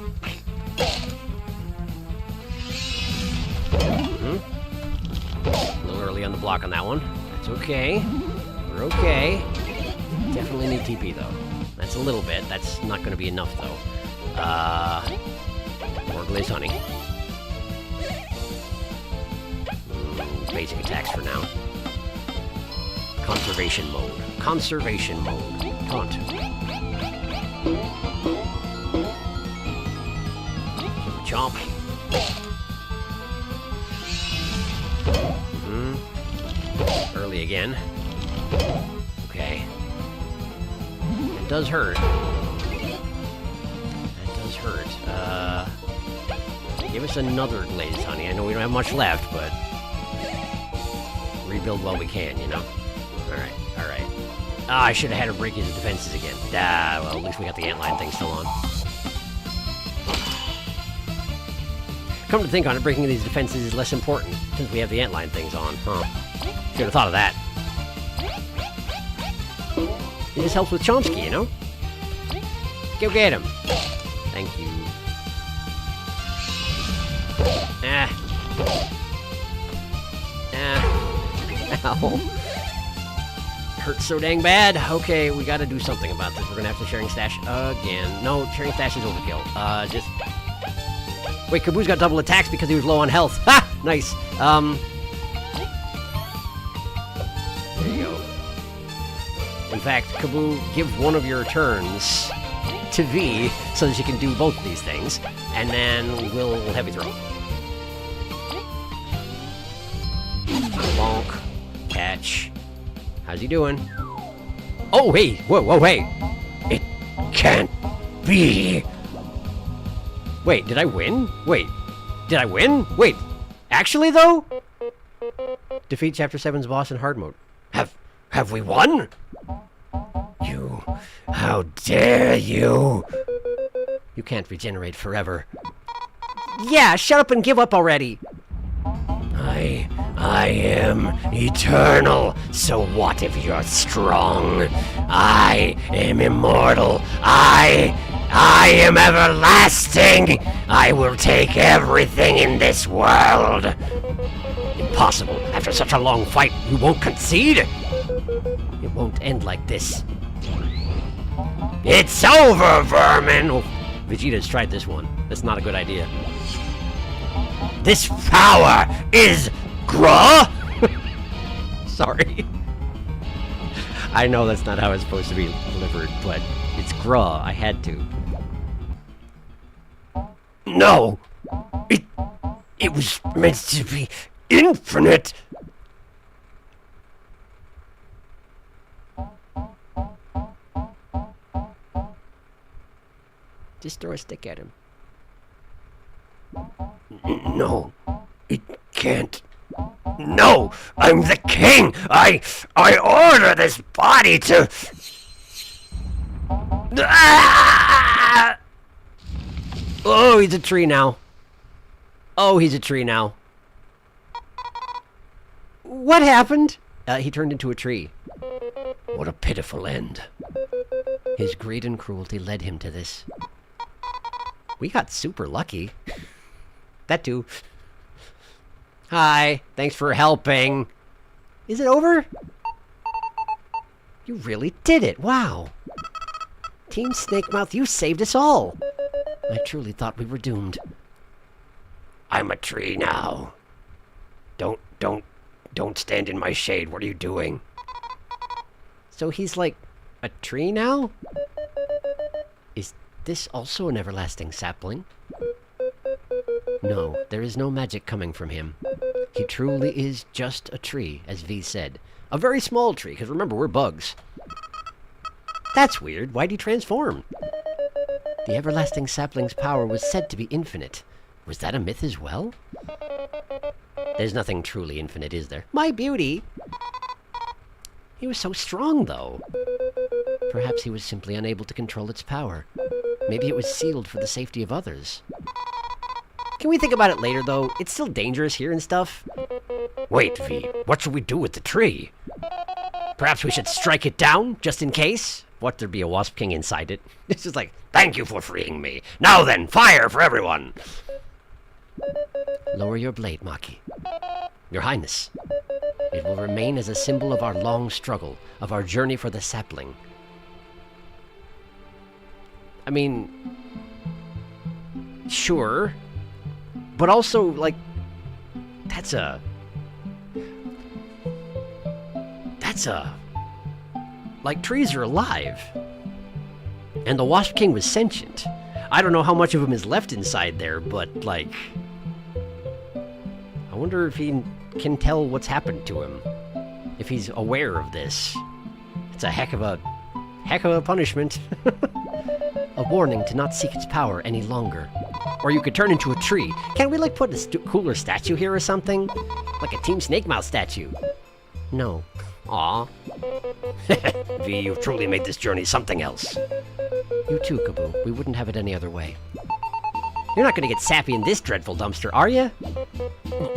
A little early on the block on that one. That's okay. We're okay. Definitely need TP though. That's a little bit. That's not going to be enough though. More Glaze Honey. Basic attacks for now. Conservation mode. Conservation mode. Taunt. Chomp. Early again. Okay. It does hurt. That does hurt. Give us another Glazed Honey. I know we don't have much left, but rebuild while we can, you know? Alright. Ah, I should have had her break his defenses again. Well, at least we got the antline thing still on. Come to think on it, breaking these defenses is less important since we have the antline things on, huh? Should have thought of that. It just helps with Chomsky, you know? Go get him. Thank you. Ow. Hurts so dang bad. Okay, we gotta do something about this. We're gonna have to sharing stash again. No, sharing stash is overkill. Just... Wait, Kaboo's got double attacks because he was low on health. Ha! Nice. There you go. In fact, Kaboo, give one of your turns to V so that she can do both of these things, and then we'll heavy throw. Bonk. Catch. How's he doing? Oh, hey! Whoa, hey! It can't be! Wait, did I win? Wait, did I win? Wait, actually though? Defeat Chapter 7's boss in hard mode. Have we won? You, how dare you! You can't regenerate forever. Yeah, shut up and give up already! I am eternal, so what if you're strong? I am immortal. I am everlasting. I will take everything in this world. Impossible. After such a long fight, you won't concede? It won't end like this. It's over, vermin! Oh, Vegeta's tried this one. That's not a good idea. This power is Gra? Sorry. I know that's not how it's supposed to be delivered, but it's Gra. I had to. No! It was meant to be infinite! Just throw a stick at him. No, it can't. No, I'm the king. I order this body to... Ah! Oh, he's a tree now. Oh, he's a tree now. What happened? He turned into a tree. What a pitiful end. His greed and cruelty led him to this. We got super lucky. That too. Hi, thanks for helping. Is it over? You really did it, wow. Team Snakemouth, you saved us all. I truly thought we were doomed. I'm a tree now. Don't stand in my shade. What are you doing? So he's like a tree now? Is this also an everlasting sapling? No, there is no magic coming from him. He truly is just a tree, as V said. A very small tree, because remember, we're bugs. That's weird. Why'd he transform? The everlasting sapling's power was said to be infinite. Was that a myth as well? There's nothing truly infinite, is there? My beauty! He was so strong, though. Perhaps he was simply unable to control its power. Maybe it was sealed for the safety of others. Can we think about it later, though? It's still dangerous here and stuff. Wait, V, what should we do with the tree? Perhaps we should strike it down, just in case? What, there'd be a Wasp King inside it? It's just like, thank you for freeing me. Now then, fire for everyone! Lower your blade, Maki. Your Highness. It will remain as a symbol of our long struggle, of our journey for the sapling. I mean... Sure. But also, like... That's a... Like, trees are alive. And the Wasp King was sentient. I don't know how much of him is left inside there, but, like... I wonder if he can tell what's happened to him. If he's aware of this. It's a heck of a punishment. A warning to not seek its power any longer. Or you could turn into a tree. Can't we, like, put a cooler statue here or something? Like a Team Snakemouth statue. No. Aw. V, you've truly made this journey something else. You too, Kaboo. We wouldn't have it any other way. You're not gonna get sappy in this dreadful dumpster, are you?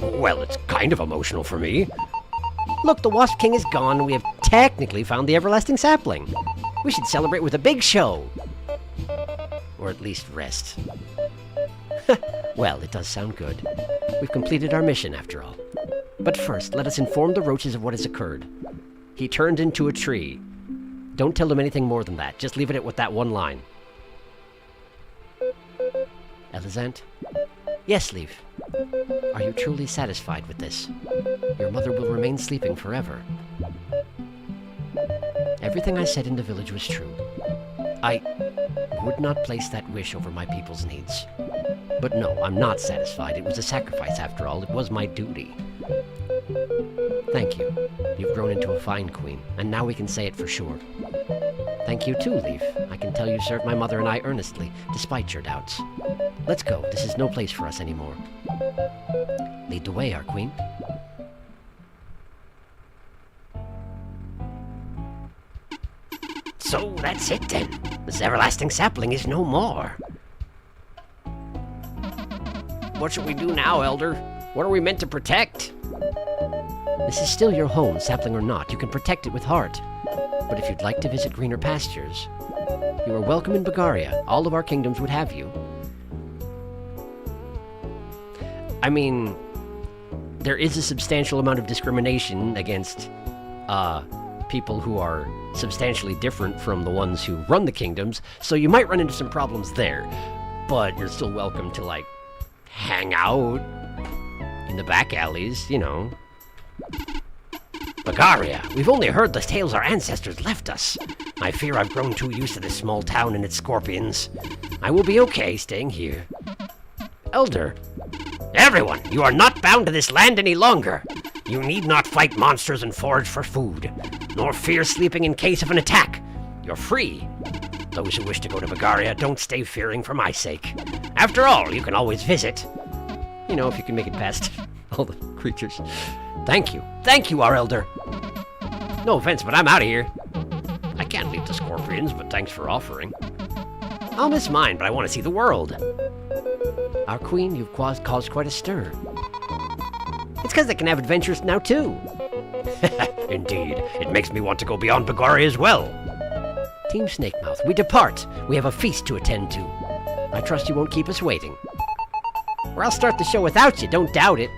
Well, it's kind of emotional for me. Look, the Wasp King is gone, and we have technically found the everlasting sapling. We should celebrate with a big show. Or at least rest. Well, it does sound good. We've completed our mission, after all. But first, let us inform the roaches of what has occurred. He turned into a tree. Don't tell them anything more than that. Just leave it with that one line. Elizant? Yes, Leaf. Are you truly satisfied with this? Your mother will remain sleeping forever. Everything I said in the village was true. I would not place that wish over my people's needs. But no, I'm not satisfied. It was a sacrifice, after all. It was my duty. Thank you. You've grown into a fine queen, and now we can say it for sure. Thank you too, Leaf. I can tell you served my mother and I earnestly, despite your doubts. Let's go. This is no place for us anymore. Lead the way, our queen. So that's it then. This everlasting sapling is no more. What should we do now, Elder? What are we meant to protect? This is still your home, sapling or not. You can protect it with heart. But if you'd like to visit greener pastures, you are welcome in Bagaria. All of our kingdoms would have you. I mean, there is a substantial amount of discrimination against people who are substantially different from the ones who run the kingdoms, so you might run into some problems there. But you're still welcome to, like, hang out in the back alleys, you know. Bagaria, we've only heard the tales our ancestors left us. I fear I've grown too used to this small town and its scorpions. I will be okay staying here. Elder, everyone, you are not bound to this land any longer. You need not fight monsters and forage for food, nor fear sleeping in case of an attack. You're free. Those who wish to go to Bagaria don't stay fearing for my sake. After all, you can always visit. You know, if you can make it past all the creatures. Thank you, our elder. No offense, but I'm out of here. I can't leave the scorpions, but thanks for offering. I'll miss mine, but I want to see the world. Our queen, you've caused quite a stir. It's because they can have adventures now, too. Indeed, it makes me want to go beyond Bagaria as well. Team Snakemouth, we depart. We have a feast to attend to. I trust you won't keep us waiting. Or I'll start the show without you, don't doubt it.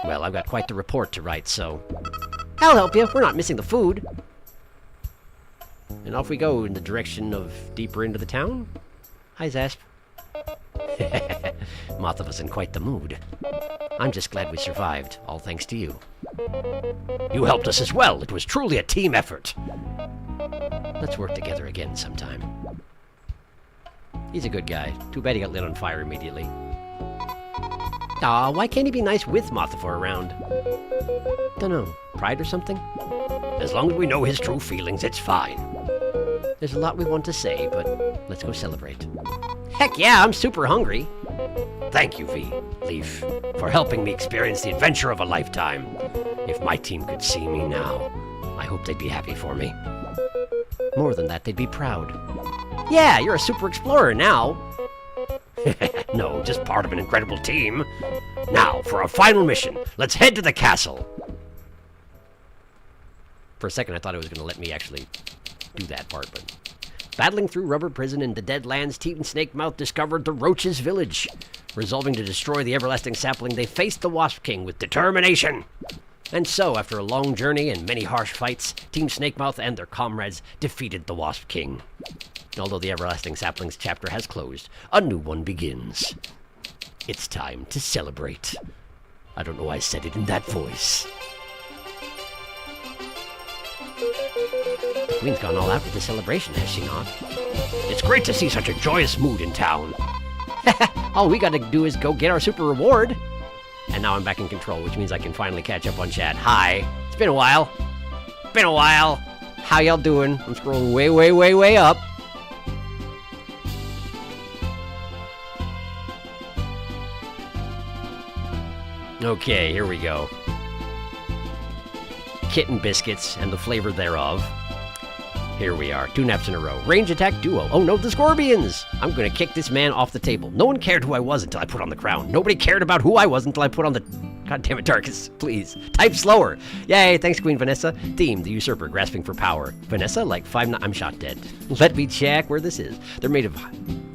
Well, I've got quite the report to write, so... I'll help you, we're not missing the food. And off we go in the direction of deeper into the town. Hi, Zasp. Moth of us in quite the mood. I'm just glad we survived, all thanks to you. You helped us as well. It was truly a team effort. Let's work together again sometime. He's a good guy. Too bad he got lit on fire immediately. Aw, why can't he be nice with Mothafor around? Dunno, pride or something? As long as we know his true feelings, it's fine. There's a lot we want to say, but let's go celebrate. Heck yeah, I'm super hungry. Thank you, Leaf, for helping me experience the adventure of a lifetime. If my team could see me now, I hope they'd be happy for me. More than that, they'd be proud. Yeah, you're a super explorer now. No, just part of an incredible team. Now, for our final mission, let's head to the castle. For a second, I thought it was going to let me actually do that part, but... Battling through Rubber Prison in the Deadlands, Team Snakemouth discovered the Roaches' village. Resolving to destroy the everlasting sapling, they faced the Wasp King with determination. And so, after a long journey and many harsh fights, Team Snakemouth and their comrades defeated the Wasp King. Although the everlasting sapling's chapter has closed, a new one begins. It's time to celebrate. I don't know why I said it in that voice. The Queen's gone all out with the celebration, has she not? It's great to see such a joyous mood in town. All we gotta do is go get our super reward. And now I'm back in control, which means I can finally catch up on chat. Hi. It's been a while. Been a while. How y'all doing? I'm scrolling way, way, way, way up. Okay, here we go. Kitten biscuits and the flavor thereof. Here we are, 2 naps in a row. Range attack duo. Oh no, the Scorpions! I'm gonna kick this man off the table. No one cared who I was until I put on the crown. Nobody cared about who I was until I put on the... God damn it, Darkus, please. Type slower. Yay, thanks, Queen Vanessa. Theme, the usurper, grasping for power. Vanessa, like 5... I'm shot dead. Let me check where this is. They're made of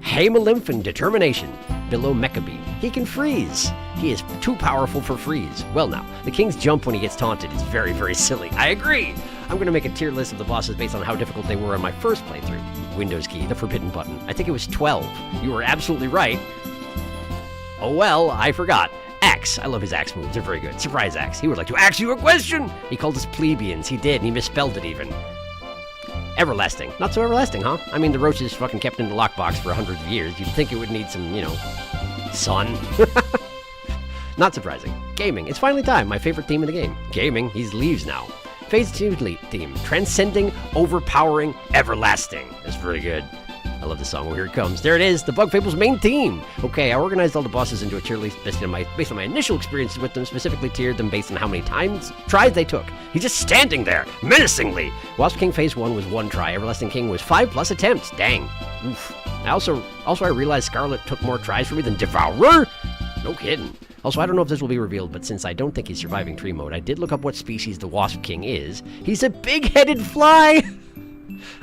Hamalymph and determination. Below Mechabee. He can freeze. He is too powerful for freeze. Well now, the king's jump when he gets taunted is very, very silly. I agree. I'm going to make a tier list of the bosses based on how difficult they were on my first playthrough. Windows key, the forbidden button. I think it was 12. You were absolutely right. Oh well, I forgot. Axe. I love his axe moves. They're very good. Surprise axe. He would like to ask you a question. He called us plebeians. He did, and he misspelled it even. Everlasting. Not so everlasting, huh? I mean, the roaches fucking kept in the lockbox for hundreds of years. You'd think it would need some, you know, sun. Not surprising. Gaming. It's finally time. My favorite theme in the game. Gaming. He's leaves now. Phase 2 theme. Transcending, overpowering, everlasting. That's very good. I love this song. Well, here it comes. There it is. The Bug Fables main theme. Okay, I organized all the bosses into a tier list based on my initial experiences with them, specifically tiered them based on how many tries they took. He's just standing there, menacingly. Wasp King Phase 1 was 1 try. Everlasting King was 5+ attempts. Dang. Oof. I realized Scarlet took more tries for me than Devourer. No kidding. Also, I don't know if this will be revealed, but since I don't think he's surviving tree mode, I did look up what species the Wasp King is. He's a big-headed fly!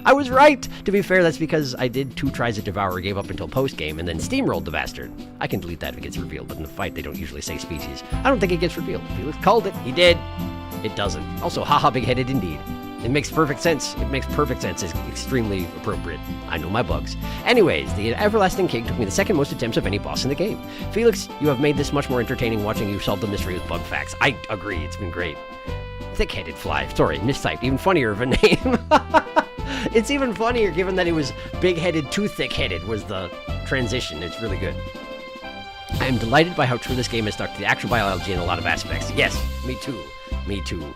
I was right! To be fair, that's because I did 2 tries at Devourer, gave up until post-game, and then steamrolled the bastard. I can delete that if it gets revealed, but in the fight, they don't usually say species. I don't think it gets revealed. Felix called it. He did. It doesn't. Also, haha, big-headed indeed. It makes perfect sense. It makes perfect sense. It's extremely appropriate. I know my bugs. Anyways, the Everlasting King took me the 2nd most attempts of any boss in the game. Felix, you have made this much more entertaining watching you solve the mystery with bug facts. I agree. It's been great. Thick-headed fly. Sorry, mistyped. Even funnier of a name. It's even funnier given that it was big-headed to thick-headed was the transition. It's really good. I am delighted by how true this game has stuck to the actual biology in a lot of aspects. Yes, me too. Me too.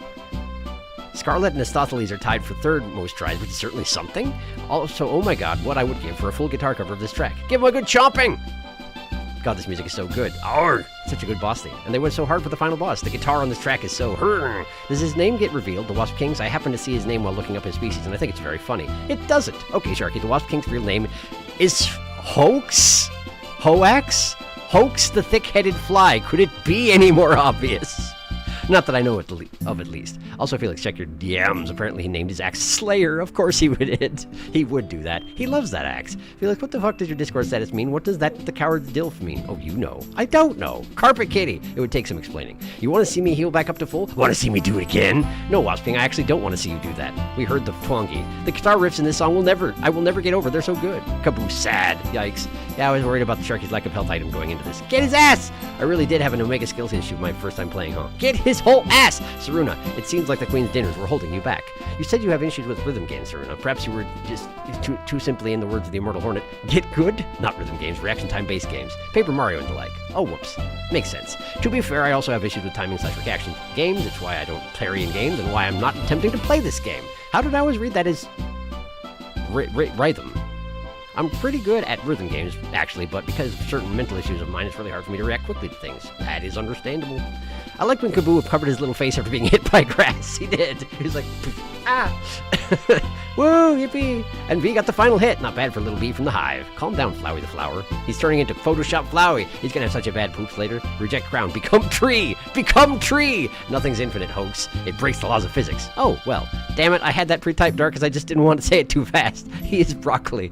Scarlet and Astothiles are tied for third most tries, which is certainly something. Also, oh my god, what I would give for a full guitar cover of this track. Give him a good chomping! God, this music is so good. Arr! Such a good boss theme. And they went so hard for the final boss. The guitar on this track is so hurr. Does his name get revealed, the Wasp King's? I happen to see his name while looking up his species, and I think it's very funny. It doesn't. Okay, Sharky, the Wasp King's real name is Hoax? Hoax? Hoax the thick-headed fly. Could it be any more obvious? Not that I know of at least. Also, Felix, check your DMs. Apparently, he named his axe Slayer. Of course he would. He would do that. He loves that axe. Felix, what the fuck does your Discord status mean? What does that the coward's dilf mean? Oh, you know. I don't know. Carpet Kitty. It would take some explaining. You want to see me heal back up to full? Want to see me do it again? No, Wasp King, I actually don't want to see you do that. We heard the twangy. The guitar riffs in this song I will never get over. They're so good. Caboose, sad. Yikes. Yeah, I was worried about the Sharky's lack of health item going into this. Get his ass! I really did have an Omega skills issue my first time playing, huh? Get his whole ass! Saruna, it seems like the Queen's dinners were holding you back. You said you have issues with rhythm games, Saruna. Perhaps you were just too simply, in the words of the Immortal Hornet, get good? Not rhythm games, reaction time-based games. Paper Mario and the like. Oh, whoops. Makes sense. To be fair, I also have issues with timing/reaction games. It's why I don't parry in games and why I'm not attempting to play this game. How did I always read that as rhythm? I'm pretty good at rhythm games, actually, but because of certain mental issues of mine, it's really hard for me to react quickly to things. That is understandable. I like when Kaboo covered his little face after being hit by grass. He did. He was like, ah! Woo, yippee! And V got the final hit. Not bad for little B from the hive. Calm down, Flowey the flower. He's turning into Photoshop Flowey. He's gonna have such a bad poops later. Reject crown. Become tree! Become tree! Nothing's infinite, hoax. It breaks the laws of physics. Oh, well. Damn it, I had that pre-typed dark because I just didn't want to say it too fast. He is broccoli.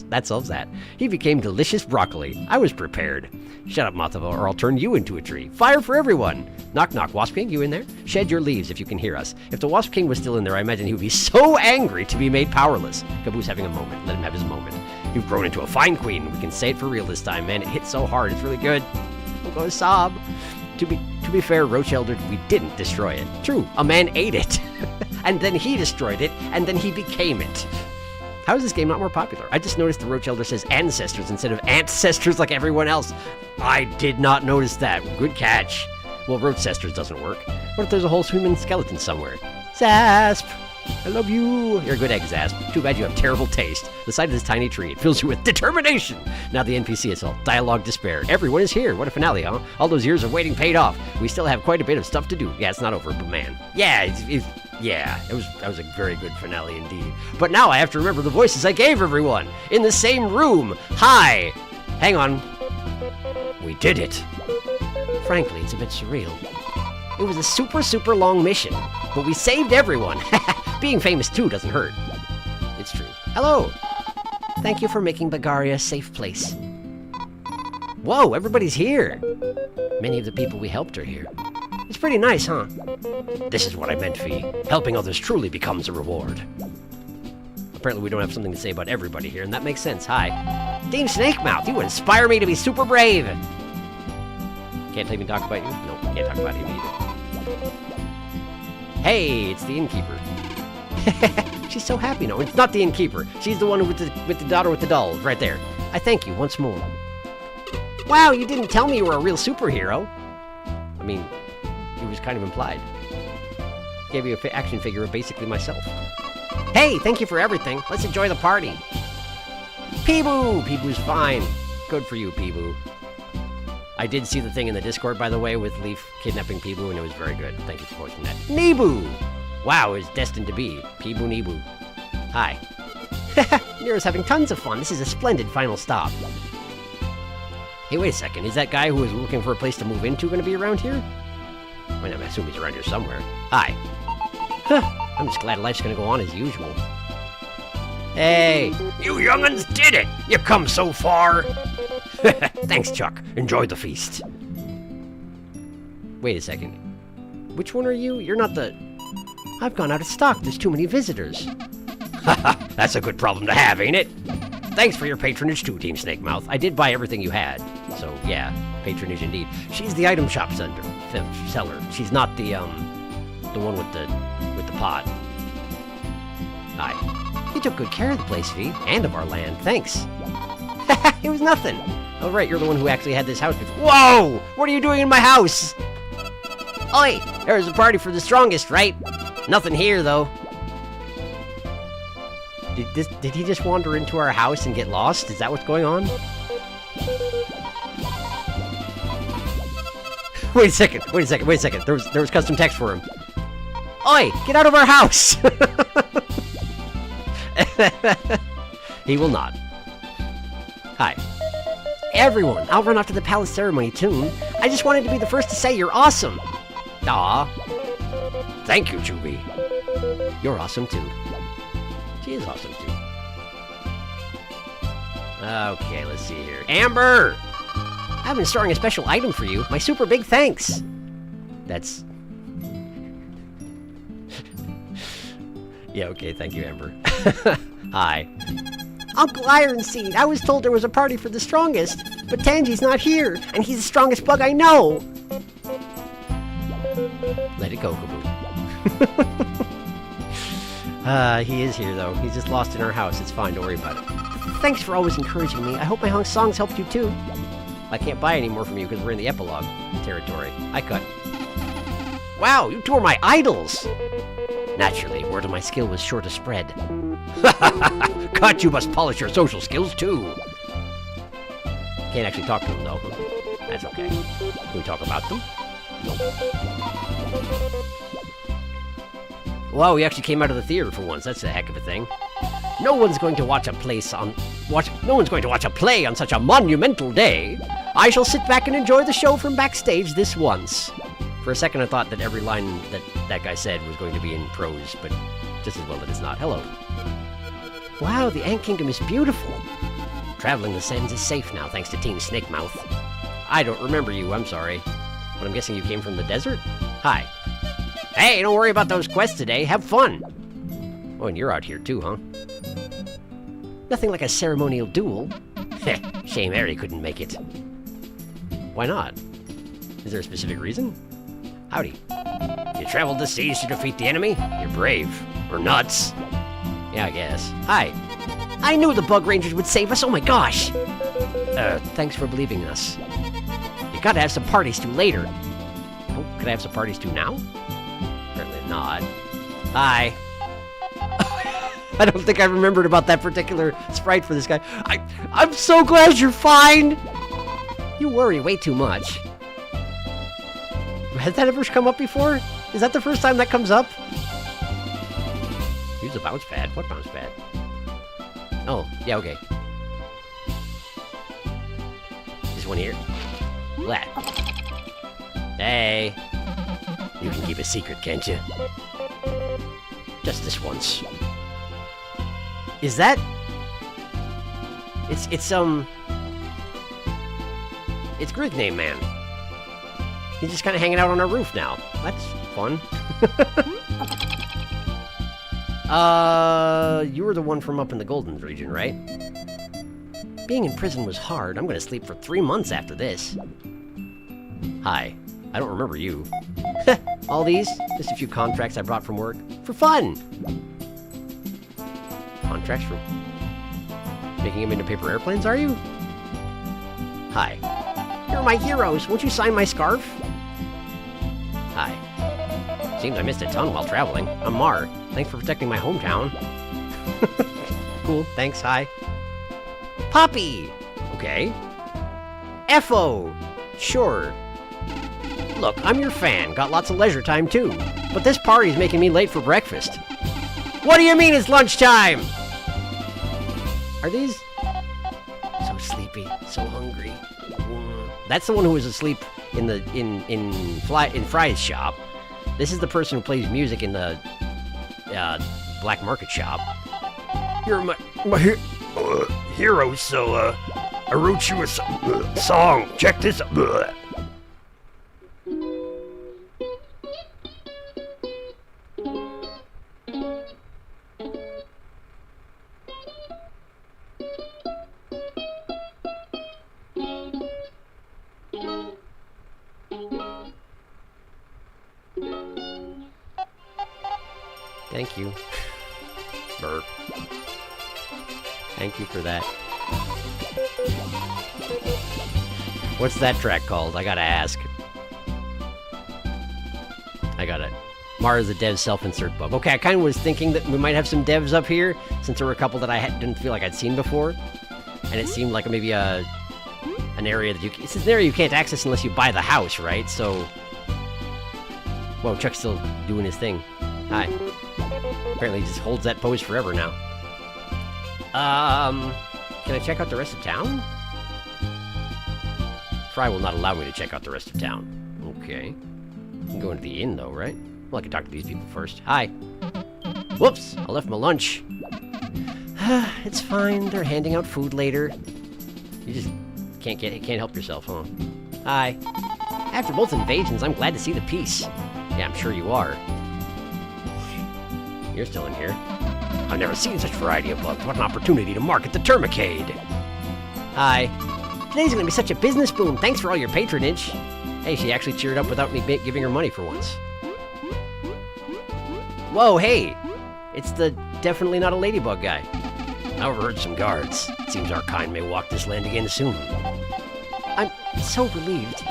That solves that. He became delicious broccoli. I was prepared. Shut up, Mothava, or I'll turn you into a tree. Fire for everyone! Knock knock, Wasp King, you in there? Shed your leaves if you can hear us. If the Wasp King was still in there, I imagine he would be so angry to be made powerless. Kaboo's having a moment. Let him have his moment. You've grown into a fine queen. We can say it for real this time, man. It hit so hard. It's really good. I'm gonna sob. To be fair, Roach Elder, we didn't destroy it. True, a man ate it. And then he destroyed it, and then he became it. How is this game not more popular? I just noticed the Roach Elder says ancestors instead of ancestors like everyone else. I did not notice that. Good catch. Well, Roachcesters doesn't work. What if there's a whole human skeleton somewhere? Zasp! I love you! You're a good egg, Zasp. Too bad you have terrible taste. The sight of this tiny tree, it fills you with determination! Now the NPC is all dialogue despair. Everyone is here. What a finale, huh? All those years of waiting paid off. We still have quite a bit of stuff to do. Yeah, it's not over, but man. Yeah, that was a very good finale indeed. But now I have to remember the voices I gave everyone! In the same room! Hi! Hang on. We did it. Frankly, it's a bit surreal. It was a super long mission, but we saved everyone. Being famous too doesn't hurt. It's true. Hello. Thank you for making Bagaria a safe place. Whoa, everybody's here. Many of the people we helped are here. It's pretty nice, huh? This is what I meant, Fee. Helping others truly becomes a reward. Apparently we don't have something to say about everybody here, and that makes sense. Hi. Team Snakemouth, you inspire me to be super brave. Can't even talk about you? Nope, can't talk about him either. Hey, it's the innkeeper. She's so happy. No, it's not the innkeeper. She's the one with the daughter with the dolls, right there. I thank you once more. Wow, you didn't tell me you were a real superhero. I mean, it was kind of implied. Gave you an action figure of basically myself. Hey, thank you for everything. Let's enjoy the party. Peeboo! Peeboo's fine. Good for you, Peeboo. I did see the thing in the Discord, by the way, with Leaf kidnapping Peeboo, and it was very good. Thank you for posting that. Neeboo! Wow, it's destined to be. Peeboo Neeboo. Hi. Nira's having tons of fun. This is a splendid final stop. Hey, wait a second. Is that guy who was looking for a place to move into going to be around here? I mean, I assume he's around here somewhere. Hi. Huh. I'm just glad life's going to go on as usual. Hey! You young'uns did it! You come so far! Thanks, Chuck. Enjoy the feast. Wait a second. Which one are you? You're not the... I've gone out of stock. There's too many visitors. Haha, that's a good problem to have, ain't it? Thanks for your patronage too, Team Snakemouth. I did buy everything you had. So, yeah, patronage indeed. She's the item shop seller. She's not the one with the pot. Hi. You took good care of the place, V, and of our land. Thanks. It was nothing. Oh, right, you're the one who actually had this house before. Whoa! What are you doing in my house? Oi! There's a party for the strongest, right? Nothing here, though. Did he just wander into our house and get lost? Is that what's going on? Wait a second. There was custom text for him. Oi, get out of our house! He will not. Hi. Everyone, I'll run off to the palace ceremony soon. I just wanted to be the first to say you're awesome. Aw. Thank you, Juby. You're awesome, too. She is awesome, too. Okay, let's see here. Amber! I've been storing a special item for you. My super big thanks. That's... Yeah, okay, thank you, Amber. Hi. Uncle Ironseed, I was told there was a party for the strongest, but Tangy's not here, and he's the strongest bug I know. Let it go, Kaboo. He is here, though. He's just lost in our house. It's fine, don't worry about it. Thanks for always encouraging me. I hope my songs helped you, too. I can't buy any more from you because we're in the epilogue territory. I cut. Wow, you two are my idols! Naturally, word of my skill was sure to spread. Cut, you must polish your social skills, too! Can't actually talk to them, though. That's okay. Can we talk about them? Nope. Wow, we actually came out of the theater for once. That's a heck of a thing. No one's going to watch a play on such a monumental day. I shall sit back and enjoy the show from backstage this once. For a second, I thought that every line that guy said was going to be in prose, but just as well that it's not. Hello. Wow, the Ant Kingdom is beautiful. Traveling the sands is safe now, thanks to Team Snake Mouth. I don't remember you, I'm sorry. But I'm guessing you came from the desert? Hi. Hey, don't worry about those quests today. Have fun. Oh, and you're out here too, huh? Nothing like a ceremonial duel. Heh, shame Harry couldn't make it. Why not? Is there a specific reason? Howdy. You traveled the seas to defeat the enemy? You're brave. Or nuts. Yeah, I guess. Hi. I knew the Bug Rangers would save us, oh my gosh! Thanks for believing in us. You gotta have some parties too later. Oh, could I have some parties too now? Apparently not. Hi. I don't think I remembered about that particular sprite for this guy. I'm so glad you're fine! You worry way too much. Has that ever come up before? Is that the first time that comes up? Use a bounce pad. What bounce pad? Oh, yeah, okay. This one here. That. Hey. You can keep a secret, can't you? Just this once. Is that... It's Grid Name Man. He's just kind of hanging out on our roof now. That's fun. You were the one from up in the Golden region, right? Being in prison was hard. I'm gonna sleep for 3 months after this. Hi. I don't remember you. All these? Just a few contracts I brought from work. For fun! Contracts for... making them into paper airplanes, are you? Hi. You're my heroes. Won't you sign my scarf? Hi. Seems I missed a ton while traveling. I'm Mar. Thanks for protecting my hometown. Cool, thanks, hi. Poppy! Okay. F.O. Sure. Look, I'm your fan. Got lots of leisure time, too. But this party's making me late for breakfast. What do you mean it's lunchtime? Are these... so sleepy, so hungry. That's the one who was asleep in the in Fry's shop. This is the person who plays music in the black market shop. You're my hero, so I wrote you a song. Check this out. Thank you. Burp. Thank you for that. What's that track called? I gotta ask. I got it. Mara's a dev self-insert bug. Okay, I kind of was thinking that we might have some devs up here, since there were a couple that I didn't feel like I'd seen before. And it seemed like maybe an area that it's an area you can't access unless you buy the house, right? So... Whoa, Chuck's still doing his thing. Hi. Apparently he just holds that pose forever now. Can I check out the rest of town? Fry will not allow me to check out the rest of town. Okay. I can go into the inn, though, right? Well, I can talk to these people first. Hi. Whoops! I left my lunch. It's fine. They're handing out food later. You just can't help yourself, huh? Hi. After both invasions, I'm glad to see the peace. Yeah, I'm sure you are. You're still in here. I've never seen such variety of bugs. What an opportunity to market the Termicade. Hi. Today's gonna be such a business boom. Thanks for all your patronage. Hey, she actually cheered up without me giving her money for once. Whoa, hey! It's the definitely not a ladybug guy. I overheard some guards. It seems our kind may walk this land again soon. I'm so relieved.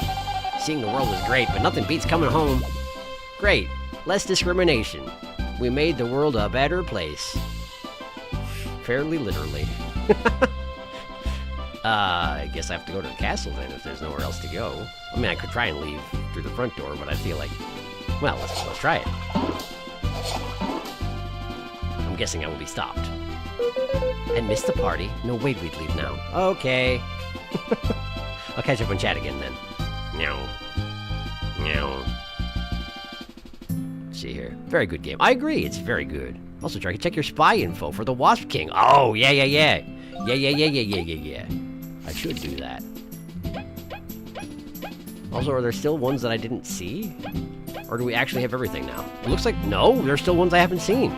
Seeing the world was great, but nothing beats coming home. Great. Less discrimination. We made the world a better place. Fairly literally. I guess I have to go to the castle then if there's nowhere else to go. I mean, I could try and leave through the front door, but I feel like... Well, let's try it. I'm guessing I will be stopped. And miss the party? No, wait, we'd leave now. Okay. I'll catch up on chat again then. Meow. Meow. See here. Very good game. I agree, it's very good. Also, try to check your spy info for the Wasp King. Oh, yeah. I should do that. Also, are there still ones that I didn't see? Or do we actually have everything now? It looks like, no, there's still ones I haven't seen.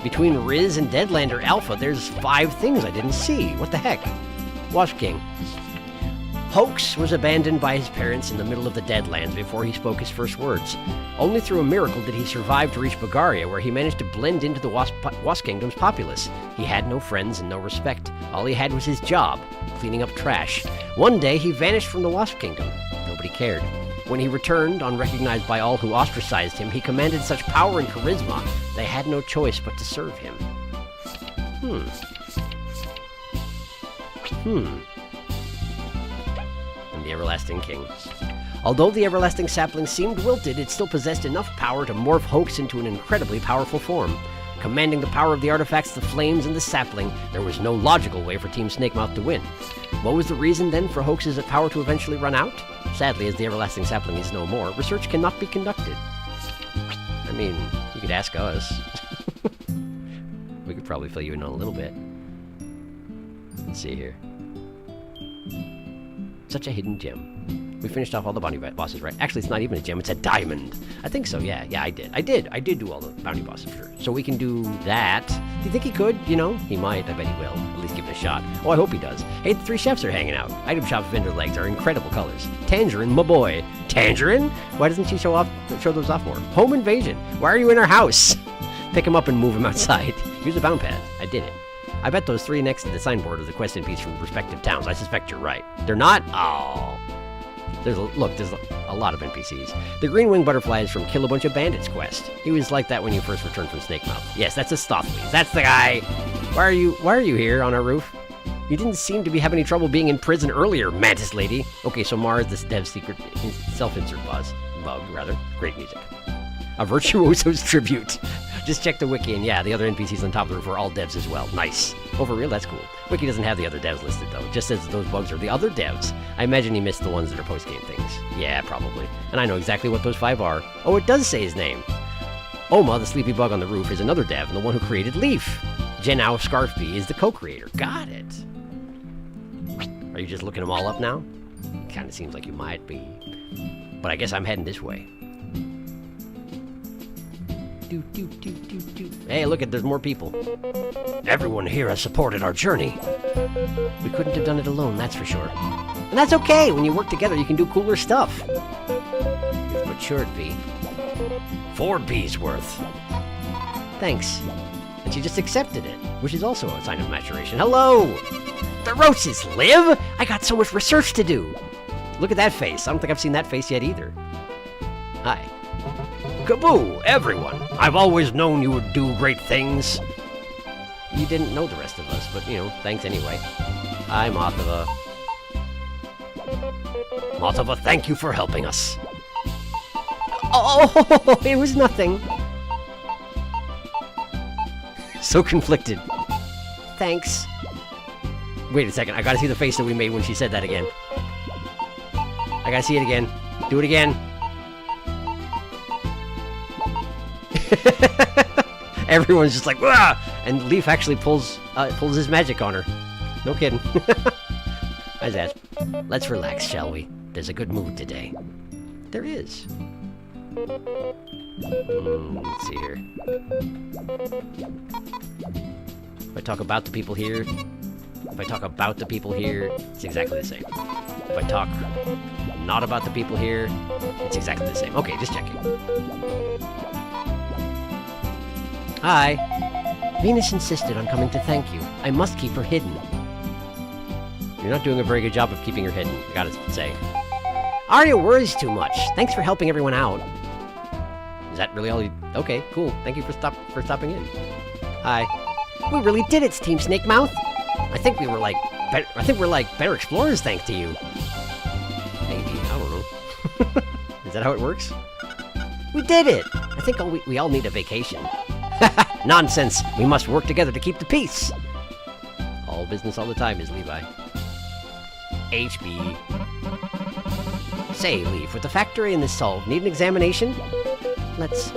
Between Riz and Deadlander Alpha, there's 5 things I didn't see. What the heck? Wasp King. Hoax was abandoned by his parents in the middle of the Deadlands before he spoke his first words. Only through a miracle did he survive to reach Bagaria, where he managed to blend into the Wasp Kingdom's populace. He had no friends and no respect. All he had was his job, cleaning up trash. One day, he vanished from the Wasp Kingdom. Nobody cared. When he returned, unrecognized by all who ostracized him, he commanded such power and charisma, they had no choice but to serve him. And the Everlasting King. Although the Everlasting Sapling seemed wilted, it still possessed enough power to morph Hoax into an incredibly powerful form. Commanding the power of the artifacts, the flames, and the sapling, there was no logical way for Team Snakemouth to win. What was the reason, then, for Hoax's power to eventually run out? Sadly, as the Everlasting Sapling is no more, research cannot be conducted. I mean, you could ask us. We could probably fill you in on a little bit. Let's see here. Such a hidden gem. We finished off all the bounty bosses, right? Actually, it's not even a gem, it's a diamond. I think so, yeah. Yeah, I did do all the bounty bosses, for sure. So we can do that. Do you think he could? You know? He might. I bet he will. At least give it a shot. Oh, I hope he does. Hey, the 3 chefs are hanging out. Item shop's vendor legs are incredible colors. Tangerine, my boy. Tangerine? Why doesn't she show those off more? Home invasion. Why are you in our house? Pick him up and move him outside. Use a bound pad. I did it. I bet those 3 next to the signboard are the quest NPCs from respective towns. I suspect you're right. They're not? Oh. There's a lot of NPCs. The Green Wing Butterfly is from Kill a Bunch of Bandits quest. He was like that when you first returned from Snakemouth. Yes, that's a Stothleys. That's the guy. Why are you here on our roof? You didn't seem to be having any trouble being in prison earlier, Mantis Lady. Okay, so Mars, this dev secret self-insert bug. Great music. A Virtuoso's tribute. Just check the wiki, and yeah, the other NPCs on top of the roof are all devs as well. Nice. Oh, for real? That's cool. Wiki doesn't have the other devs listed, though. It just says those bugs are the other devs. I imagine he missed the ones that are post-game things. Yeah, probably. And I know exactly what those 5 are. Oh, it does say his name. Oma, the sleepy bug on the roof, is another dev, and the one who created Leaf. Jenau Scarfbee is the co-creator. Got it. Are you just looking them all up now? Kind of seems like you might be. But I guess I'm heading this way. Hey, look, there's more people. Everyone here has supported our journey. We couldn't have done it alone, that's for sure. And that's okay. When you work together, you can do cooler stuff. You've matured, V. 4 B's worth. Thanks. And she just accepted it, which is also a sign of maturation. Hello! The Roses live! I got so much research to do. Look at that face. I don't think I've seen that face yet either. Hi. Kaboo, everyone! I've always known you would do great things. You didn't know the rest of us, but, you know, thanks anyway. Hi, Mothava. Mothava, thank you for helping us. Oh, it was nothing. So conflicted. Thanks. Wait a second, I gotta see the face that we made when she said that again. I gotta see it again. Do it again. Everyone's just like, wah! And Leaf actually pulls his magic on her. No kidding. Hi, Zaz. Let's relax, shall we? There's a good mood today. There is. Let's see here. If I talk about the people here, it's exactly the same. If I talk not about the people here, it's exactly the same. Okay, just checking. Hi. Venus insisted on coming to thank you. I must keep her hidden. You're not doing a very good job of keeping her hidden, I gotta say. Arya worries too much. Thanks for helping everyone out. Is that really all you... Okay, cool. Thank you for stopping in. Hi. We really did it, Team Snakemouth. I think we're like better explorers thanks to you. Maybe, I don't know. Is that how it works? We did it! I think we all need a vacation. Nonsense! We must work together to keep the peace! All business all the time is Levi. HB. Say, Leaf, with the factory and this solved, need an examination? Let's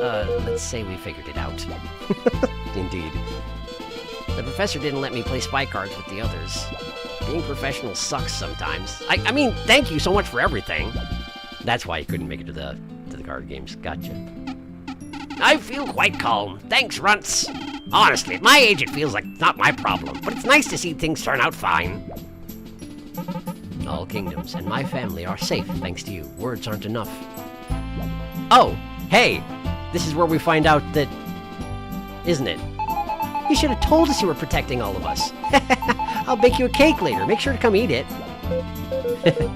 say we figured it out. Indeed. The professor didn't let me play spy cards with the others. Being professional sucks sometimes. I mean, thank you so much for everything. That's why you couldn't make it to the card games. Gotcha. I feel quite calm. Thanks, Runts. Honestly, at my age, it feels like it's not my problem, but it's nice to see things turn out fine. All kingdoms and my family are safe thanks to you. Words aren't enough. Oh, hey, this is where we find out that, isn't it? You should have told us you were protecting all of us. I'll bake you a cake later. Make sure to come eat it.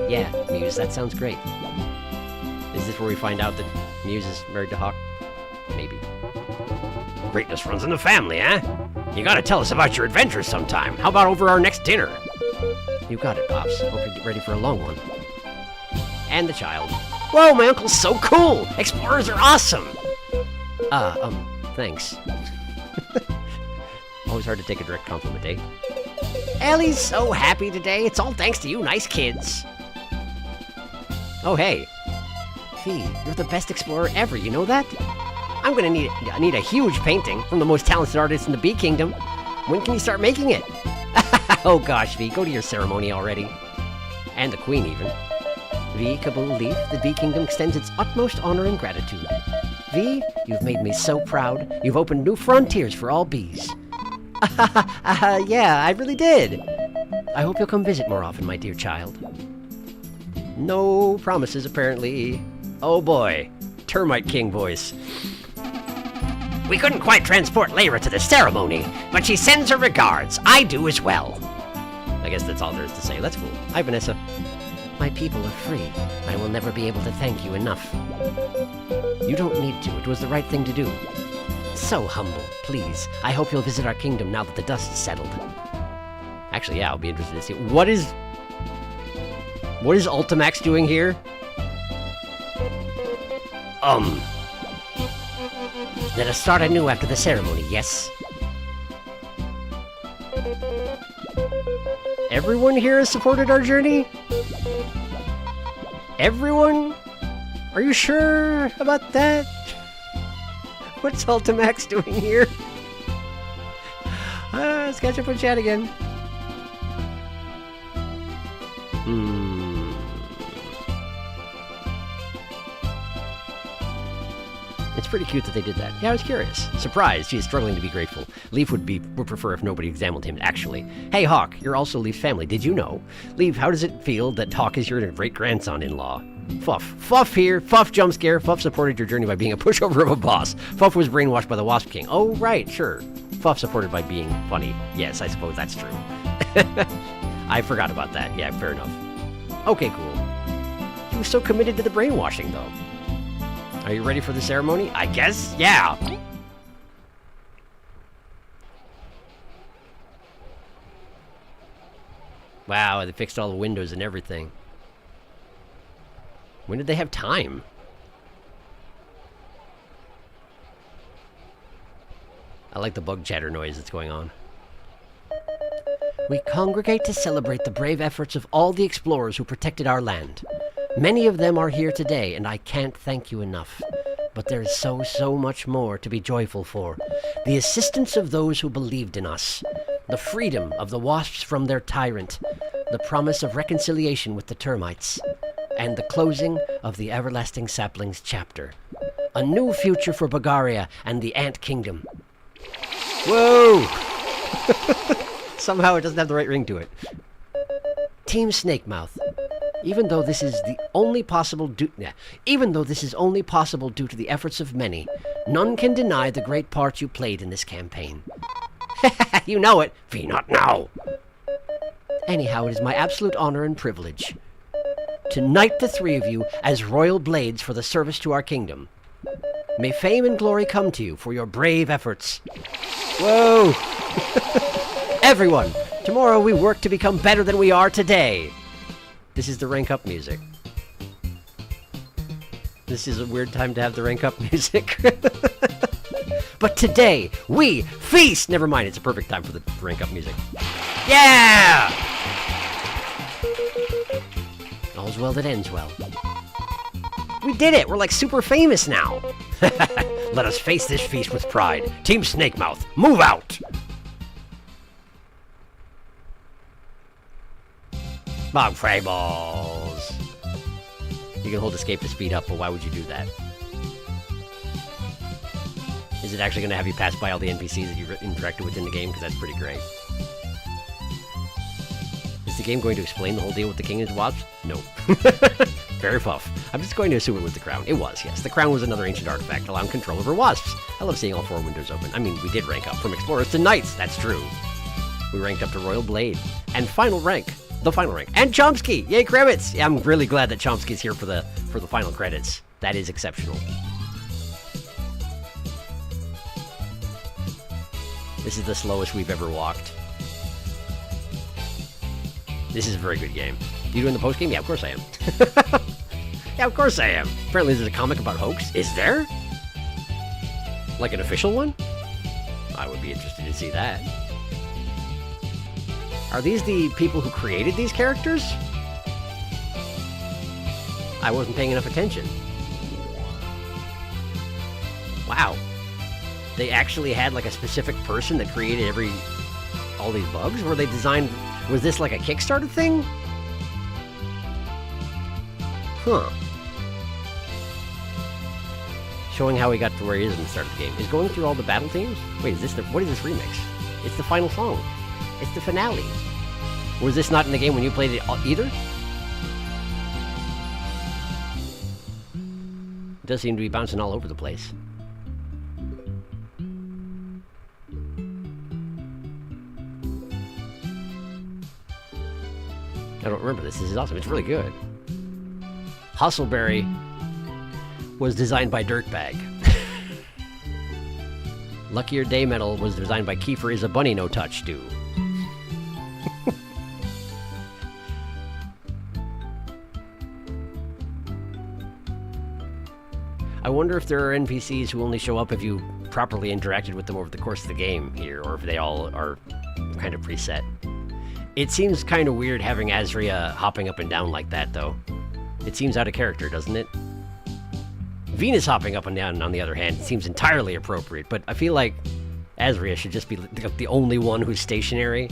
Yeah, Muse, that sounds great. Is this where we find out that Muse is married to Hawk? Maybe. Greatness runs in the family, eh? You gotta tell us about your adventures sometime. How about over our next dinner? You got it, Pops. Hope you get ready for a long one. And the child. Whoa, my uncle's so cool! Explorers are awesome! Thanks. Always hard to take a direct compliment, eh? Ellie's so happy today. It's all thanks to you nice kids. Oh, hey. Fee, you're the best explorer ever, you know that? I'm gonna need a huge painting from the most talented artist in the Bee Kingdom. When can you start making it? Oh gosh, V, go to your ceremony already. And the Queen, even. V, Kabul, Leaf, the Bee Kingdom extends its utmost honor and gratitude. V, you've made me so proud. You've opened new frontiers for all bees. Yeah, I really did. I hope you'll come visit more often, my dear child. No promises, apparently. Oh boy, Termite King voice. We couldn't quite transport Lyra to the ceremony, but she sends her regards. I do as well. I guess that's all there is to say. That's cool. Hi, Vanessa. My people are free. I will never be able to thank you enough. You don't need to. It was the right thing to do. So humble. Please, I hope you'll visit our kingdom now that the dust's settled. Actually, yeah, I'll be interested to see. What is Ultimax doing here? Let us start anew after the ceremony, yes? Everyone here has supported our journey? Everyone? Are you sure about that? What's Ultimax doing here? Let's catch up with chat again. It's pretty cute that they did that. Yeah, I was curious. Surprised, she is struggling to be grateful. Leaf would prefer if nobody examined him, actually. Hey, Hawk, you're also Leaf's family. Did you know? Leaf, how does it feel that Hawk is your great-grandson-in-law? Fuff. Fuff here. Fuff jump scare. Fuff supported your journey by being a pushover of a boss. Fuff was brainwashed by the Wasp King. Oh, right, sure. Fuff supported by being funny. Yes, I suppose that's true. I forgot about that. Yeah, fair enough. Okay, cool. He was so committed to the brainwashing, though. Are you ready for the ceremony? I guess, yeah! Wow, they fixed all the windows and everything. When did they have time? I like the bug chatter noise that's going on. We congregate to celebrate the brave efforts of all the explorers who protected our land. Many of them are here today, and I can't thank you enough. But there is so much more to be joyful for. The assistance of those who believed in us. The freedom of the wasps from their tyrant. The promise of reconciliation with the termites. And the closing of the Everlasting Saplings chapter. A new future for Bulgaria and the Ant Kingdom. Whoa! Somehow it doesn't have the right ring to it. Team Snakemouth. Even though this is only possible due to the efforts of many, none can deny the great part you played in this campaign. You know it. We not know. Anyhow, it is my absolute honor and privilege to knight the three of you as royal blades for the service to our kingdom. May fame and glory come to you for your brave efforts. Whoa! Everyone, tomorrow we work to become better than we are today. This is the rank up music. This is a weird time to have the rank up music. But today, we feast! Never mind, it's a perfect time for the rank up music. Yeah! All's well that ends well. We did it! We're like super famous now! Let us face this feast with pride. Team Snakemouth, move out! Bog Fables! You can hold escape to speed up, but why would you do that? Is it actually going to have you pass by all the NPCs that you've interacted with in the game? Because that's pretty great. Is the game going to explain the whole deal with the King and his wasps? No. Very puff. I'm just going to assume it was the crown. It was, yes. The crown was another ancient artifact allowing control over wasps. I love seeing all 4 windows open. I mean, we did rank up from explorers to knights. That's true. We ranked up to Royal Blade. And final rank. The final rank. And Chomsky! Yay, credits! Yeah, I'm really glad that Chomsky's here for the final credits. That is exceptional. This is the slowest we've ever walked. This is a very good game. You doing the post game? Yeah, of course I am. Yeah, of course I am. Apparently there's a comic about Hoax. Is there? Like an official one? I would be interested to see that. Are these the people who created these characters? I wasn't paying enough attention. Wow. They actually had like a specific person that created all these bugs? Were they designed... Was this like a Kickstarter thing? Huh. Showing how he got to where he is in the start of the game. Is going through all the battle themes? Wait, what is this remix? It's the final song. It's the finale. Was this not in the game when you played it either? It does seem to be bouncing all over the place. I don't remember this. This is awesome. It's really good. Hustleberry was designed by Dirtbag. Luckier Day Metal was designed by Kiefer is a Bunny No Touch Do. I wonder if there are NPCs who only show up if you properly interacted with them over the course of the game here, or if they all are kind of preset. It seems kind of weird having Azria hopping up and down like that, though. It seems out of character, doesn't it? Venus hopping up and down, on the other hand, seems entirely appropriate, but I feel like Azria should just be the only one who's stationary.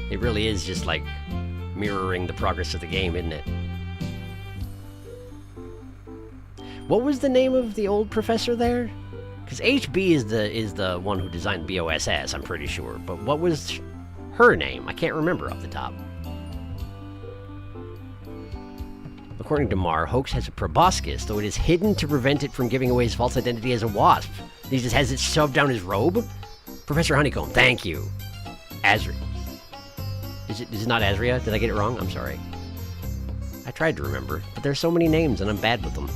It really is just like mirroring the progress of the game, isn't it? What was the name of the old professor there? Because HB is the one who designed BOSS, I'm pretty sure. But what was her name? I can't remember off the top. According to Mar, Hoax has a proboscis, though it is hidden to prevent it from giving away his false identity as a wasp. He just has it shoved down his robe? Professor Honeycomb, thank you. Azri. Is it not Azria? Did I get it wrong? I'm sorry. I tried to remember, but there's so many names and I'm bad with them.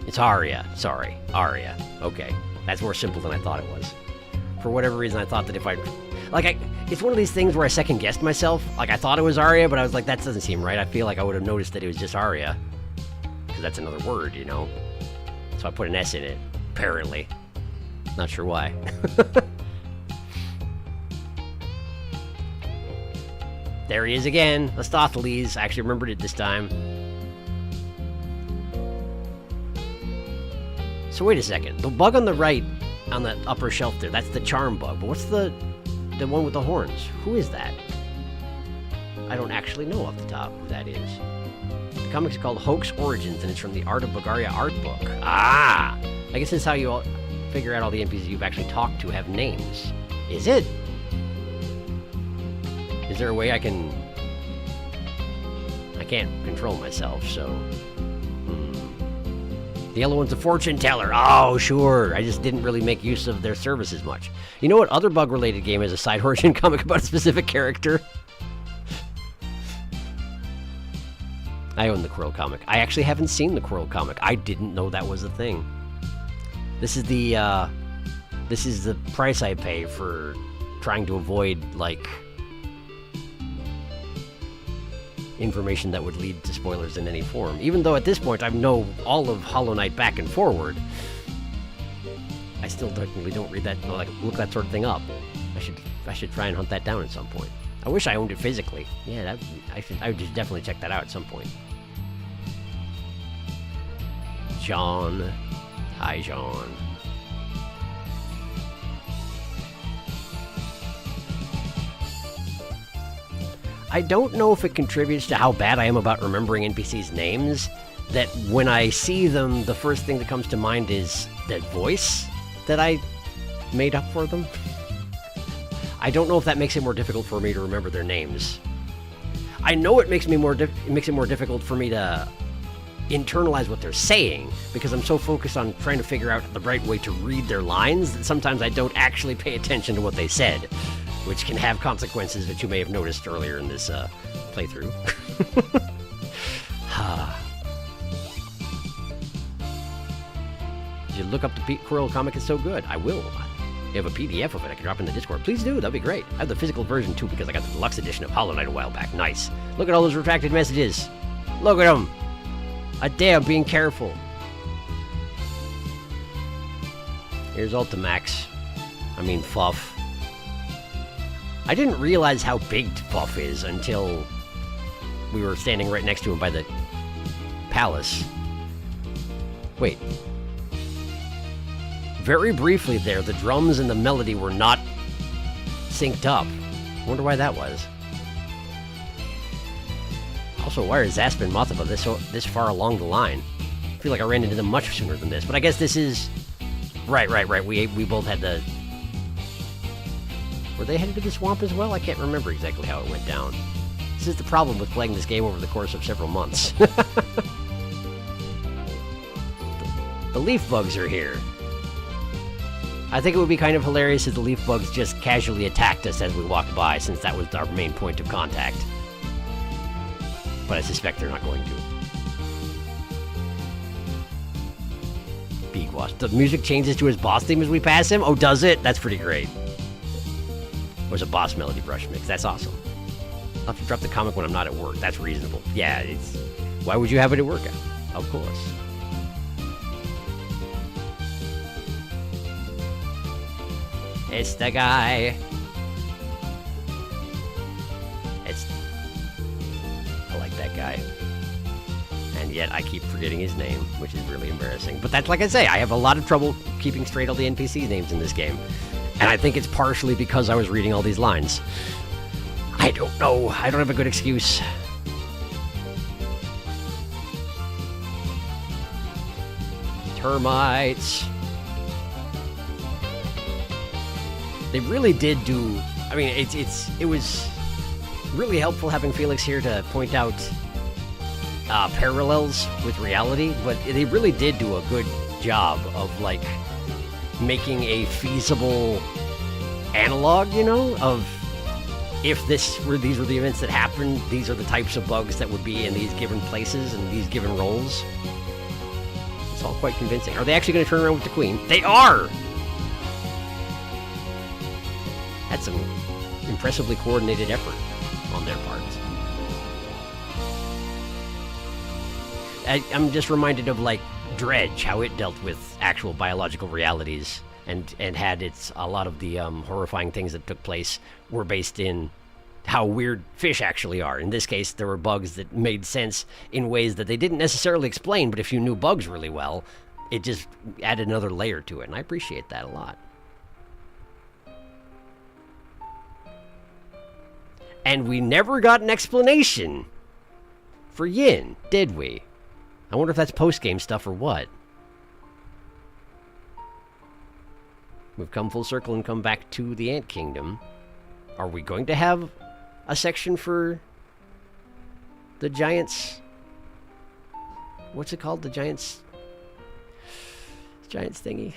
It's Arya. Sorry. Arya. Okay. That's more simple than I thought it was. For whatever reason, I thought that if I... it's one of these things where I second-guessed myself. Like, I thought it was Arya, but I was like, that doesn't seem right. I feel like I would have noticed that it was just Arya. Because that's another word, you know? So I put an S in it. Apparently. Not sure why. There he is again. Astothiles. I actually remembered it this time. So wait a second. The bug on the right, on the upper shelf there, that's the charm bug. But what's the one with the horns? Who is that? I don't actually know off the top who that is. The comic is called Hoax Origins, and it's from the Art of Bulgaria art book. Ah! I guess that's how you all figure out all the NPCs you've actually talked to have names. Is it? Is there a way I can't control myself, so... The yellow one's a fortune teller. Oh, sure. I just didn't really make use of their services much. You know what other bug-related game is a side origin comic about a specific character? I own the Quirrell comic. I actually haven't seen the Quirrell comic. I didn't know that was a thing. This is the price I pay for trying to avoid, like, information that would lead to spoilers in any form. Even though at this point I know all of Hollow Knight back and forward, I still technically don't read that, like, look that sort of thing up. I should try and hunt that down at some point. I wish I owned it physically. Yeah, I would just definitely check that out at some point. John. Hi, John. I don't know if it contributes to how bad I am about remembering NPCs' names, that when I see them, the first thing that comes to mind is that voice that I made up for them. I don't know if that makes it more difficult for me to remember their names. I know it makes it more difficult for me to internalize what they're saying, because I'm so focused on trying to figure out the right way to read their lines that sometimes I don't actually pay attention to what they said, which can have consequences that you may have noticed earlier in this playthrough. You should look up the Quirrell comic, it's so good. I will. You have a PDF of it I can drop in the Discord. Please do, that'd be great. I have the physical version too because I got the deluxe edition of Hollow Knight a while back. Nice. Look at all those retracted messages. Look at them. A damn, being careful. Here's Ultimax. I mean, Fuff. I didn't realize how big Fuff is until we were standing right next to him by the palace. Wait. Very briefly there, the drums and the melody were not synced up. Wonder why that was. Also, why are Zasp and Mothaba this far along the line? I feel like I ran into them much sooner than this, but I guess this is... Right. We both had the... Were they headed to the swamp as well? I can't remember exactly how it went down. This is the problem with playing this game over the course of several months. The leaf bugs are here. I think it would be kind of hilarious if the leaf bugs just casually attacked us as we walked by, since that was our main point of contact. But I suspect they're not going to. Beagwash. The music changes to his boss theme as we pass him? Oh, does it? That's pretty great. Or is a boss melody brush mix? That's awesome. I'll have to drop the comic when I'm not at work. That's reasonable. Yeah, it's... Why would you have it at work? Of course. It's the guy. I like that guy. And yet I keep forgetting his name, which is really embarrassing. But that's, like I say, I have a lot of trouble keeping straight all the NPC names in this game. And I think it's partially because I was reading all these lines. I don't know. I don't have a good excuse. Termites. They really did do... I mean, it was really helpful having Felix here to point out parallels with reality, but they really did do a good job of, like, making a feasible analog, you know, of if these were the events that happened, these are the types of bugs that would be in these given places and these given roles. It's all quite convincing. Are they actually going to turn around with the Queen? They are! That's an impressively coordinated effort on their part. I'm just reminded of, like, Dredge, how it dealt with actual biological realities and had a lot of the horrifying things that took place were based in how weird fish actually are. In this case, there were bugs that made sense in ways that they didn't necessarily explain, but if you knew bugs really well, it just added another layer to it, and I appreciate that a lot. And we never got an explanation for Yin, did we? I wonder if that's post-game stuff or what. We've come full circle and come back to the Ant Kingdom. Are we going to have a section for the Giants? What's it called? The Giants thingy?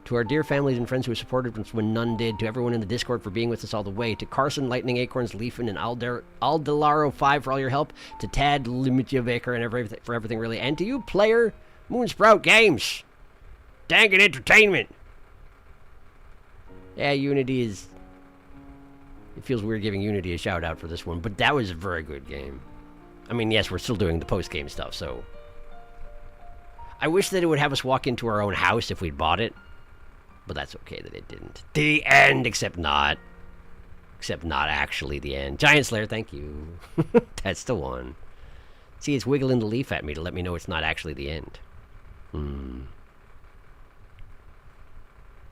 To our dear families and friends who have supported us when none did. To everyone in the Discord for being with us all the way. To Carson, Lightning Acorns, Leafin, and Aldelaro5 for all your help. To Tad, Limitiovaker, and for everything really. And to you, player, Moonsprout Games. Dang it, entertainment. Yeah, Unity is... It feels weird giving Unity a shout out for this one, but that was a very good game. I mean, yes, we're still doing the post-game stuff, so... I wish that it would have us walk into our own house if we'd bought it. But that's okay that it didn't. The end, except not. Except not actually the end. Giant Slayer, thank you. That's the one. See, it's wiggling the leaf at me to let me know it's not actually the end.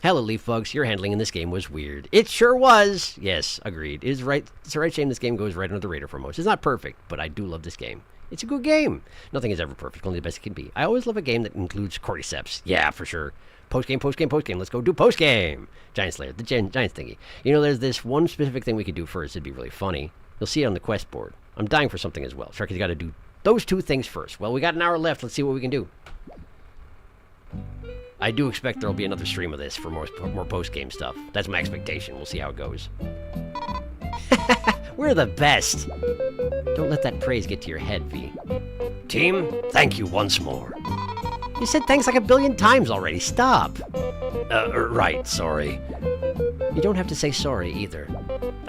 Hello, Leaf Bugs. Your handling in this game was weird. It sure was. Yes, agreed. It's a right shame this game goes right under the radar for most. It's not perfect, but I do love this game. It's a good game. Nothing is ever perfect, only the best it can be. I always love a game that includes cordyceps. Yeah, for sure. Post-game, post-game, post-game. Let's go do post-game. Giant Slayer, the Giant thingy. You know, there's this one specific thing we could do first. It'd be really funny. You'll see it on the quest board. I'm dying for something as well. Sharky's got to do those two things first. Well, we got an hour left. Let's see what we can do. I do expect there'll be another stream of this for more post-game stuff. That's my expectation. We'll see how it goes. We're the best. Don't let that praise get to your head, V. Team, thank you once more. You said thanks like a billion times already. Stop. Right, sorry. You don't have to say sorry either.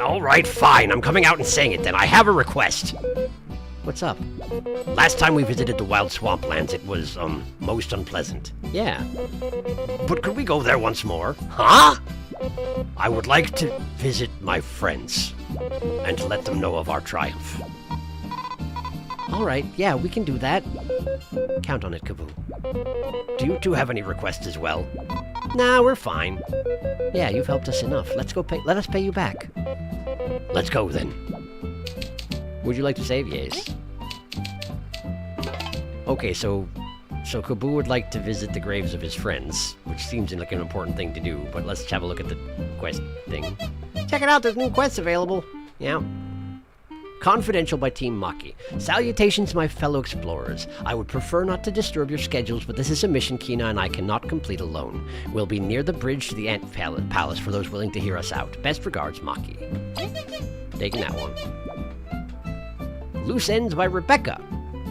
All right, fine. I'm coming out and saying it then. I have a request. What's up? Last time we visited the wild swamplands, it was, most unpleasant. Yeah. But could we go there once more? Huh? I would like to visit my friends and let them know of our triumph. All right, yeah, we can do that. Count on it, Kaboo. Do you two have any requests as well? Nah, we're fine. Yeah, you've helped us enough. Let us pay you back. Let's go, then. Would you like to save? Yes. Okay, so Kaboo would like to visit the graves of his friends, which seems like an important thing to do, but let's have a look at the quest thing. Check it out, there's new quests available. Yeah. Confidential by Team Maki. Salutations, my fellow explorers. I would prefer not to disturb your schedules, but this is a mission Kina and I cannot complete alone. We'll be near the bridge to the Ant Palace for those willing to hear us out. Best regards, Maki. Taking that one. Loose Ends by Rebecca.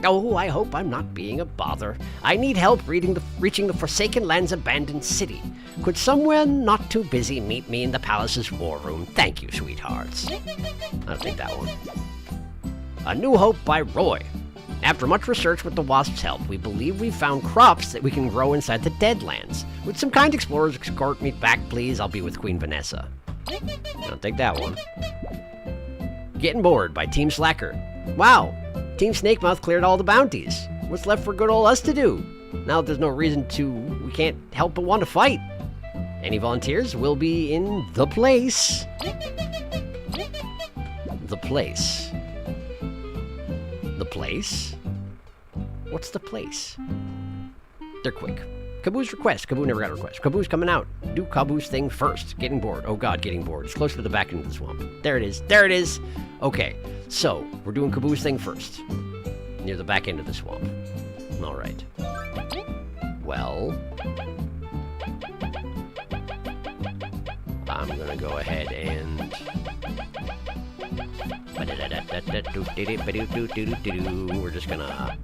Oh, I hope I'm not being a bother. I need help reaching the Forsaken Land's abandoned city. Could someone not too busy meet me in the palace's war room? Thank you, sweethearts. I'll take that one. A New Hope by Roy. After much research with the Wasp's help, we believe we've found crops that we can grow inside the Deadlands. Would some kind explorers escort me back, please? I'll be with Queen Vanessa. I'll take that one. Getting Bored by Team Slacker. Wow, Team Snakemouth cleared all the bounties. What's left for good old us to do? Now that there's no reason to, we can't help but want to fight. Any volunteers will be in the place. The place. The place? What's the place? They're quick. Kaboo's request. Kaboo never got a request. Kaboo's coming out. Do Kaboo's thing first. Getting bored. Oh god, getting bored. It's closer to the back end of the swamp. There it is. There it is. Okay, so we're doing Kaboo's thing first. Near the back end of the swamp. Alright. Well, I'm gonna go ahead and... We're just gonna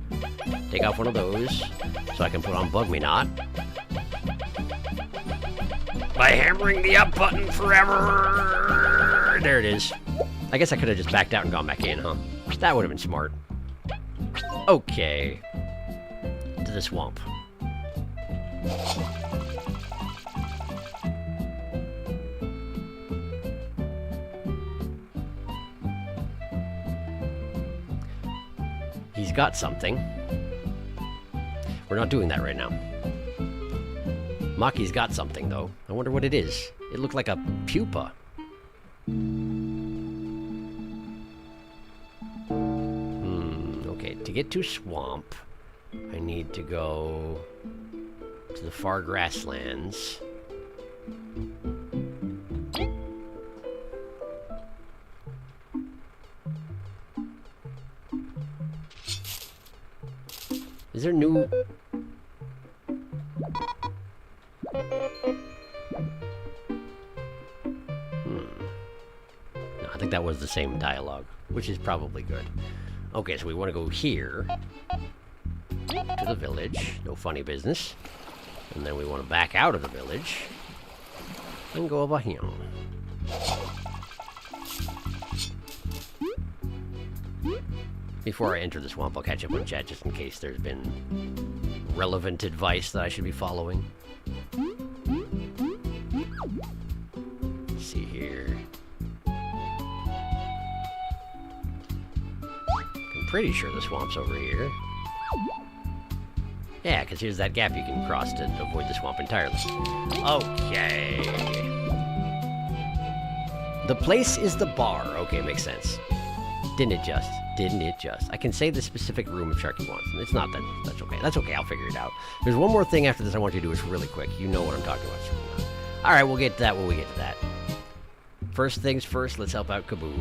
take off one of those so I can put on Bug Me Not by hammering the up button forever. There it is. I guess I could have just backed out and gone back in, huh? That would have been smart. Okay. To the swamp. He's got something. We're not doing that right now. Maki's got something, though. I wonder what it is. It looked like a pupa. Okay, to get to swamp, I need to go to the far grasslands. Is there new... No, I think that was the same dialogue, which is probably good. Okay, so we want to go here to the village. No funny business. And then we want to back out of the village and go over here. Before I enter the swamp, I'll catch up on chat just in case there's been relevant advice that I should be following. Let's see here. I'm pretty sure the swamp's over here. Yeah, because here's that gap you can cross to avoid the swamp entirely. Okay. The place is the bar. Okay, makes sense. Didn't it just? Didn't it just? I can say the specific room if Sharky wants. It's not that. That's okay. That's okay. I'll figure it out. There's one more thing after this I want you to do. It's really quick. You know what I'm talking about. All right, we'll get to that when we get to that. First things first, let's help out Kaboo.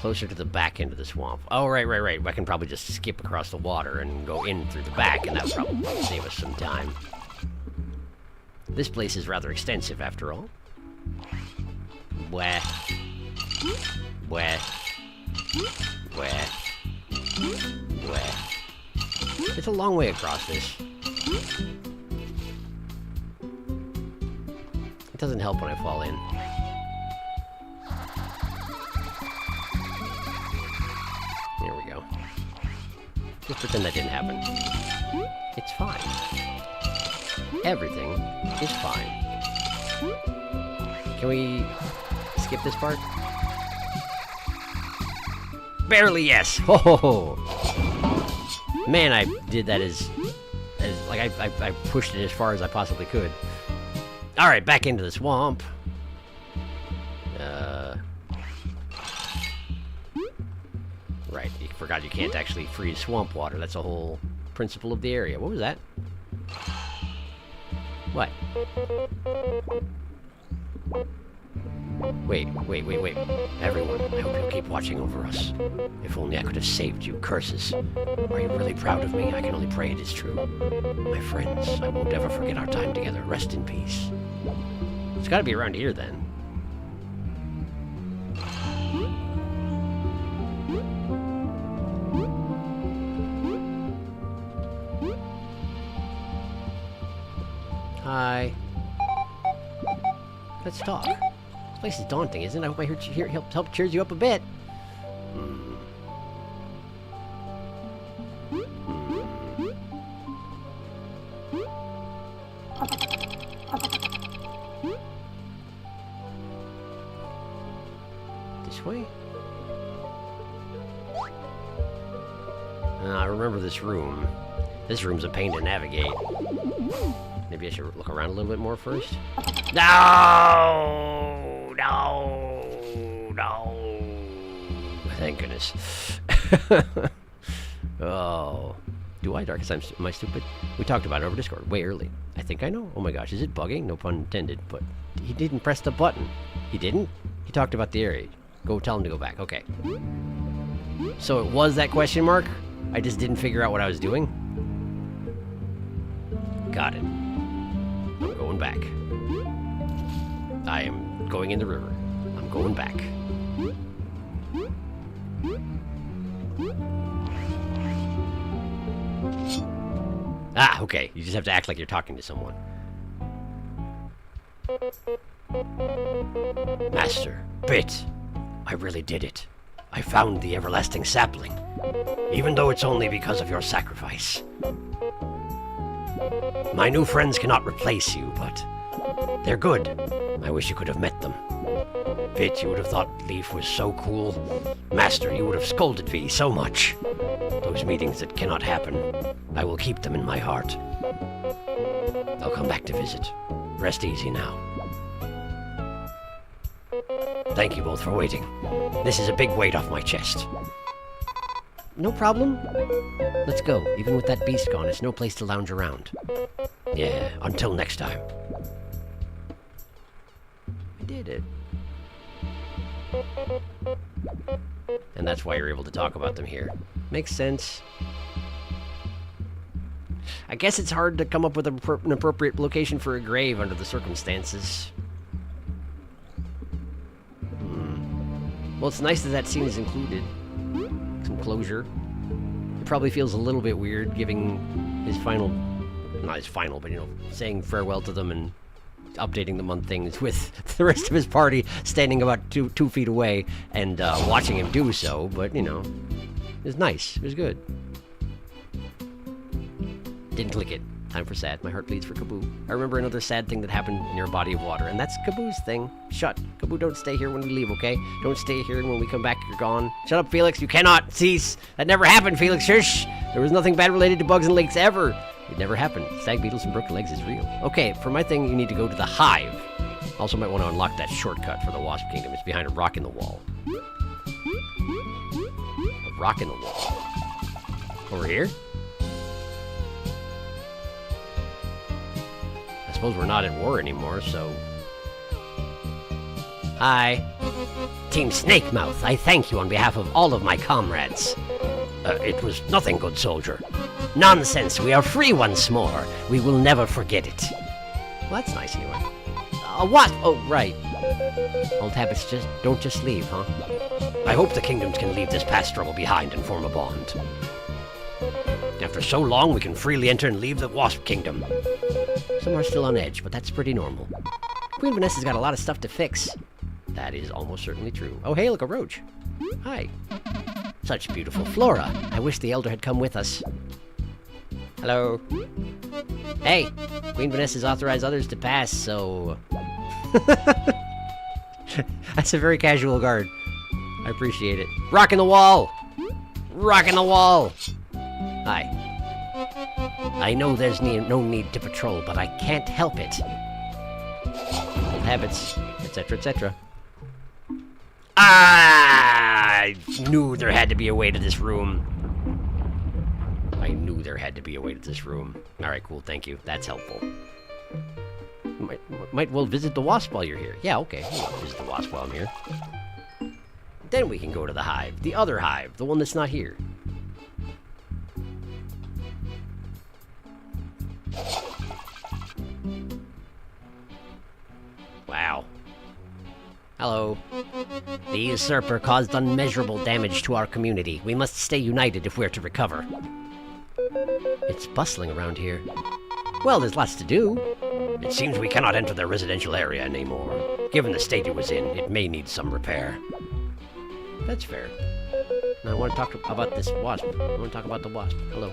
Closer to the back end of the swamp. Oh, right. I can probably just skip across the water and go in through the back, and that would probably save us some time. This place is rather extensive, after all. Bwah. Bwah. Bwah. Bwah. It's a long way across this. It doesn't help when I fall in. There we go. Just pretend that didn't happen. It's fine. Everything is fine. Can we skip this part? Barely, yes. Ho ho ho. Man, I did that as like I pushed it as far as I possibly could. All right, back into the swamp. Right, you forgot you can't actually freeze swamp water. That's a whole principle of the area. What was that? What? Wait. Everyone, I hope you'll keep watching over us. If only I could have saved you, curses. Are you really proud of me? I can only pray it is true. My friends, I won't ever forget our time together. Rest in peace. It's gotta be around here, then. Hi. Let's talk. This place is daunting, isn't it? I hope I help cheers you up a bit. This way? I remember this room. This room's a pain to navigate. Maybe I should look around a little bit more first. No! Thank goodness. Oh. Do I, Darkest? Am I stupid? We talked about it over Discord way early. I think I know. Oh my gosh, is it bugging? No pun intended, but he didn't press the button. He didn't? He talked about the area. Go tell him to go back. Okay. So it was that question mark? I just didn't figure out what I was doing? Got it. I'm going back. I am going in the river. I'm going back. Ah, okay. You just have to act like you're talking to someone. Master, Bit, I really did it. I found the everlasting sapling, even though it's only because of your sacrifice. My new friends cannot replace you, but they're good. I wish you could have met them. Bit, you would have thought Leaf was so cool. Master, you would have scolded me so much. Those meetings that cannot happen, I will keep them in my heart. I'll come back to visit. Rest easy now. Thank you both for waiting. This is a big weight off my chest. No problem. Let's go. Even with that beast gone, it's no place to lounge around. Yeah, until next time. I did it. And that's why you're able to talk about them here. Makes sense. I guess it's hard to come up with an appropriate location for a grave under the circumstances. Well, it's nice that that scene is included. Some closure. It probably feels a little bit weird giving his final... Not his final, but, you know, saying farewell to them and updating them on things with the rest of his party standing about two feet away and watching him do so. But, you know, it was nice. It was good. Didn't click it. Time for sad. My heart bleeds for Kaboo. I remember another sad thing that happened near a body of water, and that's Kaboo's thing. Shut. Kaboo, don't stay here when we leave, okay? Don't stay here, and when we come back, you're gone. Shut up, Felix. You cannot cease. That never happened, Felix. Shush. There was nothing bad related to bugs and lakes ever. It never happened. Stag beetles and broken legs is real. Okay, for my thing, you need to go to the hive. Also might want to unlock that shortcut for the Wasp Kingdom. It's behind a rock in the wall. A rock in the wall. Over here? I suppose we're not at war anymore, so... Hi. Team Snakemouth, I thank you on behalf of all of my comrades. It was nothing, good soldier. Nonsense, we are free once more. We will never forget it. Well, that's nice anyway. What? Oh, right. Old habits don't just leave, huh? I hope the kingdoms can leave this past struggle behind and form a bond. After so long, we can freely enter and leave the Wasp Kingdom. Some are still on edge, but that's pretty normal. Queen Vanessa's got a lot of stuff to fix. That is almost certainly true. Oh, hey, look, a roach. Hi. Such beautiful flora. I wish the Elder had come with us. Hello. Hey, Queen Vanessa's authorized others to pass, so... That's a very casual guard. I appreciate it. Rock in the wall! Rock in the wall! Hi. I know there's no need to patrol, but I can't help it. Old habits, etc., etc. I knew there had to be a way to this room. I knew there had to be a way to this room. Alright, cool, thank you. That's helpful. Might well visit the wasp while you're here. Yeah, okay. I'll visit the Wasp while I'm here. Then we can go to the hive. The other hive. The one that's not here. Wow. Hello. The usurper caused unmeasurable damage to our community. We must stay united if we're to recover. It's bustling around here. Well, there's lots to do. It seems we cannot enter the residential area anymore. Given the state it was in, it may need some repair. That's fair. Now I want to talk about this wasp. I want to talk about the wasp. Hello.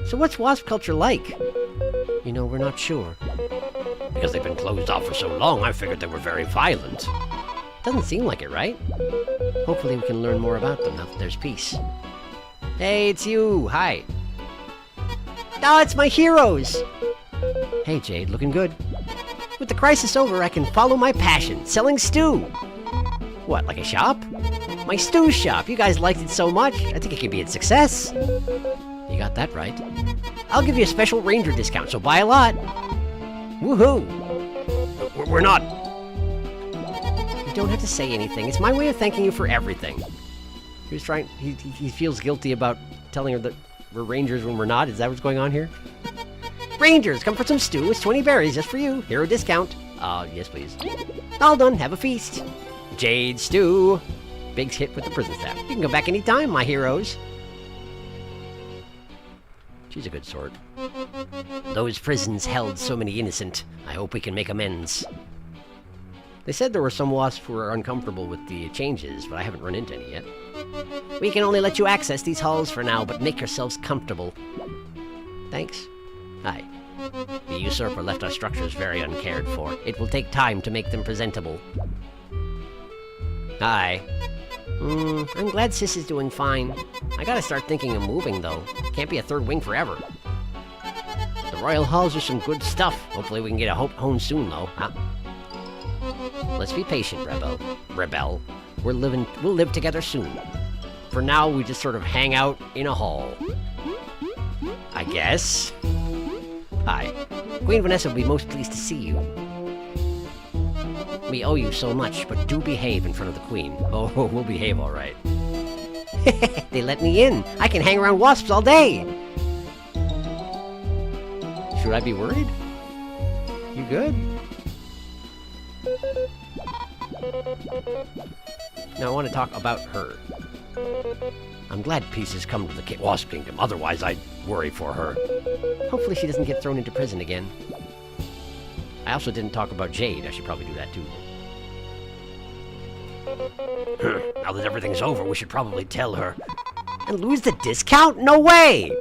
So what's wasp culture like? You know, we're not sure. Because they've been closed off for so long, I figured they were very violent. Doesn't seem like it, right? Hopefully we can learn more about them now that there's peace. Hey, it's you! Hi! Oh, it's my heroes! Hey, Jade, looking good. With the crisis over, I can follow my passion, selling stew! What, like a shop? My stew shop! You guys liked it so much, I think it could be a success! You got that right. I'll give you a special ranger discount, so buy a lot! Woohoo! We're not... You don't have to say anything. It's my way of thanking you for everything. He was trying... He feels guilty about telling her that we're rangers when we're not. Is that what's going on here? Rangers, come for some stew. It's 20 berries just for you. Hero discount. Yes, please. All done. Have a feast. Jade stew. Big's hit with the prison staff. You can come back anytime, my heroes. She's a good sort. Those prisons held so many innocent. I hope we can make amends. They said there were some wasps who were uncomfortable with the changes, but I haven't run into any yet. We can only let you access these halls for now, but make yourselves comfortable. Thanks. Hi. The usurper left our structures very uncared for. It will take time to make them presentable. Hi. I'm glad Sis is doing fine. I gotta start thinking of moving, though. Can't be a third wing forever. The royal halls are some good stuff. Hopefully we can get a home soon, though, huh? Let's be patient, Rebel. We'll live together soon. For now, we just sort of hang out in a hall. I guess. Hi. Queen Vanessa will be most pleased to see you. We owe you so much, but do behave in front of the Queen. Oh, we'll behave all right. They let me in. I can hang around wasps all day. Should I be worried? You good? Now I want to talk about her. I'm glad peace has come to the Wasp Kingdom, otherwise I'd worry for her. Hopefully she doesn't get thrown into prison again. I also didn't talk about Jade. I should probably do that too. Now that everything's over, we should probably tell her. And lose the discount? No way!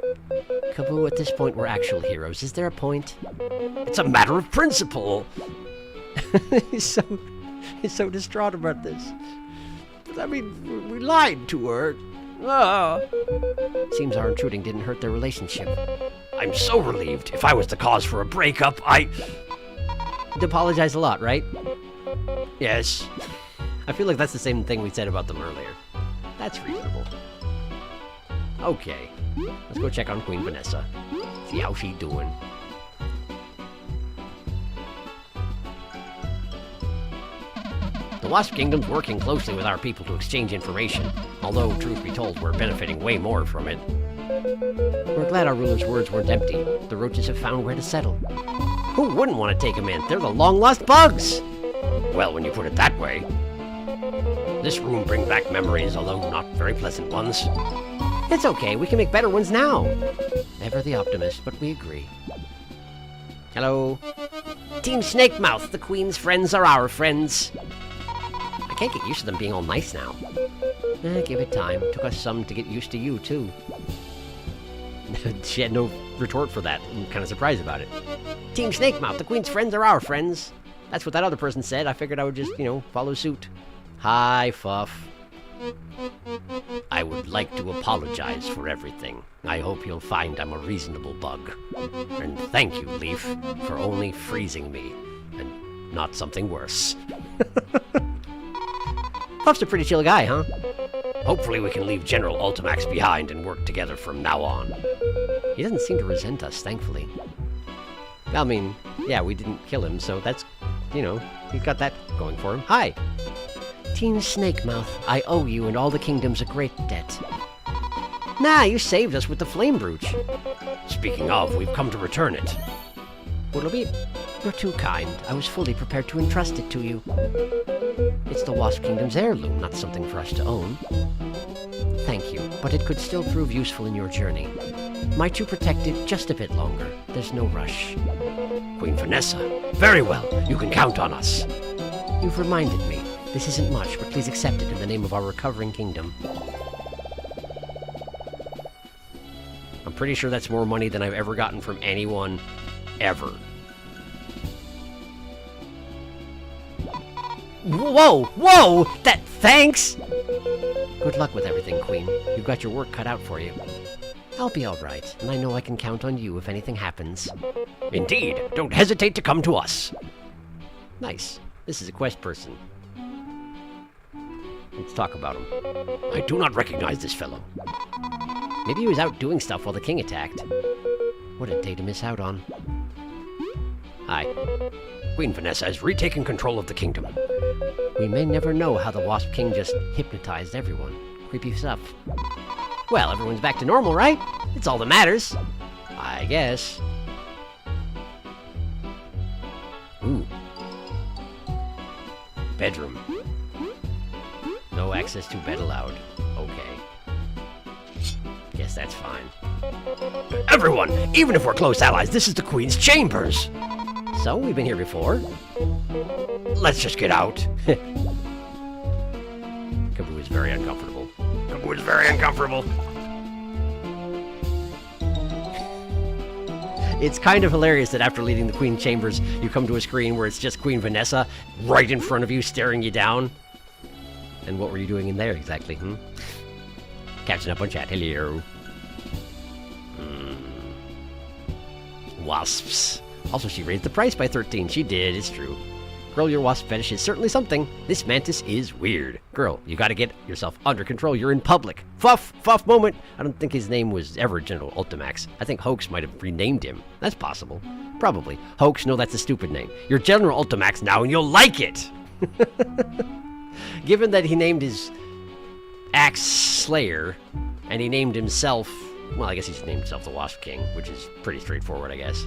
Kaboo, at this point we're actual heroes. Is there a point? It's a matter of principle! He's so distraught about this. But I mean, we lied to her. Seems our intruding didn't hurt their relationship. I'm so relieved. If I was the cause for a breakup, I'd apologize a lot, right? Yes. I feel like that's the same thing we said about them earlier. That's reasonable. Okay. Let's go check on Queen Vanessa. See how she's doing. The Wasp Kingdom's working closely with our people to exchange information, although, truth be told, we're benefiting way more from it. We're glad our ruler's words weren't empty. The roaches have found where to settle. Who wouldn't want to take them in? They're the long-lost bugs! Well, when you put it that way. This room brings back memories, although not very pleasant ones. It's okay, we can make better ones now. Ever the optimist, but we agree. Hello. Team Snakemouth, the Queen's friends are our friends. I can't get used to them being all nice now. Give it time. Took us some to get used to you, too. She had no retort for that. I'm kind of surprised about it. Team Snakemouth, the Queen's friends are our friends. That's what that other person said. I figured I would just, follow suit. Hi, Fuff. I would like to apologize for everything. I hope you'll find I'm a reasonable bug. And thank you, Leaf, for only freezing me. And not something worse. Puff's a pretty chill guy, huh? Hopefully we can leave General Ultimax behind and work together from now on. He doesn't seem to resent us, thankfully. I mean, yeah, we didn't kill him, so that's, he's got that going for him. Hi! Team Snakemouth, I owe you and all the kingdoms a great debt. Nah, you saved us with the flame brooch. Speaking of, we've come to return it. What'll be? You're too kind. I was fully prepared to entrust it to you. It's the Wasp Kingdom's heirloom, not something for us to own. Thank you, but it could still prove useful in your journey. Might you protect it just a bit longer? There's no rush. Queen Vanessa, very well. You can count on us. You've reminded me. This isn't much, but please accept it in the name of our recovering kingdom. I'm pretty sure that's more money than I've ever gotten from anyone, ever. Whoa! Whoa! Thanks! Good luck with everything, Queen. You've got your work cut out for you. I'll be all right, and I know I can count on you if anything happens. Indeed. Don't hesitate to come to us. Nice. This is a quest person. Let's talk about him. I do not recognize this fellow. Maybe he was out doing stuff while the king attacked. What a day to miss out on. Hi. Queen Vanessa has retaken control of the kingdom. We may never know how the Wasp King just hypnotized everyone. Creepy stuff. Well, everyone's back to normal, right? It's all that matters. I guess. Ooh. Bedroom. No access to bed allowed. Okay. Guess that's fine. Everyone, even if we're close allies, this is the Queen's chambers. So, we've been here before. Let's just get out. Kaboo is very uncomfortable. Kaboo is very uncomfortable. It's kind of hilarious that after leaving the Queen chambers, you come to a screen where it's just Queen Vanessa right in front of you, staring you down. And what were you doing in there exactly, Catching up on chat. Hello. Wasps. Also, she raised the price by 13. She did, it's true. Girl, your wasp fetish is certainly something. This mantis is weird. Girl, you gotta get yourself under control. You're in public. Fuff! Fuff moment! I don't think his name was ever General Ultimax. I think Hoax might have renamed him. That's possible. Probably. Hoax, no, that's a stupid name. You're General Ultimax now, and you'll like it! Given that he named his Axe Slayer, and he named himself... Well, I guess he's named himself the Wasp King, which is pretty straightforward, I guess.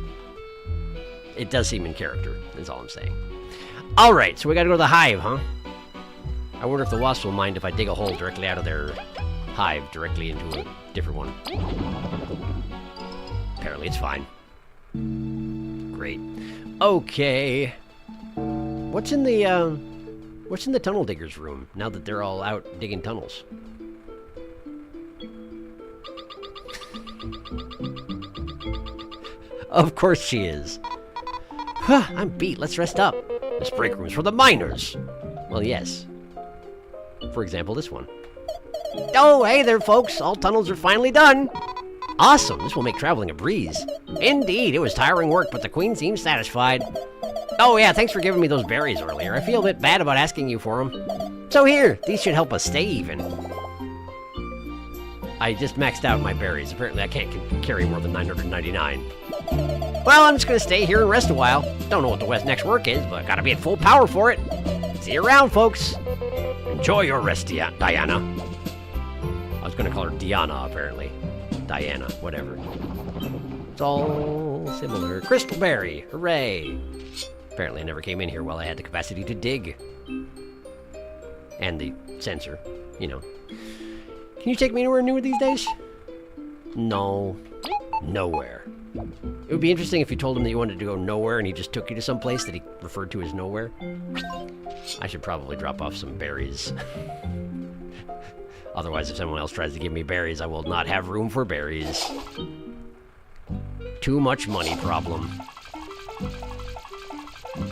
It does seem in character, that's all I'm saying. Alright, so we gotta go to the hive, huh? I wonder if the wasps will mind if I dig a hole directly out of their hive, directly into a different one. Apparently it's fine. Great. Okay. What's in the tunnel diggers room, now that they're all out digging tunnels? Of course she is. Huh, I'm beat. Let's rest up. This break room's for the miners. Well, yes. For example, this one. Oh, hey there, folks. All tunnels are finally done. Awesome. This will make traveling a breeze. Indeed, it was tiring work, but the Queen seems satisfied. Oh, yeah, thanks for giving me those berries earlier. I feel a bit bad about asking you for them. So here, these should help us stay even. I just maxed out my berries. Apparently, I can't carry more than 999. Well, I'm just gonna stay here and rest a while. Don't know what the next work is, but gotta be at full power for it. See you around, folks. Enjoy your rest, Diana. I was gonna call her Diana, apparently. Diana, whatever. It's all similar. Crystal berry, hooray. Apparently I never came in here while I had the capacity to dig. And the sensor, you know. Can you take me anywhere new these days? No. Nowhere. It would be interesting if you told him that you wanted to go nowhere and he just took you to some place that he referred to as nowhere. I should probably drop off some berries. Otherwise, if someone else tries to give me berries, I will not have room for berries. Too much money problem.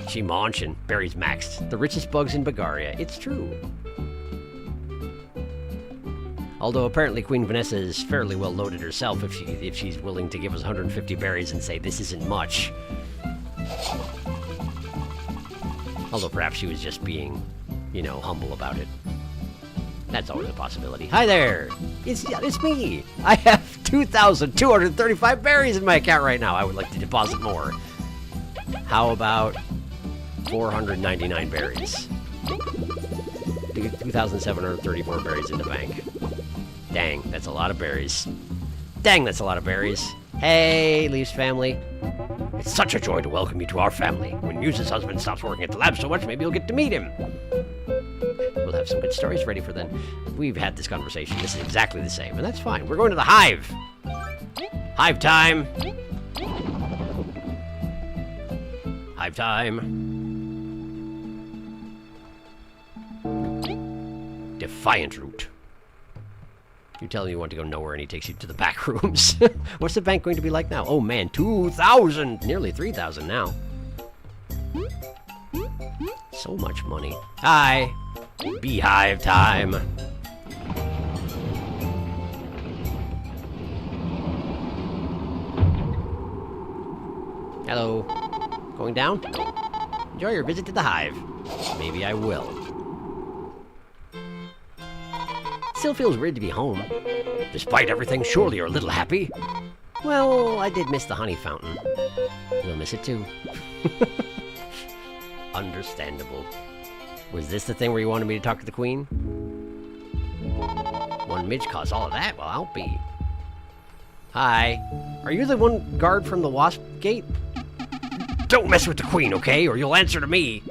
She munchin'. Berries maxed. The richest bugs in Bagaria. It's true. Although apparently Queen Vanessa is fairly well loaded herself if she's willing to give us 150 berries and say this isn't much. Although perhaps she was just being, you know, humble about it. That's always a possibility. Hi there! It's me! I have 2,235 berries in my account right now. I would like to deposit more. How about 499 berries? 2,734 berries in the bank. Dang, that's a lot of berries. Dang, that's a lot of berries. Hey, Leaf's family. It's such a joy to welcome you to our family. When Muse's husband stops working at the lab so much, maybe you'll get to meet him. We'll have some good stories ready for then. We've had this conversation. This is exactly the same, and that's fine. We're going to the hive. Hive time. Hive time. Defiant route. You tell him you want to go nowhere and he takes you to the back rooms. What's the bank going to be like now? Oh man, 2,000! Nearly 3,000 now. So much money. Hi! Beehive time! Hello. Going down? No. Enjoy your visit to the hive. Maybe I will. Still feels weird to be home. Despite everything, surely you're a little happy. Well, I did miss the honey fountain. We'll miss it too. Understandable. Was this the thing where you wanted me to talk to the queen? One midge caused all of that? Well, I'll be. Hi. Are you the one guard from the wasp gate? Don't mess with the queen, okay? Or you'll answer to me.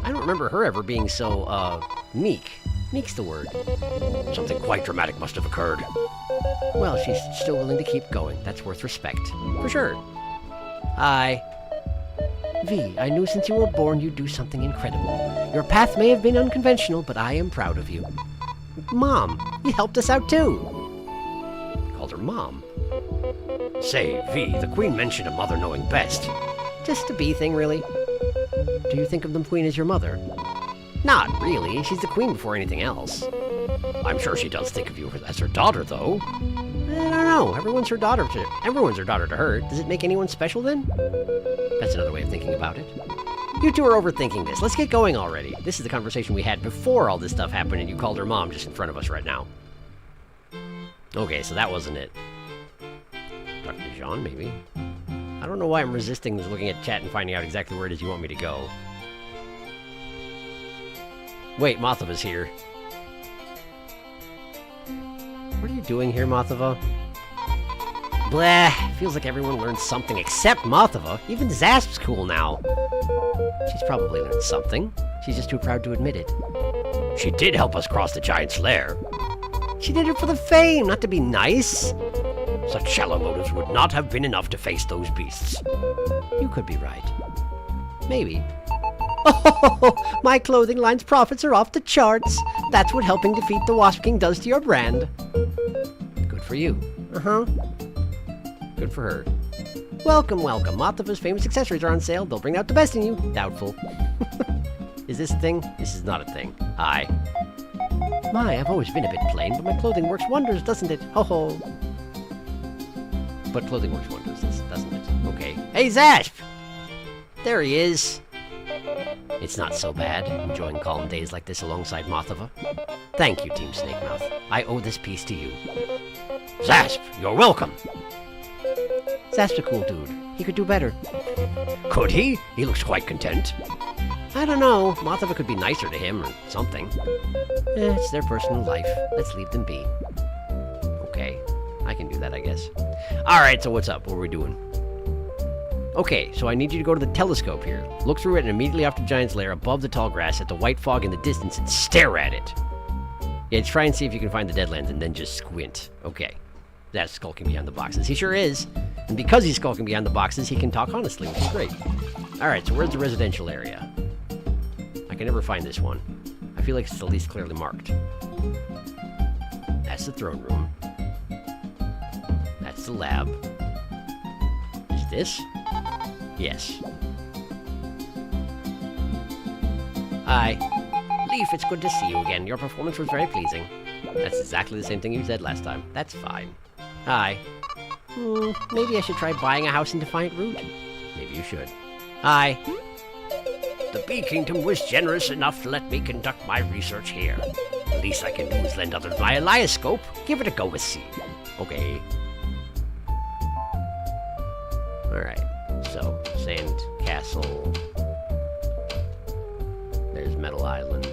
I don't remember her ever being so, meek. Meek's the word. Something quite dramatic must have occurred. Well, she's still willing to keep going. That's worth respect. For sure. Hi. V, I knew since you were born you'd do something incredible. Your path may have been unconventional, but I am proud of you. Mom, you helped us out too. Called her Mom. Say, V, the queen mentioned a mother knowing best. Just a B thing, really. Do you think of the queen as your mother? Not really. She's the queen before anything else. I'm sure she does think of you as her daughter, though. I don't know. Everyone's her daughter to her. Does it make anyone special then? That's another way of thinking about it. You two are overthinking this. Let's get going already. This is the conversation we had before all this stuff happened and you called her mom just in front of us right now. Okay, so that wasn't it. Dr. Jean, maybe? I don't know why I'm resisting looking at chat and finding out exactly where it is you want me to go. Wait, Mothava's here. What are you doing here, Mothava? Blah, feels like everyone learned something except Mothava. Even Zasp's cool now. She's probably learned something. She's just too proud to admit it. She did help us cross the giant's lair. She did it for the fame, not to be nice. Such shallow motives would not have been enough to face those beasts. You could be right. Maybe. Oh, my clothing line's profits are off the charts. That's what helping defeat the Wasp King does to your brand. Good for you. Uh-huh. Good for her. Welcome, welcome. Mothava's famous accessories are on sale. They'll bring out the best in you. Doubtful. Is this a thing? This is not a thing. Hi. My, I've always been a bit plain, but my clothing works wonders, doesn't it? Ho ho. But clothing works wonders, doesn't it? Okay. Hey, Zasp! There he is. It's not so bad, enjoying calm days like this alongside Mothava. Thank you, Team Snakemouth. I owe this piece to you. Zasp, you're welcome. Zasp's a cool dude. He could do better. Could he? He looks quite content. I don't know. Mothava could be nicer to him or something. It's their personal life. Let's leave them be. Okay. I can do that, I guess. Alright, so what's up? What are we doing? Okay, so I need you to go to the telescope here. Look through it and immediately after the giant's lair, above the tall grass, at the white fog in the distance, and stare at it. Yeah, try and see if you can find the Deadlands, and then just squint. Okay. That's skulking behind the boxes. He sure is. And because he's skulking behind the boxes, he can talk honestly, which is great. Alright, so where's the residential area? I can never find this one. I feel like it's the least clearly marked. That's the throne room. That's the lab. Is this? Yes. Hi. Leaf, it's good to see you again. Your performance was very pleasing. That's exactly the same thing you said last time. That's fine. Hi. Maybe I should try buying a house in Defiant Root. Maybe you should. Hi. The Bee Kingdom was generous enough to let me conduct my research here. The least I can do is lend others my Eliascope. Give it a go and see. Okay. Alright. So, Sand Castle. There's Metal Island.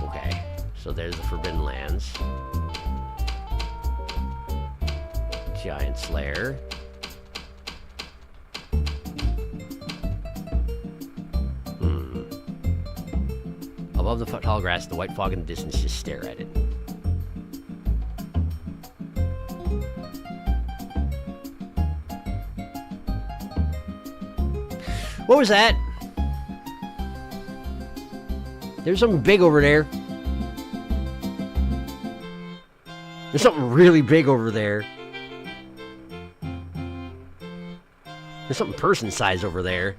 Okay. So there's the Forbidden Lands. Giant's Lair. Above the tall grass, the white fog in the distance, just stare at it. What was that? There's something big over there. There's something really big over there. There's something person-sized over there.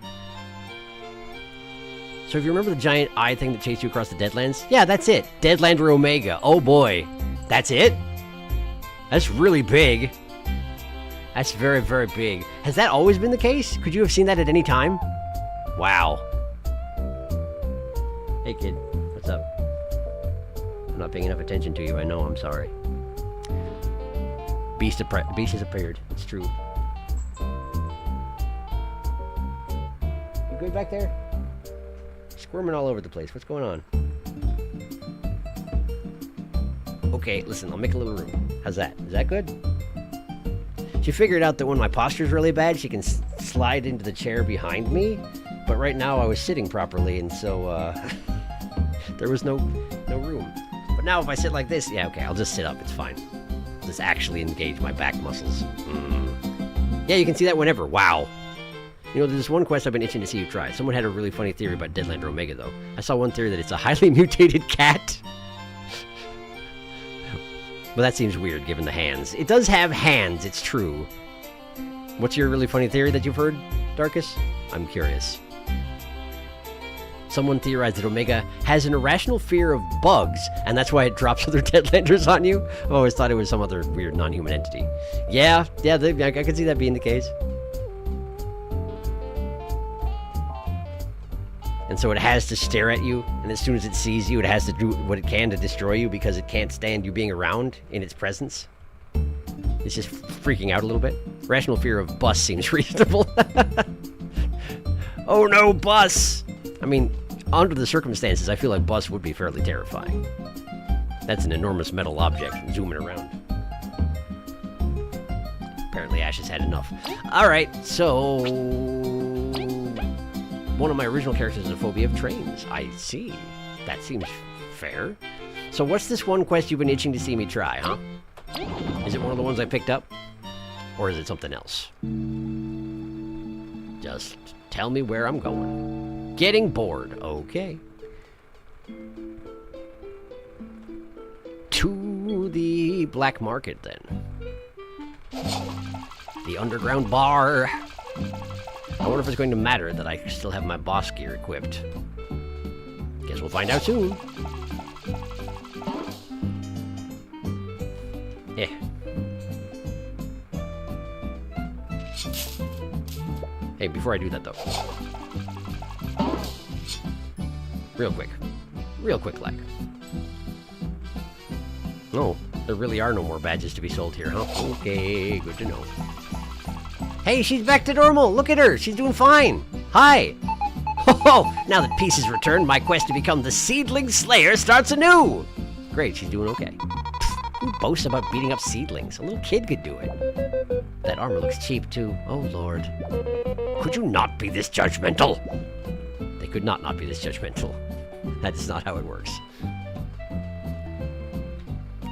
So if you remember the giant eye thing that chased you across the Deadlands? Yeah, that's it. Deadlander Omega. Oh boy. That's it? That's really big. That's very, very big. Has that always been the case? Could you have seen that at any time? Wow. Hey kid, what's up? I'm not paying enough attention to you, I know, I'm sorry. Beast has appeared, it's true. You good back there? Squirming all over the place, what's going on? Okay, listen, I'll make a little room. How's that? Is that good? She figured out that when my posture's really bad, she can slide into the chair behind me. But right now I was sitting properly, and so there was no room. But now if I sit like this, yeah, okay, I'll just sit up. It's fine. I'll just actually engage my back muscles. Yeah, you can see that whenever. Wow. You know, there's this one quest I've been itching to see you try. Someone had a really funny theory about Deadlander Omega, though. I saw one theory that it's a highly mutated cat. But that seems weird, given the hands. It does have hands, it's true. What's your really funny theory that you've heard, Darkus? I'm curious. Someone theorized that Omega has an irrational fear of bugs, and that's why it drops other Deadlanders on you. I've always thought it was some other weird non-human entity. Yeah, I could see that being the case. And so it has to stare at you, and as soon as it sees you, it has to do what it can to destroy you because it can't stand you being around in its presence. It's just freaking out a little bit. Rational fear of bus seems reasonable. Oh no, bus! I mean, under the circumstances, I feel like bus would be fairly terrifying. That's an enormous metal object zooming around. Apparently Ash has had enough. Alright, so... one of my original characters has a phobia of trains. I see. That seems fair. So what's this one quest you've been itching to see me try, huh? Is it one of the ones I picked up? Or is it something else? Just tell me where I'm going. Getting bored. Okay. To the black market, then. The underground bar. I wonder if it's going to matter that I still have my boss gear equipped. Guess we'll find out soon. Yeah. Hey, before I do that, though. Real quick, like. No, there really are no more badges to be sold here, huh? Okay, good to know. Hey, she's back to normal. Look at her. She's doing fine. Hi. Oh, now that peace is returned, my quest to become the Seedling Slayer starts anew. Great, she's doing okay. Who boasts about beating up seedlings? A little kid could do it. That armor looks cheap, too. Oh, Lord. Could you not be this judgmental? They could not be this judgmental. That is not how it works.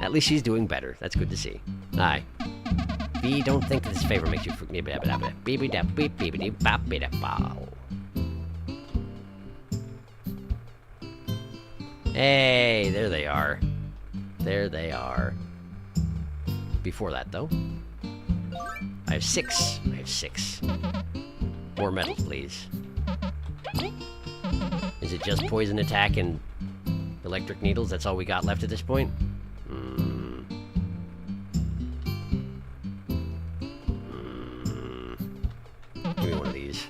At least she's doing better. That's good to see. Hi. B, don't think this favor makes you... Hey, there they are. There they are. Before that, though. I have 6. More metal, please. Is it just poison attack and electric needles? That's all we got left at this point? Give me one of these.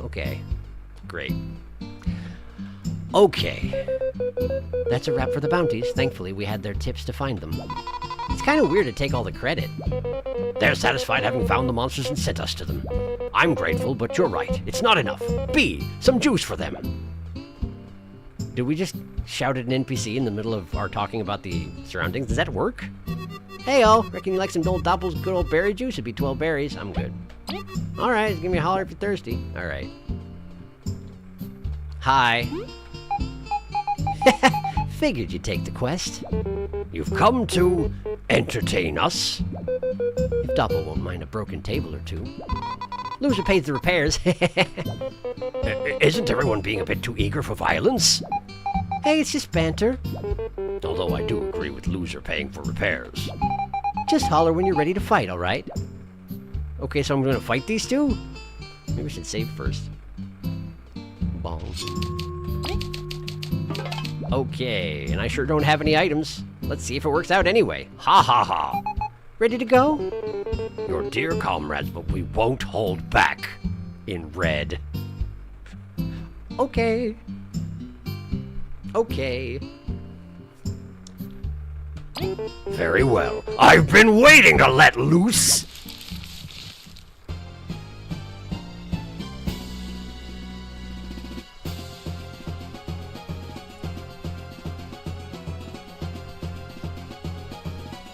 Okay. Great. Okay. That's a wrap for the bounties. Thankfully, we had their tips to find them. It's kind of weird to take all the credit. They're satisfied having found the monsters and sent us to them. I'm grateful, but you're right. It's not enough. B, some juice for them. Did we just shout at an NPC in the middle of our talking about the surroundings? Does that work? Hey, all. Reckon you like some old Doppel's good old berry juice? It'd be 12 berries. I'm good. All right. Give me a holler if you're thirsty. All right. Hi. Figured you'd take the quest. You've come to entertain us. If Doppel won't mind a broken table or two. Loser pays the repairs. Isn't everyone being a bit too eager for violence? Hey, it's just banter. Although I do agree with Loser paying for repairs. Just holler when you're ready to fight, all right? Okay, so I'm going to fight these two? Maybe I should save first. Bong. Okay, and I sure don't have any items. Let's see if it works out anyway. Ha ha ha. Ready to go? Your dear comrades, but we won't hold back. In red. Okay. Okay. Very well. I've been waiting to let loose.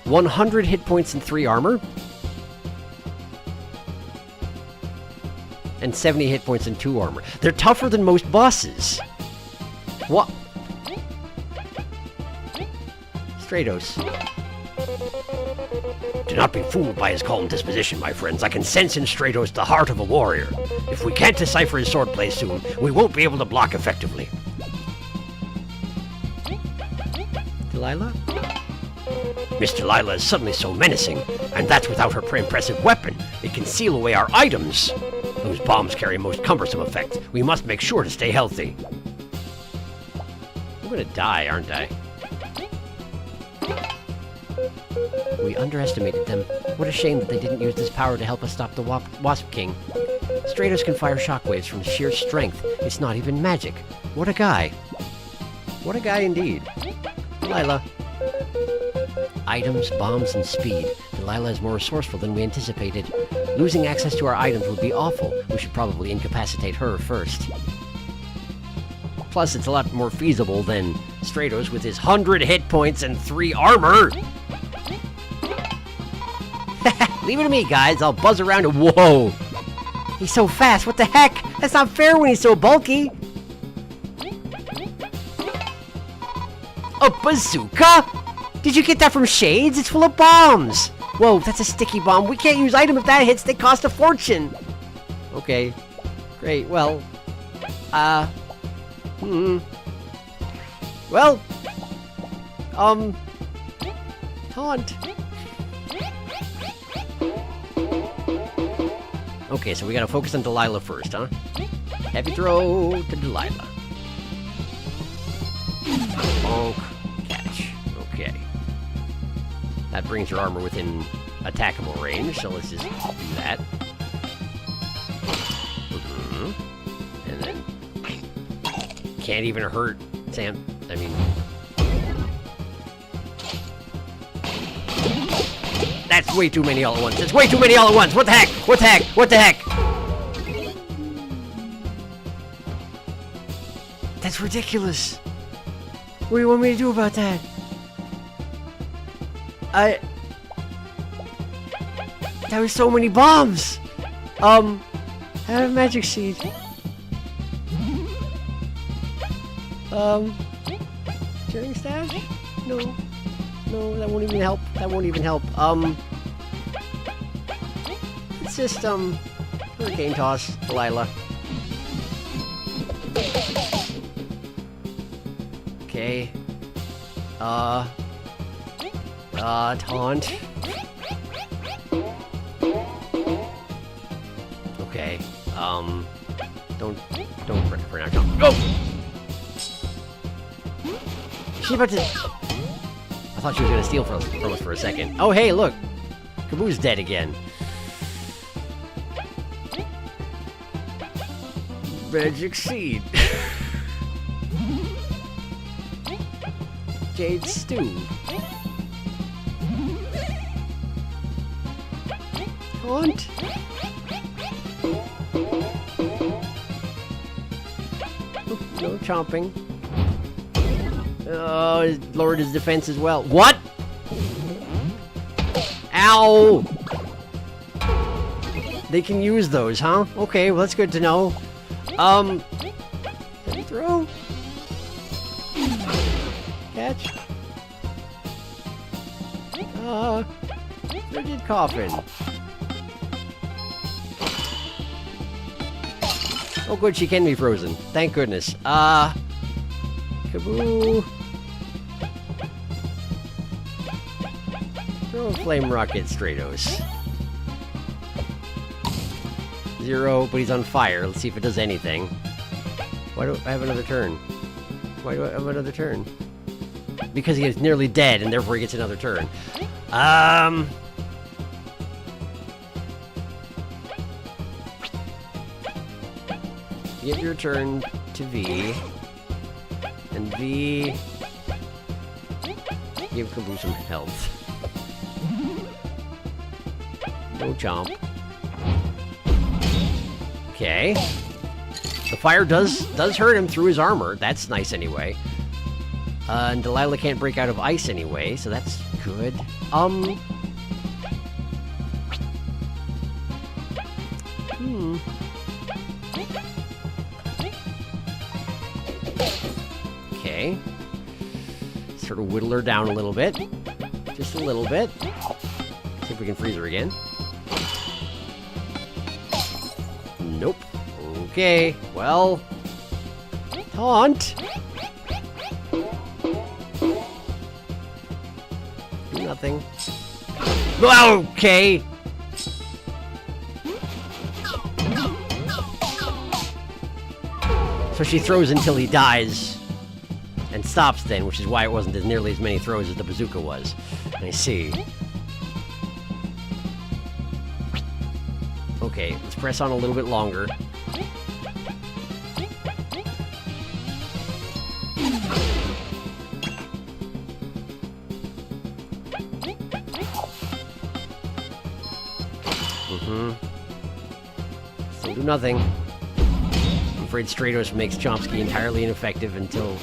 100 hit points and 3 armor. And 70 hit points and 2 armor. They're tougher than most bosses. What? Stratos. Do not be fooled by his calm disposition, my friends. I can sense in Stratos the heart of a warrior. If we can't decipher his swordplay soon, we won't be able to block effectively. Delilah? Miss Delilah is suddenly so menacing, and that's without her impressive weapon. It can seal away our items. Those bombs carry a most cumbersome effect. We must make sure to stay healthy. I'm gonna die, aren't I? We underestimated them. What a shame that they didn't use this power to help us stop the Wasp King. Stratos can fire shockwaves from sheer strength. It's not even magic. What a guy. What a guy indeed. Delilah. Items, bombs, and speed. Delilah is more resourceful than we anticipated. Losing access to our items would be awful. We should probably incapacitate her first. Plus, it's a lot more feasible than Stratos with his 100 hit points and 3 armor. Leave it to me, guys. I'll buzz around and whoa! He's so fast. What the heck? That's not fair when he's so bulky. A bazooka? Did you get that from Shades? It's full of bombs. Whoa, that's a sticky bomb. We can't use item if that hits. They cost a fortune. Okay. Great. Well. Well. Taunt. Okay, so we gotta focus on Delilah first, huh? Heavy throw to Delilah. Bonk. Catch. Okay. That brings her armor within attackable range, so let's just do that. And then... Can't even hurt Sam. I mean... That's way too many all at once. That's way too many all at once. What the heck? What the heck? What the heck? That's ridiculous. What do you want me to do about that? That was so many bombs. I have a magic seed. Cheering stash? No. No, that won't even help. That won't even help. It's just, hurricane toss, Delilah. Okay. Taunt. Okay. Don't for now. Don't. Go! She's about to... I thought she was gonna steal from us for a second. Oh, hey, look! Kaboo's dead again. Magic seed. Jade stew. Taunt. No chomping. Oh, it lowered his defense as well. What? Ow! They can use those, huh? Okay, well that's good to know. Throw. Catch. Frigid coffin. Oh good, she can be frozen. Thank goodness. Kaboo. Throw a flame rocket, Stratos. 0, but he's on fire. Let's see if it does anything. Why do I have another turn? Why do I have another turn? Because he is nearly dead, and therefore he gets another turn. Give your turn to V. And V... Give Kaboo some health. No chomp. Okay. The fire does hurt him through his armor. That's nice anyway. And Delilah can't break out of ice anyway, so that's good. Okay. Sort of whittle her down a little bit. Just a little bit. See if we can freeze her again. Nope. Okay, well... Taunt! Do nothing. Okay! So she throws until he dies, and stops then, which is why it wasn't as nearly as many throws as the bazooka was. I see. Okay, let's press on a little bit longer. Still do nothing. I'm afraid Stratos makes Chomsky entirely ineffective until...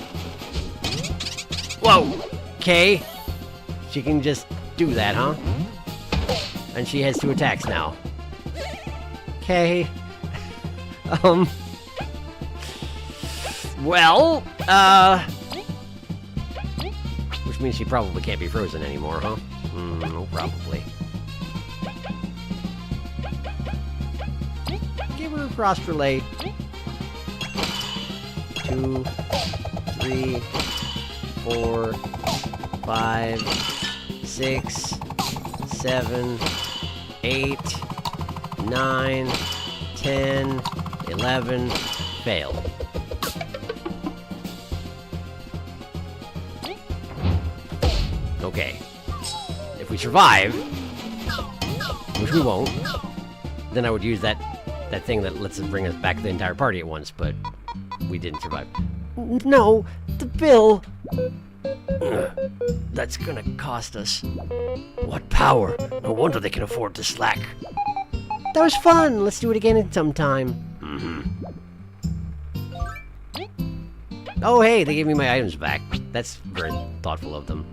Whoa! Okay. She can just do that, huh? And she has 2 attacks now. Okay. Well, which means she probably can't be frozen anymore, huh? No, probably. Give her a frost relay. 2, 3, 4, 5, 6, 7, 8, 9, 10, 11, fail. Okay. If we survive, which we won't, then I would use that thing that lets us bring us back the entire party at once, but we didn't survive. No, the bill! That's gonna cost us. What power! No wonder they can afford to slack. That was fun! Let's do it again sometime. Oh hey, they gave me my items back. That's very thoughtful of them.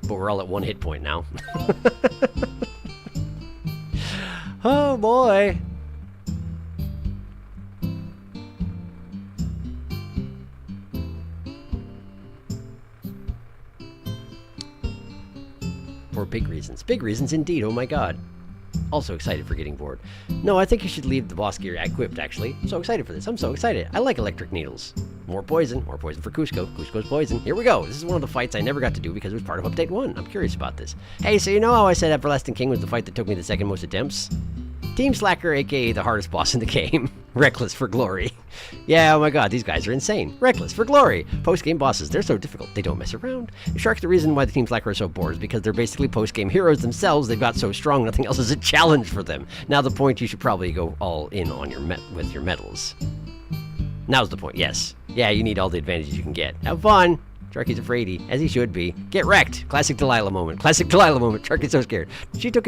But we're all at 1 hit point now. Oh boy! For big reasons. Big reasons indeed, oh my god. Also excited for getting bored. No, I think you should leave the boss gear equipped, actually. I'm so excited for this. I'm so excited. I like electric needles. More poison for Cusco. Cusco's poison. Here we go. This is one of the fights I never got to do because it was part of Update 1. I'm curious about this. Hey, so you know how I said Everlasting King was the fight that took me the second most attempts? Team Slacker, aka the hardest boss in the game. Reckless for glory. Yeah, oh my god, these guys are insane. Reckless for glory. Post-game bosses, they're so difficult, they don't mess around. Shark, the reason why the Team Slacker are so bored is because they're basically post-game heroes themselves. They've got so strong, nothing else is a challenge for them. Now the point, you should probably go all in on your with your medals. Now's the point, yes. Yeah, you need all the advantages you can get. Have fun! Sharky's afraidy, as he should be. Get wrecked! Classic Delilah moment. Classic Delilah moment. Sharky's so scared. She took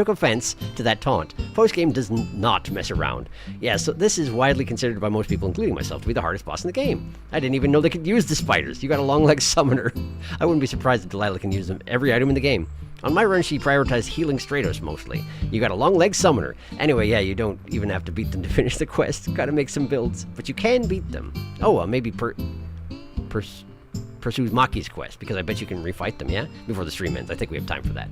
offense to that taunt. Post-game does not mess around. Yeah, so this is widely considered by most people, including myself, to be the hardest boss in the game. I didn't even know they could use the spiders. You got a long leg summoner. I wouldn't be surprised if Delilah can use them every item in the game. On my run, she prioritized healing Stratos mostly. You got a long leg summoner. Anyway, yeah, you don't even have to beat them to finish the quest. Gotta make some builds. But you can beat them. Oh, maybe pursues Maki's quest, because I bet you can refight them, yeah? Before the stream ends. I think we have time for that.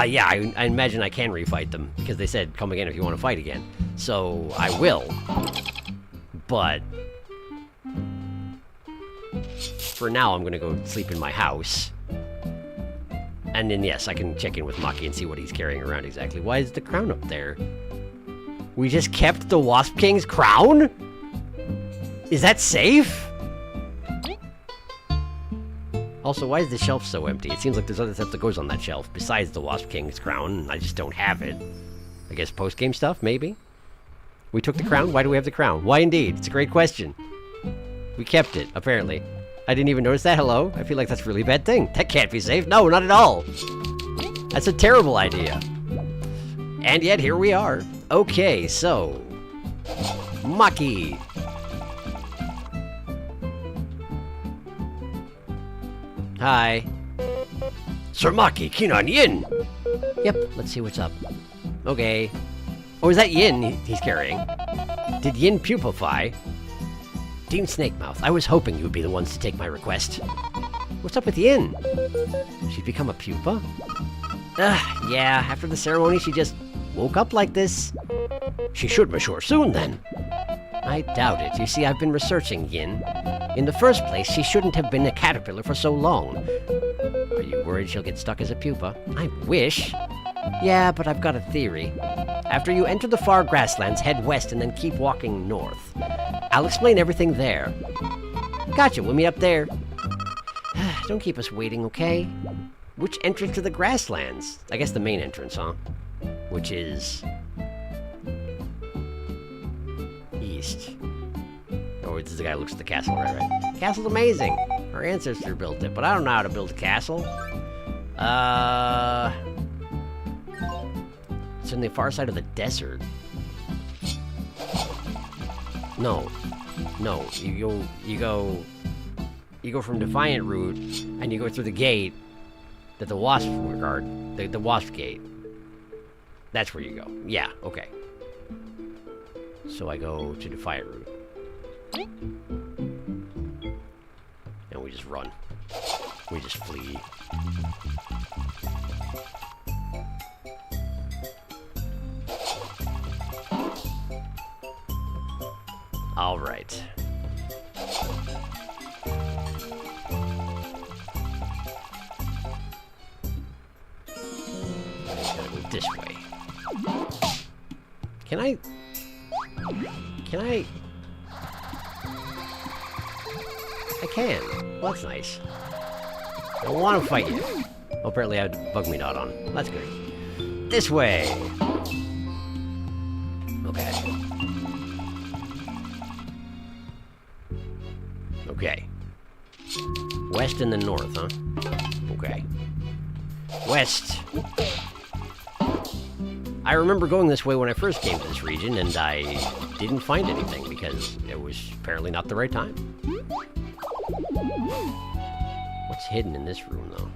Yeah, I imagine I can refight them, because they said, come again if you want to fight again. So, I will. But... for now, I'm gonna go sleep in my house. And then, yes, I can check in with Maki and see what he's carrying around exactly. Why is the crown up there? We just kept the Wasp King's crown? Is that safe? Also, why is the shelf so empty? It seems like there's other stuff that goes on that shelf besides the Wasp King's crown, and I just don't have it. I guess post-game stuff, maybe? We took the crown? Why do we have the crown? Why indeed? It's a great question. We kept it, apparently. I didn't even notice that. Hello? I feel like that's a really bad thing. That can't be safe. No, not at all. That's a terrible idea. And yet, here we are. Okay, so... Maki. Hi. Sir Maki, Kinan, Yin! Yep, let's see what's up. Okay. Oh, is that Yin he's carrying? Did Yin pupify? Dean Snakemouth, I was hoping you would be the ones to take my request. What's up with Yin? She'd become a pupa? Yeah, after the ceremony she just woke up like this. She should mature soon, then. I doubt it. You see, I've been researching Yin. In the first place, she shouldn't have been a caterpillar for so long. Are you worried she'll get stuck as a pupa? I wish. Yeah, but I've got a theory. After you enter the far grasslands, head west and then keep walking north. I'll explain everything there. Gotcha, we'll meet up there. Don't keep us waiting, okay? Which entrance to the grasslands? I guess the main entrance, huh? Which is... east. Oh, this is the guy who looks at the castle, right? Castle's amazing. Our ancestor built it, but I don't know how to build a castle. It's on the far side of the desert. No. You go from Defiant Route, and you go through the gate that the Wasps guard, the Wasp Gate. That's where you go. Yeah, okay. So I go to Defiant Route. And we just run. We just flee. All right. Gotta go this way. Can I? I can. Well, that's nice. I don't want to fight you. Oh, apparently I had Bug Me Not on. That's good. This way. Okay. Okay. West and then north, huh? Okay. West. I remember going this way when I first came to this region, and I didn't find anything because it was apparently not the right time. What's hidden in this room, though?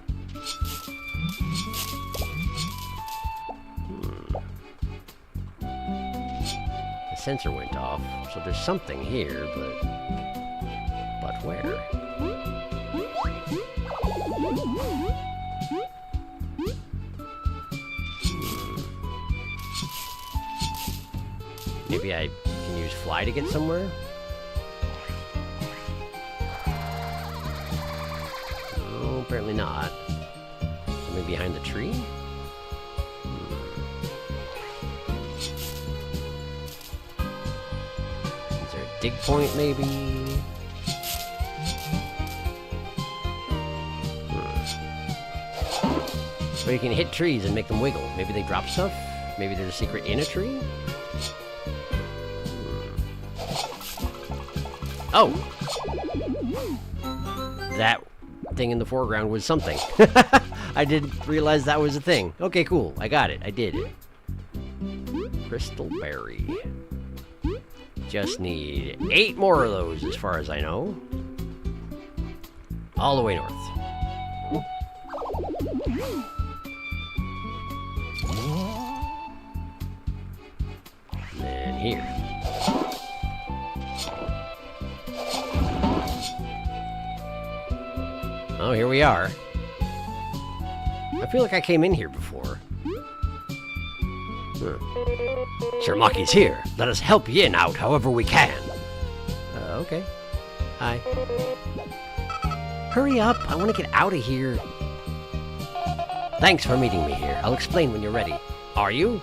The sensor went off, so there's something here, but where? Maybe I can use fly to get somewhere? No, apparently not. Something behind the tree? Is there a dig point, maybe? Or you can hit trees and make them wiggle. Maybe they drop stuff? Maybe there's a secret in a tree? Oh! That thing in the foreground was something. I didn't realize that was a thing. Okay, cool. I got it. I did it. Crystal berry. Just need 8 more of those as far as I know. All the way north. And then here. Oh, here we are. I feel like I came in here before. Sir Maki's here. Let us help Yin out however we can. Okay. Hi. Hurry up. I want to get out of here. Thanks for meeting me here. I'll explain when you're ready. Are you?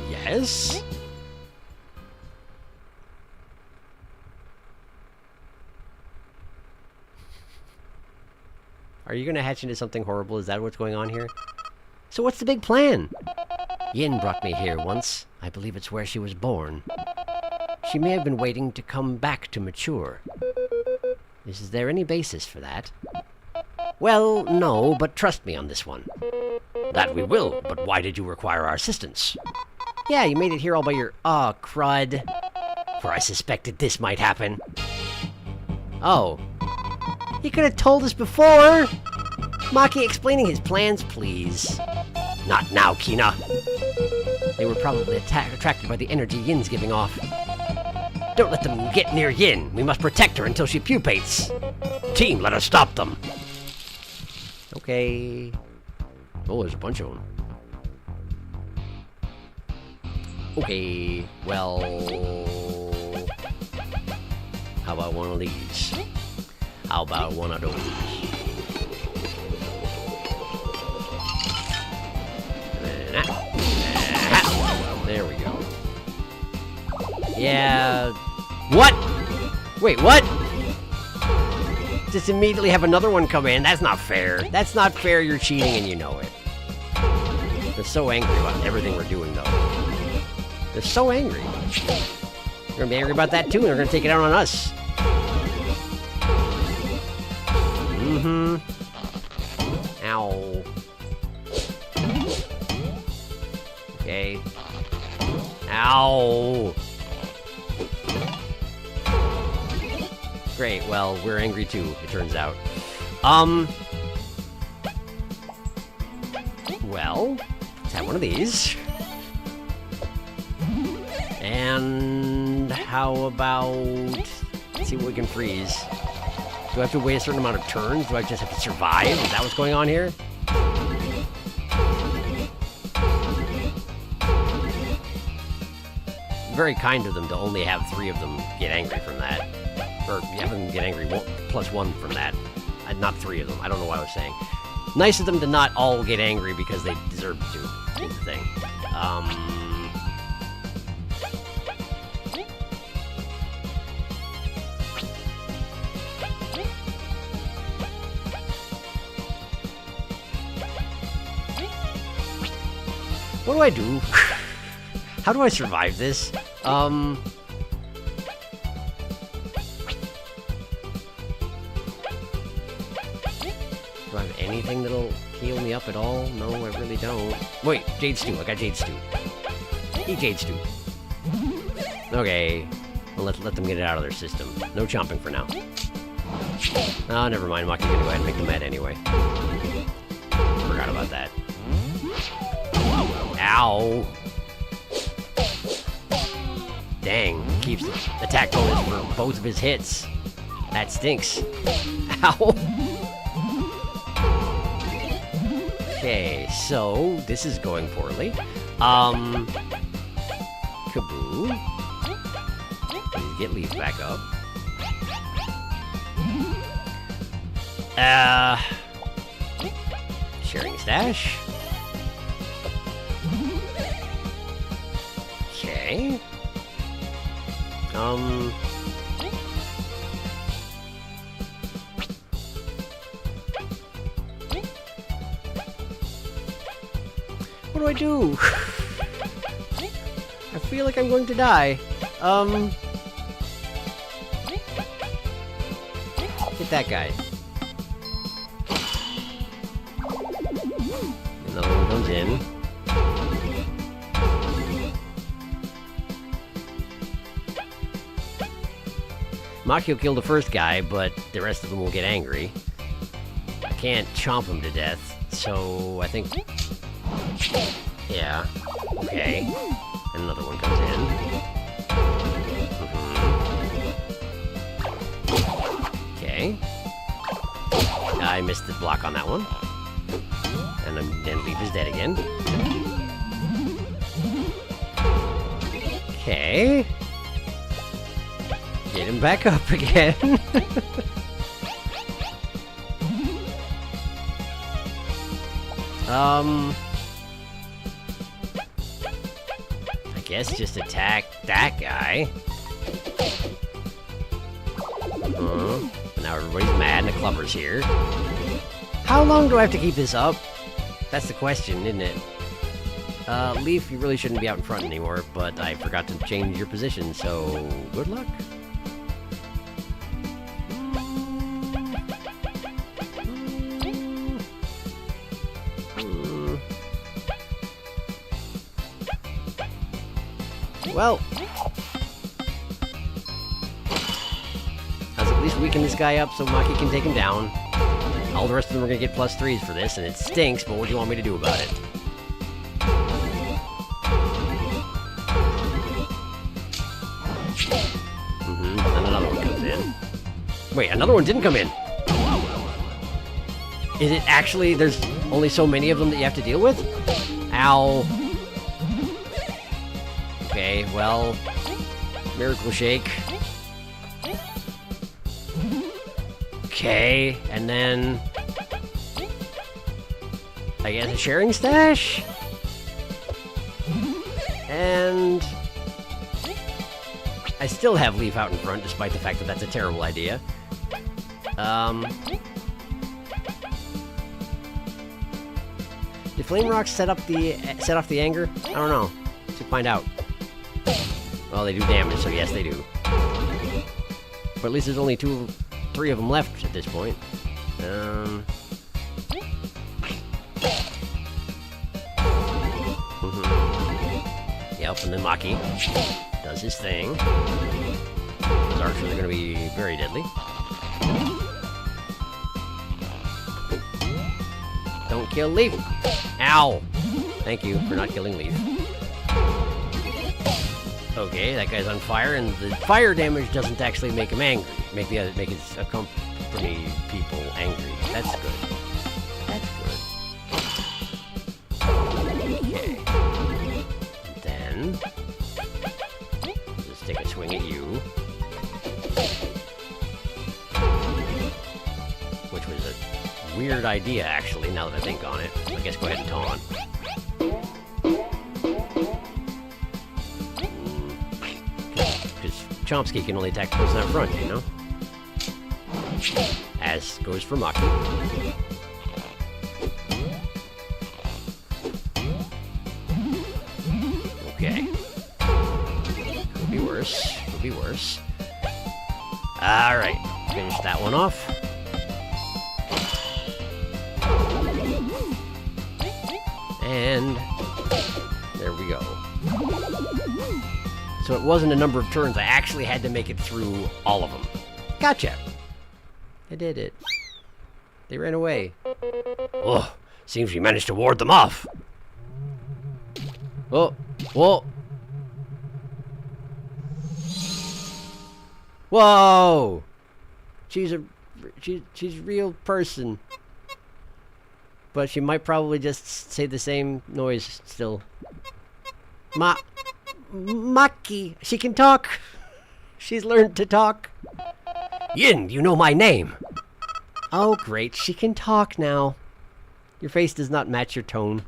Yes? Are you gonna hatch into something horrible? Is that what's going on here? So what's the big plan? Yin brought me here once. I believe it's where she was born. She may have been waiting to come back to mature. Is there any basis for that? Well, no, but trust me on this one. That we will, but why did you require our assistance? Yeah, you made it here all by your... Aw, crud. For I suspected this might happen. Oh. You could have told us before! Maki, explaining his plans, please. Not now, Kina. They were probably attracted by the energy Yin's giving off. Don't let them get near Yin. We must protect her until she pupates. Team, let us stop them. Okay. Oh, there's a bunch of them. Okay, well... How about one of these? How about one of those? There we go. Yeah... What? Wait, what? Just immediately have another one come in. That's not fair. That's not fair. You're cheating and you know it. They're so angry about everything we're doing, though. They're so angry. They're gonna be angry about that, too, and they're gonna take it out on us. Mm-hmm. Ow. Okay. Ow. Great, well, we're angry too, it turns out. Well, let's have one of these. And how about... Let's see what we can freeze. Do I have to wait a certain amount of turns? Do I just have to survive? Is that what's going on here? Very kind of them to only have 3 of them get angry from that. Or have them get angry plus 1 from that. Not 3 of them. I don't know what I was saying. Nice of them to not all get angry because they deserve to. Is the thing. What do I do? How do I survive this? Do I have anything that'll heal me up at all? No, I really don't. Wait, Jade Stew. I got Jade Stew. Eat Jade Stew. Okay. Well, let them get it out of their system. No chomping for now. Oh, never mind. Maki's gonna go ahead and make the med anyway. Forgot about that. Ow! Dang, keeps the attack bonus for both of his hits. That stinks. Ow! Okay, so this is going poorly. Kaboo. Get Leaf back up. Sharing stash. Okay. What do I do? I feel like I'm going to die. Hit that guy. Another one comes in. Maki will kill the first guy, but the rest of them will get angry. I can't chomp him to death, so I think... Yeah. Okay. And another one comes in. Okay. I missed the block on that one. And then Leaf is dead again. Okay. Get him back up again. I guess just attack that guy. Now everybody's mad and the clubber's here. How long do I have to keep this up? That's the question, isn't it? Leaf, you really shouldn't be out in front anymore, but I forgot to change your position, so good luck. Well, let's at least weaken this guy up so Maki can take him down. all the rest of them are gonna get +3s for this, and it stinks, but what do you want me to do about it? Then another one comes in. Wait, another one didn't come in. Is it actually, there's only so many of them that you have to deal with? Ow. Okay, well, Miracle Shake. Okay, and then I guess a sharing stash? And I still have Leaf out in front, despite the fact that that's a terrible idea. Did Flame Rocks set off the anger? I don't know. Let's find out. Well, they do damage, so yes, they do. But at least there's only 3 of them left at this point. Yep, and then Maki does his thing. Those archers are gonna be very deadly. Don't kill Leaf! Ow! Thank you for not killing Leaf. Okay, that guy's on fire, and the fire damage doesn't actually make him angry. Make his accompany people angry. That's good. That's good. Okay. Then just take a swing at you, which was a weird idea, actually. Now that I think on it, I guess go ahead and taunt. Chomsky can only attack the person out front, you know? As goes for Maki. Okay. Could be worse. Could be worse. Alright. Finish that one off. And there we go. So it wasn't a number of turns. I actually had to make it through all of them. Gotcha. I did it. They ran away. Oh, seems we managed to ward them off. Oh, whoa. Whoa. She's a real person. But she might probably just say the same noise still. Maki, she can talk. She's learned to talk. Yin, you know my name. Oh, great, she can talk now. Your face does not match your tone.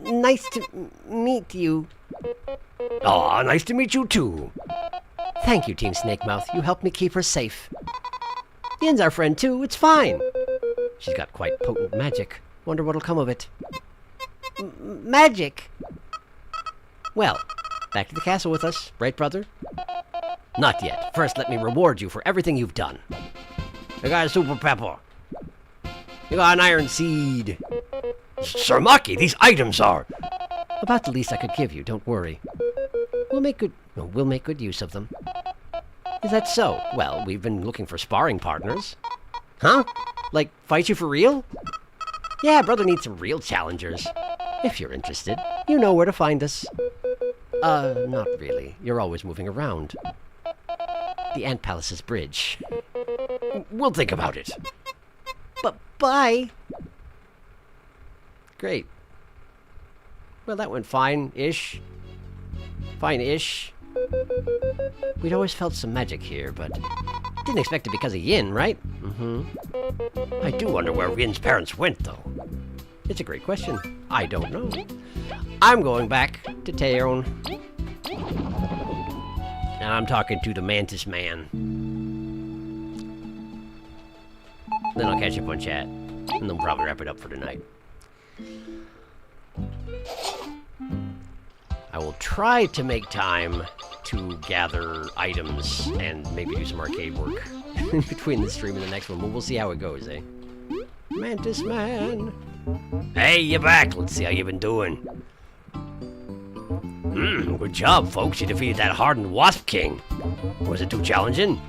Nice to meet you. Aw, nice to meet you too. Thank you, Team Snakemouth. You helped me keep her safe. Yin's our friend too, it's fine. She's got quite potent magic. Wonder what'll come of it. Magic? Well, back to the castle with us, right, brother? Not yet. First, let me reward you for everything you've done. I got a super pepper. You got an iron seed. Sir Maki, these items are... About the least I could give you, don't worry. We'll make good use of them. Is that so? Well, we've been looking for sparring partners. Huh? Like, fight you for real? Yeah, brother needs some real challengers. If you're interested, you know where to find us. Not really. You're always moving around. The Ant Palace's bridge. We'll think about it. But bye. Great. Well, that went fine-ish. Fine-ish. We'd always felt some magic here, but didn't expect it because of Yin, right? I do wonder where Yin's parents went, though. It's a great question. I don't know. I'm going back to town. And I'm talking to the Mantis Man. Then I'll catch up on chat. And then we'll probably wrap it up for tonight. I will try to make time to gather items and maybe do some arcade work in between the stream and the next one. But we'll see how it goes, eh? Mantis Man. Hey, you're back. Let's see how you've been doing. Good job, folks. You defeated that hardened Wasp King. Was it too challenging?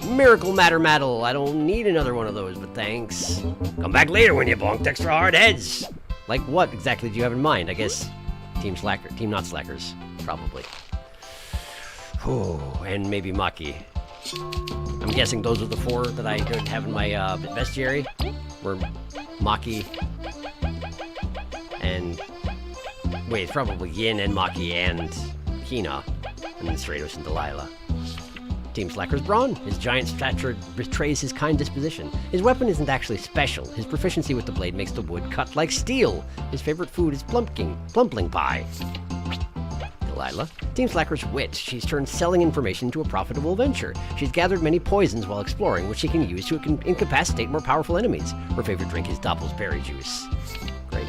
Miracle Matter Maddle. I don't need another one of those, but thanks. Come back later when you bonked extra hard heads. Like what exactly do you have in mind? I guess Team Not Slackers, probably. Oh, and maybe Maki. I'm guessing those are the 4 that I don't have in my bestiary. Were Maki and... Wait, it's probably Yin and Maki and Hina. And then Stratos and Delilah. Team Slacker's Brawn. His giant stature betrays his kind disposition. His weapon isn't actually special. His proficiency with the blade makes the wood cut like steel. His favorite food is plumpling pie. Delilah. Team Slacker's Wit. She's turned selling information into a profitable venture. She's gathered many poisons while exploring, which she can use to incapacitate more powerful enemies. Her favorite drink is Doppel's berry juice. Great.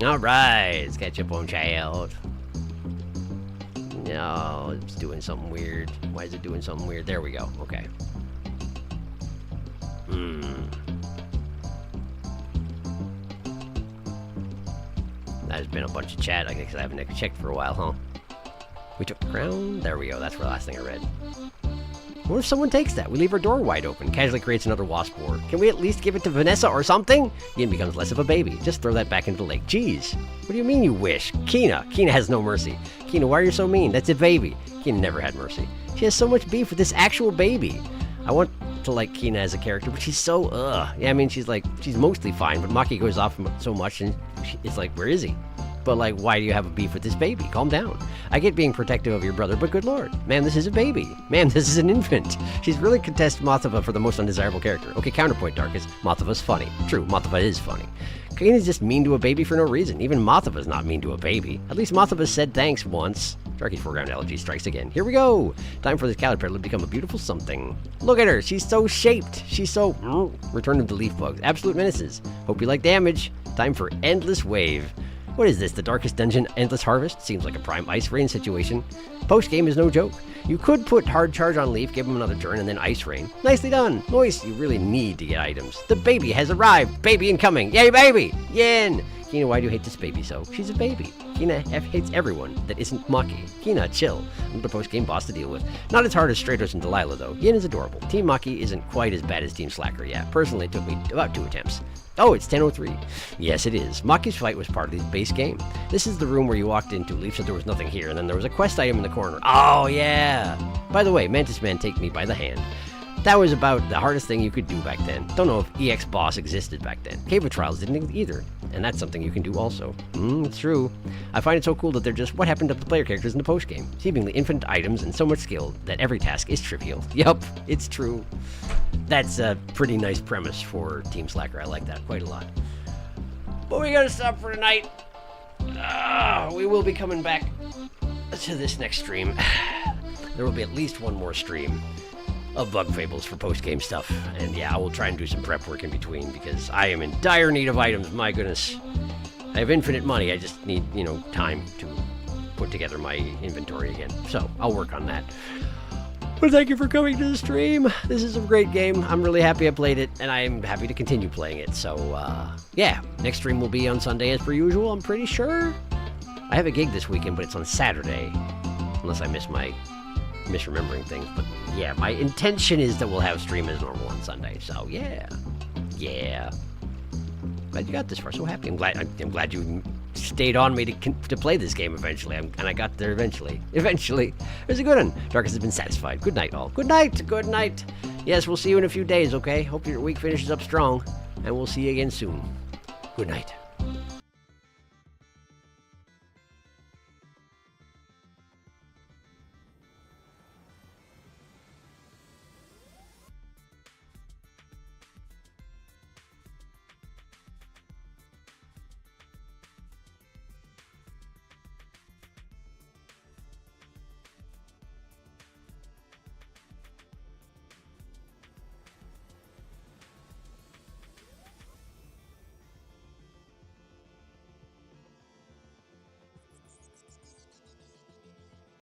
Alright, let's catch up on child. No, it's doing something weird. Why is it doing something weird? There we go. Okay. There's been a bunch of chat. I guess I haven't checked for a while, huh? We took the crown. There we go. That's the last thing I read. What if someone takes that? We leave our door wide open. Casually creates another wasp war. Can we at least give it to Vanessa or something? Yin becomes less of a baby. Just throw that back into the lake. Jeez. What do you mean you wish? Kina has no mercy. Kina, why are you so mean? That's a baby. Kina never had mercy. She has so much beef with this actual baby. I want to like Kina as a character, but she's so, Yeah, I mean, she's mostly fine, but Maki goes off so much, and it's like, where is he? But like, why do you have a beef with this baby? Calm down. I get being protective of your brother, but good lord. Ma'am, this is a baby. Ma'am, this is an infant. She's really contested Mothava for the most undesirable character. Okay, counterpoint, Darkus. Mothava's funny. True, Mothava is funny. Kina's just mean to a baby for no reason. Even Mothava's not mean to a baby. At least Mothava said thanks once. Sharky's foreground allergy strikes again. Here we go. Time for this caterpillar to become a beautiful something. Look at her. She's so shaped. She's so... Return of the leaf bugs. Absolute menaces. Hope you like damage. Time for Endless Wave. What is this, the Darkest Dungeon Endless Harvest? Seems like a prime Ice Rain situation. Post-game is no joke. You could put Hard Charge on Leaf, give him another turn, and then Ice Rain. Nicely done. Noise, you really need to get items. The baby has arrived. Baby incoming. Yay, baby! Yin! Kina, why do you hate this baby so? She's a baby. Kina hates everyone that isn't Maki. Kina, chill. Another post-game boss to deal with. Not as hard as Stratos and Delilah, though. Yin is adorable. Team Maki isn't quite as bad as Team Slacker yet. Personally, it took me about 2 attempts. Oh, it's 10:03. Yes, it is. Maki's fight was part of the base game. This is the room where you walked into. Leaf said there was nothing here, and then there was a quest item in the corner. Oh, yeah. By the way, Mantis Man, take me by the hand. That was about the hardest thing you could do back then. Don't know if EX Boss existed back then. Cave of Trials didn't either, and that's something you can do also. It's true. I find it so cool that they're just what happened to the player characters in the post-game. Seemingly infinite items and so much skill that every task is trivial. Yup, it's true. That's a pretty nice premise for Team Slacker. I like that quite a lot. But we gotta stop for tonight. We will be coming back to this next stream. There will be at least one more stream of Bug Fables for post-game stuff. And yeah, I will try and do some prep work in between because I am in dire need of items. My goodness. I have infinite money. I just need, time to put together my inventory again. So I'll work on that. But thank you for coming to the stream. This is a great game. I'm really happy I played it, and I'm happy to continue playing it. So, yeah, next stream will be on Sunday as per usual, I'm pretty sure. I have a gig this weekend, but it's on Saturday, unless I misremembering things. But yeah, my intention is that we'll have stream as normal on Sunday. So, yeah. Glad you got this far. So happy. I'm glad you stayed on me to play this game eventually. And I got there eventually. Eventually. It was a good one. Darkus has been satisfied. Good night, all. Good night. Good night. Yes, we'll see you in a few days, okay? Hope your week finishes up strong. And we'll see you again soon. Good night.